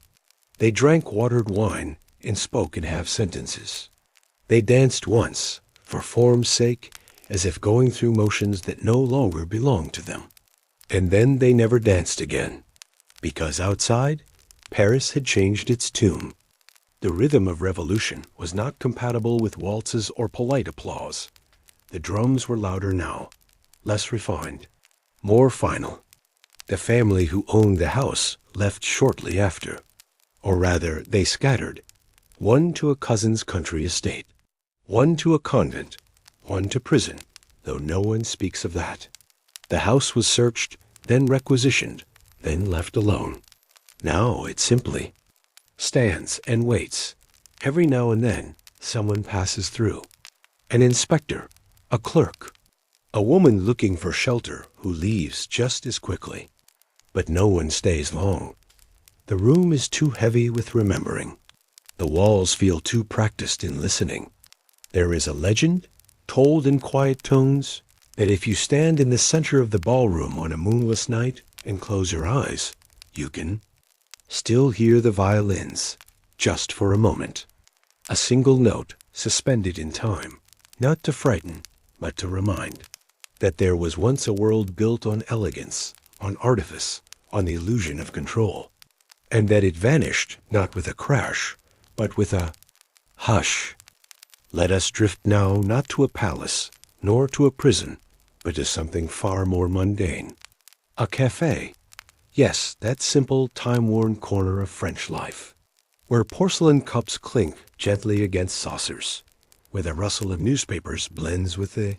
They drank watered wine and spoke in half-sentences. They danced once, for form's sake, as if going through motions that no longer belonged to them. And then they never danced again, because outside, Paris had changed its tune. The rhythm of revolution was not compatible with waltzes or polite applause. The drums were louder now, less refined, more final. The family who owned the house left shortly after. Or rather, they scattered, one to a cousin's country estate, one to a convent, one to prison, though no one speaks of that. The house was searched, then requisitioned, then left alone. Now it simply stands and waits. Every now and then, someone passes through. An inspector, a clerk, a woman looking for shelter who leaves just as quickly. But no one stays long. The room is too heavy with remembering. The walls feel too practiced in listening. There is a legend, told in quiet tones, that if you stand in the center of the ballroom on a moonless night and close your eyes, you can still hear the violins, just for a moment. A single note suspended in time, not to frighten, but to remind that there was once a world built on elegance, on artifice, on the illusion of control, and that it vanished not with a crash, but with a hush. Let us drift now not to a palace, nor to a prison, but to something far more mundane. A café. Yes, that simple, time-worn corner of French life, where porcelain cups clink gently against saucers, where the rustle of newspapers blends with the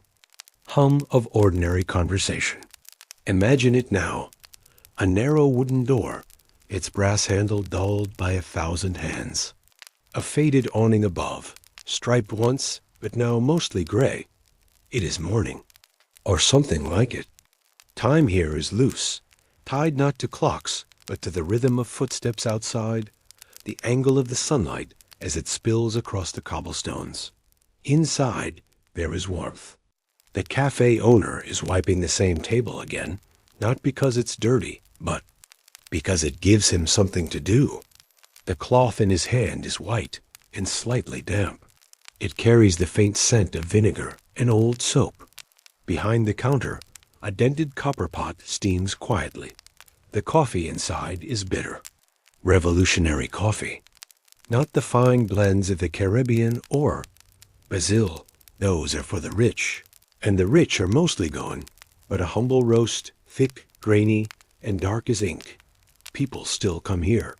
hum of ordinary conversation. Imagine it now, a narrow wooden door, its brass handle dulled by 1,000 hands. A faded awning above, striped once, but now mostly gray. It is morning, or something like it. Time here is loose, tied not to clocks, but to the rhythm of footsteps outside, the angle of the sunlight as it spills across the cobblestones. Inside, there is warmth. The cafe owner is wiping the same table again, not because it's dirty, but because it gives him something to do. The cloth in his hand is white and slightly damp. It carries the faint scent of vinegar and old soap. Behind the counter, a dented copper pot steams quietly. The coffee inside is bitter. Revolutionary coffee. Not the fine blends of the Caribbean or Brazil. Those are for the rich. And the rich are mostly gone, but a humble roast, thick, grainy, and dark as ink. People still come here.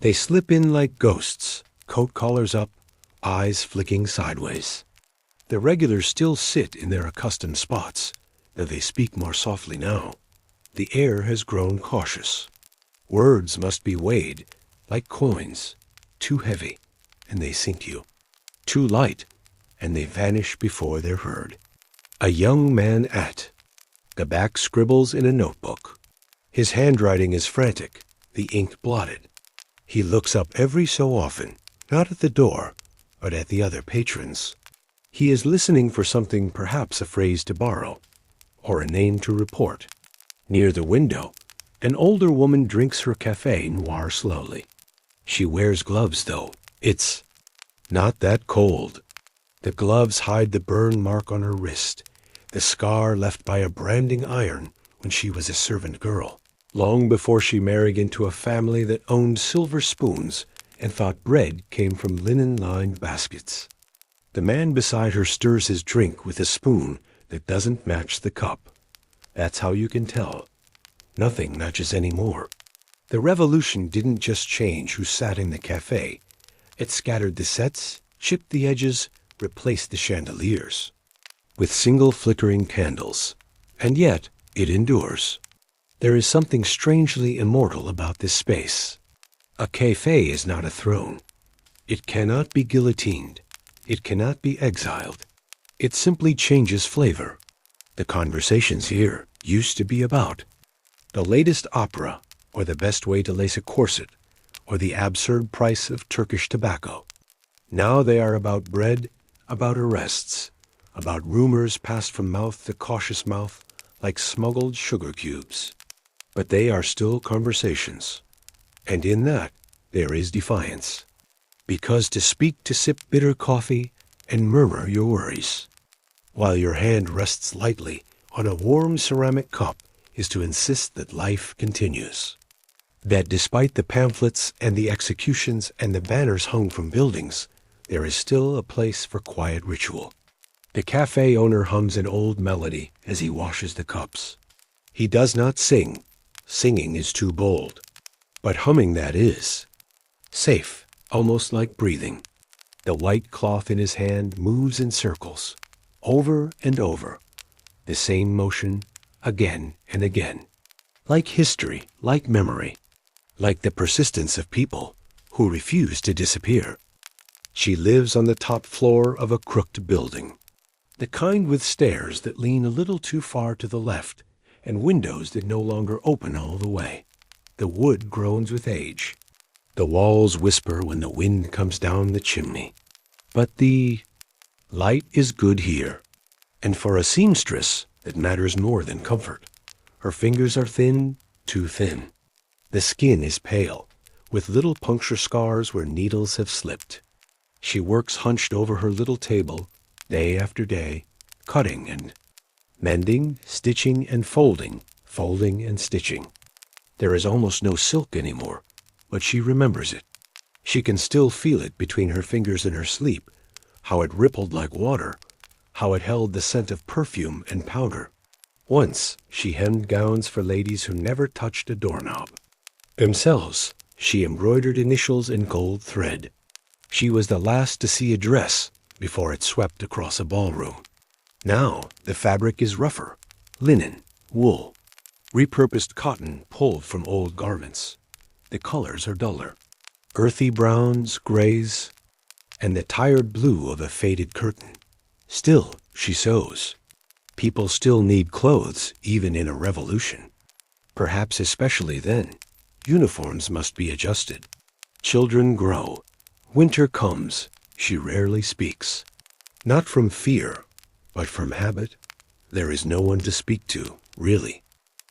They slip in like ghosts, coat collars up, eyes flicking sideways. The regulars still sit in their accustomed spots, though they speak more softly now. The air has grown cautious. Words must be weighed, like coins, too heavy, and they sink you. Too light, and they vanish before they're heard. A young man the back scribbles in a notebook. His handwriting is frantic, the ink blotted. He looks up every so often, not at the door, but at the other patrons. He is listening for something, perhaps a phrase to borrow, or a name to report. Near the window, an older woman drinks her café noir slowly. She wears gloves, though. It's not that cold. The gloves hide the burn mark on her wrist, the scar left by a branding iron when she was a servant girl, long before she married into a family that owned silver spoons and thought bread came from linen-lined baskets. The man beside her stirs his drink with a spoon that doesn't match the cup. That's how you can tell. Nothing matches any more. The revolution didn't just change who sat in the cafe. It scattered the sets, chipped the edges, replaced the chandeliers with single flickering candles. And yet, it endures. There is something strangely immortal about this space. A cafe is not a throne. It cannot be guillotined. It cannot be exiled. It simply changes flavor. The conversations here used to be about the latest opera, or the best way to lace a corset, or the absurd price of Turkish tobacco. Now they are about bread, about arrests, about rumors passed from mouth to cautious mouth like smuggled sugar cubes. But they are still conversations. And in that, there is defiance. Because to speak to sip bitter coffee and murmur your worries, while your hand rests lightly on a warm ceramic cup, is to insist that life continues. That despite the pamphlets and the executions and the banners hung from buildings, there is still a place for quiet ritual. The cafe owner hums an old melody as he washes the cups. He does not sing. Singing is too bold. But humming that is. Safe, almost like breathing. The white cloth in his hand moves in circles, over and over. The same motion, again and again. Like history, like memory. Like the persistence of people who refuse to disappear. She lives on the top floor of a crooked building. The kind with stairs that lean a little too far to the left and windows that no longer open all the way. The wood groans with age. The walls whisper when the wind comes down the chimney. But the light is good here. And for a seamstress, it matters more than comfort. Her fingers are thin, too thin. The skin is pale, with little puncture scars where needles have slipped. She works hunched over her little table, day after day, cutting and mending, stitching and folding and stitching. There is almost no silk anymore, but she remembers it. She can still feel it between her fingers in her sleep, how it rippled like water, how it held the scent of perfume and powder. Once she hemmed gowns for ladies who never touched a doorknob. Themselves, she embroidered initials in gold thread. She was the last to see a dress before it swept across a ballroom. Now the fabric is rougher, linen, wool, repurposed cotton pulled from old garments. The colors are duller, earthy browns, grays, and the tired blue of a faded curtain. Still, she sews. People still need clothes, even in a revolution. Perhaps especially then, uniforms must be adjusted. Children grow. Winter comes. She rarely speaks. Not from fear, but from habit. There is no one to speak to, really.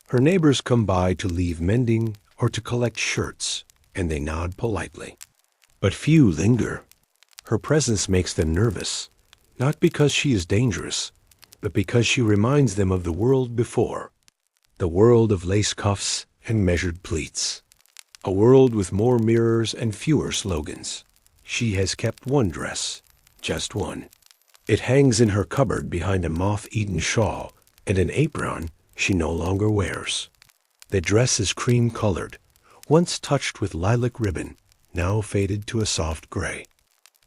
Her neighbors come by to leave mending or to collect shirts, and they nod politely. But few linger. Her presence makes them nervous, not because she is dangerous, but because she reminds them of the world before, the world of lace cuffs and measured pleats, a world with more mirrors and fewer slogans. She has kept one dress, just one. It hangs in her cupboard behind a moth-eaten shawl and an apron she no longer wears. The dress is cream-colored, once touched with lilac ribbon, now faded to a soft gray.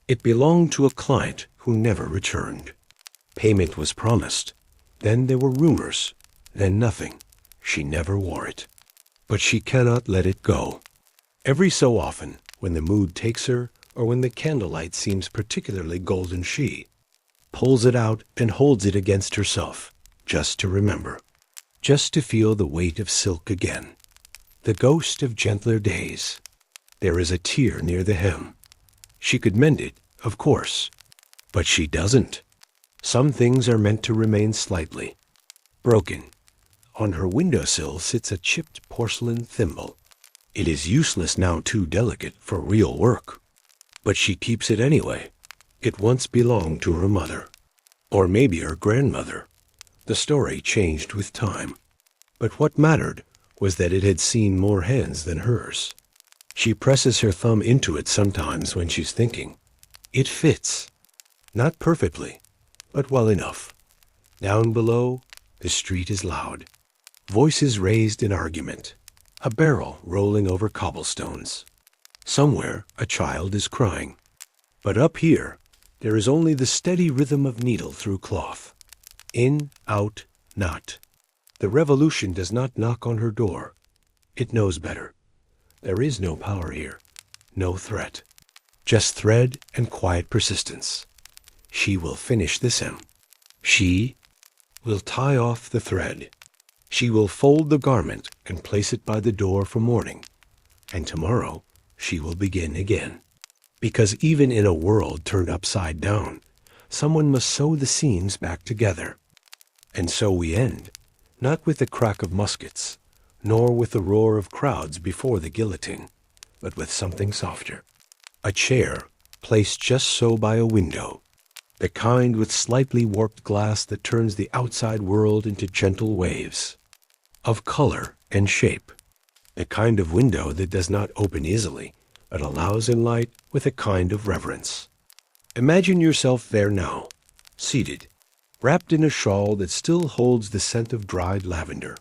It belonged to a client who never returned. Payment was promised. Then there were rumors. Then nothing. She never wore it. But she cannot let it go. Every so often, when the mood takes her, or when the candlelight seems particularly golden, she pulls it out and holds it against herself, just to remember, just to feel the weight of silk again, the ghost of gentler days. There is a tear near the hem. She could mend it, of course, but she doesn't. Some things are meant to remain slightly broken. On her windowsill sits a chipped porcelain thimble. It is useless now, too delicate for real work. But she keeps it anyway. It once belonged to her mother. Or maybe her grandmother. The story changed with time. But what mattered was that it had seen more hands than hers. She presses her thumb into it sometimes when she's thinking. It fits. Not perfectly, but well enough. Down below, the street is loud. Voices raised in argument. a barrel rolling over cobblestones. Somewhere a child is crying. But up here, there is only the steady rhythm of needle through cloth. In, out, not. The revolution does not knock on her door. It knows better. There is no power here, no threat. Just thread and quiet persistence. She will finish this hem. She will tie off the thread. She will fold the garment and place it by the door for morning. And tomorrow she will begin again. Because even in a world turned upside down, someone must sew the seams back together. And so we end, not with the crack of muskets, nor with the roar of crowds before the guillotine, but with something softer. A chair placed just so by a window, the kind with slightly warped glass that turns the outside world into gentle waves, of color and shape, the kind of window that does not open easily, but allows in light with a kind of reverence. Imagine yourself there now, seated, wrapped in a shawl that still holds the scent of dried lavender.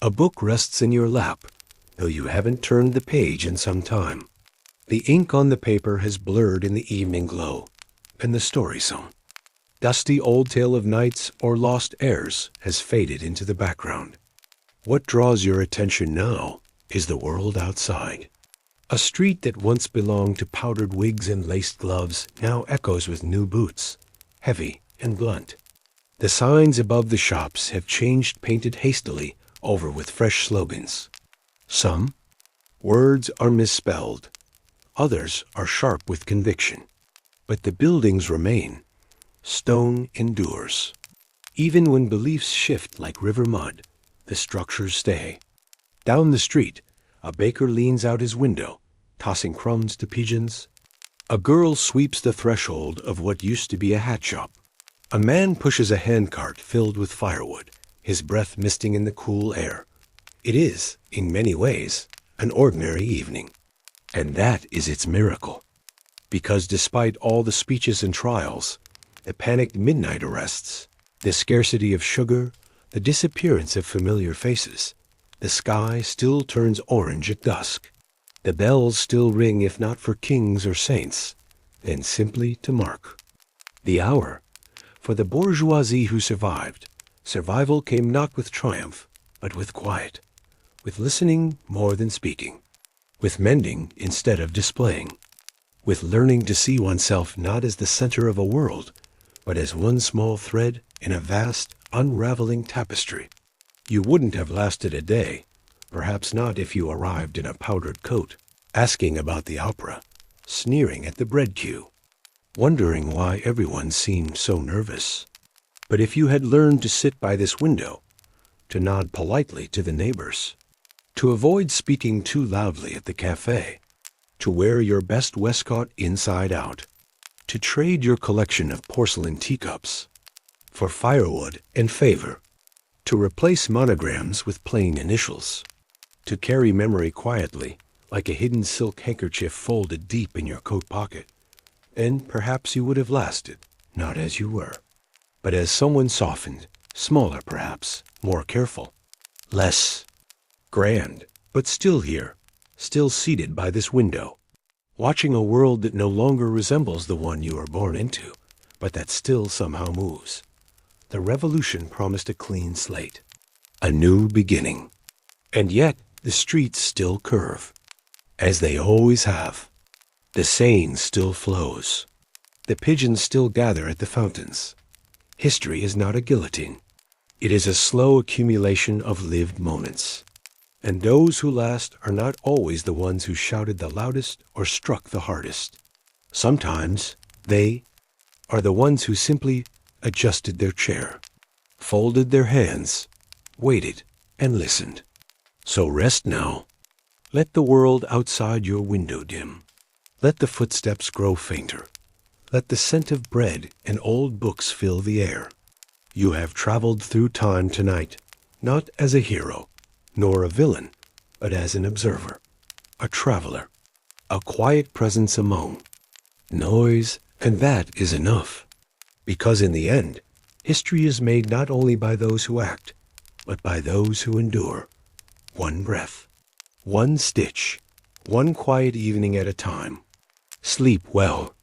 A book rests in your lap, though you haven't turned the page in some time. The ink on the paper has blurred in the evening glow, and the story song, dusty old tale of knights or lost heirs, has faded into the background. What draws your attention now is the world outside. A street that once belonged to powdered wigs and laced gloves now echoes with new boots, heavy and blunt. The signs above the shops have changed, painted hastily over with fresh slogans. Some words are misspelled, others are sharp with conviction. But the buildings remain. Stone endures. Even when beliefs shift like river mud, the structures stay. Down the street, a baker leans out his window, tossing crumbs to pigeons. A girl sweeps the threshold of what used to be a hat shop. A man pushes a handcart filled with firewood, his breath misting in the cool air. It is, in many ways, an ordinary evening. And that is its miracle. Because despite all the speeches and trials, the panicked midnight arrests, the scarcity of sugar, the disappearance of familiar faces, the sky still turns orange at dusk. The bells still ring, if not for kings or saints, then simply to mark the hour. For the bourgeoisie who survived, survival came not with triumph, but with quiet, with listening more than speaking, with mending instead of displaying, with learning to see oneself not as the center of a world, but as one small thread in a vast, unraveling tapestry. You wouldn't have lasted a day, perhaps not if you arrived in a powdered coat, asking about the opera, sneering at the bread queue, wondering why everyone seemed so nervous. But if you had learned to sit by this window, to nod politely to the neighbors, to avoid speaking too loudly at the cafe, to wear your best waistcoat inside out, to trade your collection of porcelain teacups for firewood and favor, to replace monograms with plain initials, to carry memory quietly like a hidden silk handkerchief folded deep in your coat pocket, and perhaps you would have lasted, not as you were, but as someone softened, smaller perhaps, more careful, less grand, but still here, still seated by this window, watching a world that no longer resembles the one you were born into, but that still somehow moves. The revolution promised a clean slate, a new beginning. And yet the streets still curve, as they always have. The Seine still flows. The pigeons still gather at the fountains. History is not a guillotine. It is a slow accumulation of lived moments. And those who last are not always the ones who shouted the loudest or struck the hardest. Sometimes they are the ones who simply adjusted their chair, folded their hands, waited, and listened. So rest now. Let the world outside your window dim. Let the footsteps grow fainter. Let the scent of bread and old books fill the air. You have traveled through time tonight, not as a hero, nor a villain, but as an observer, a traveler, a quiet presence among noise, and that is enough. Because in the end, history is made not only by those who act, but by those who endure. One breath, One stitch, one quiet evening at a time. Sleep well.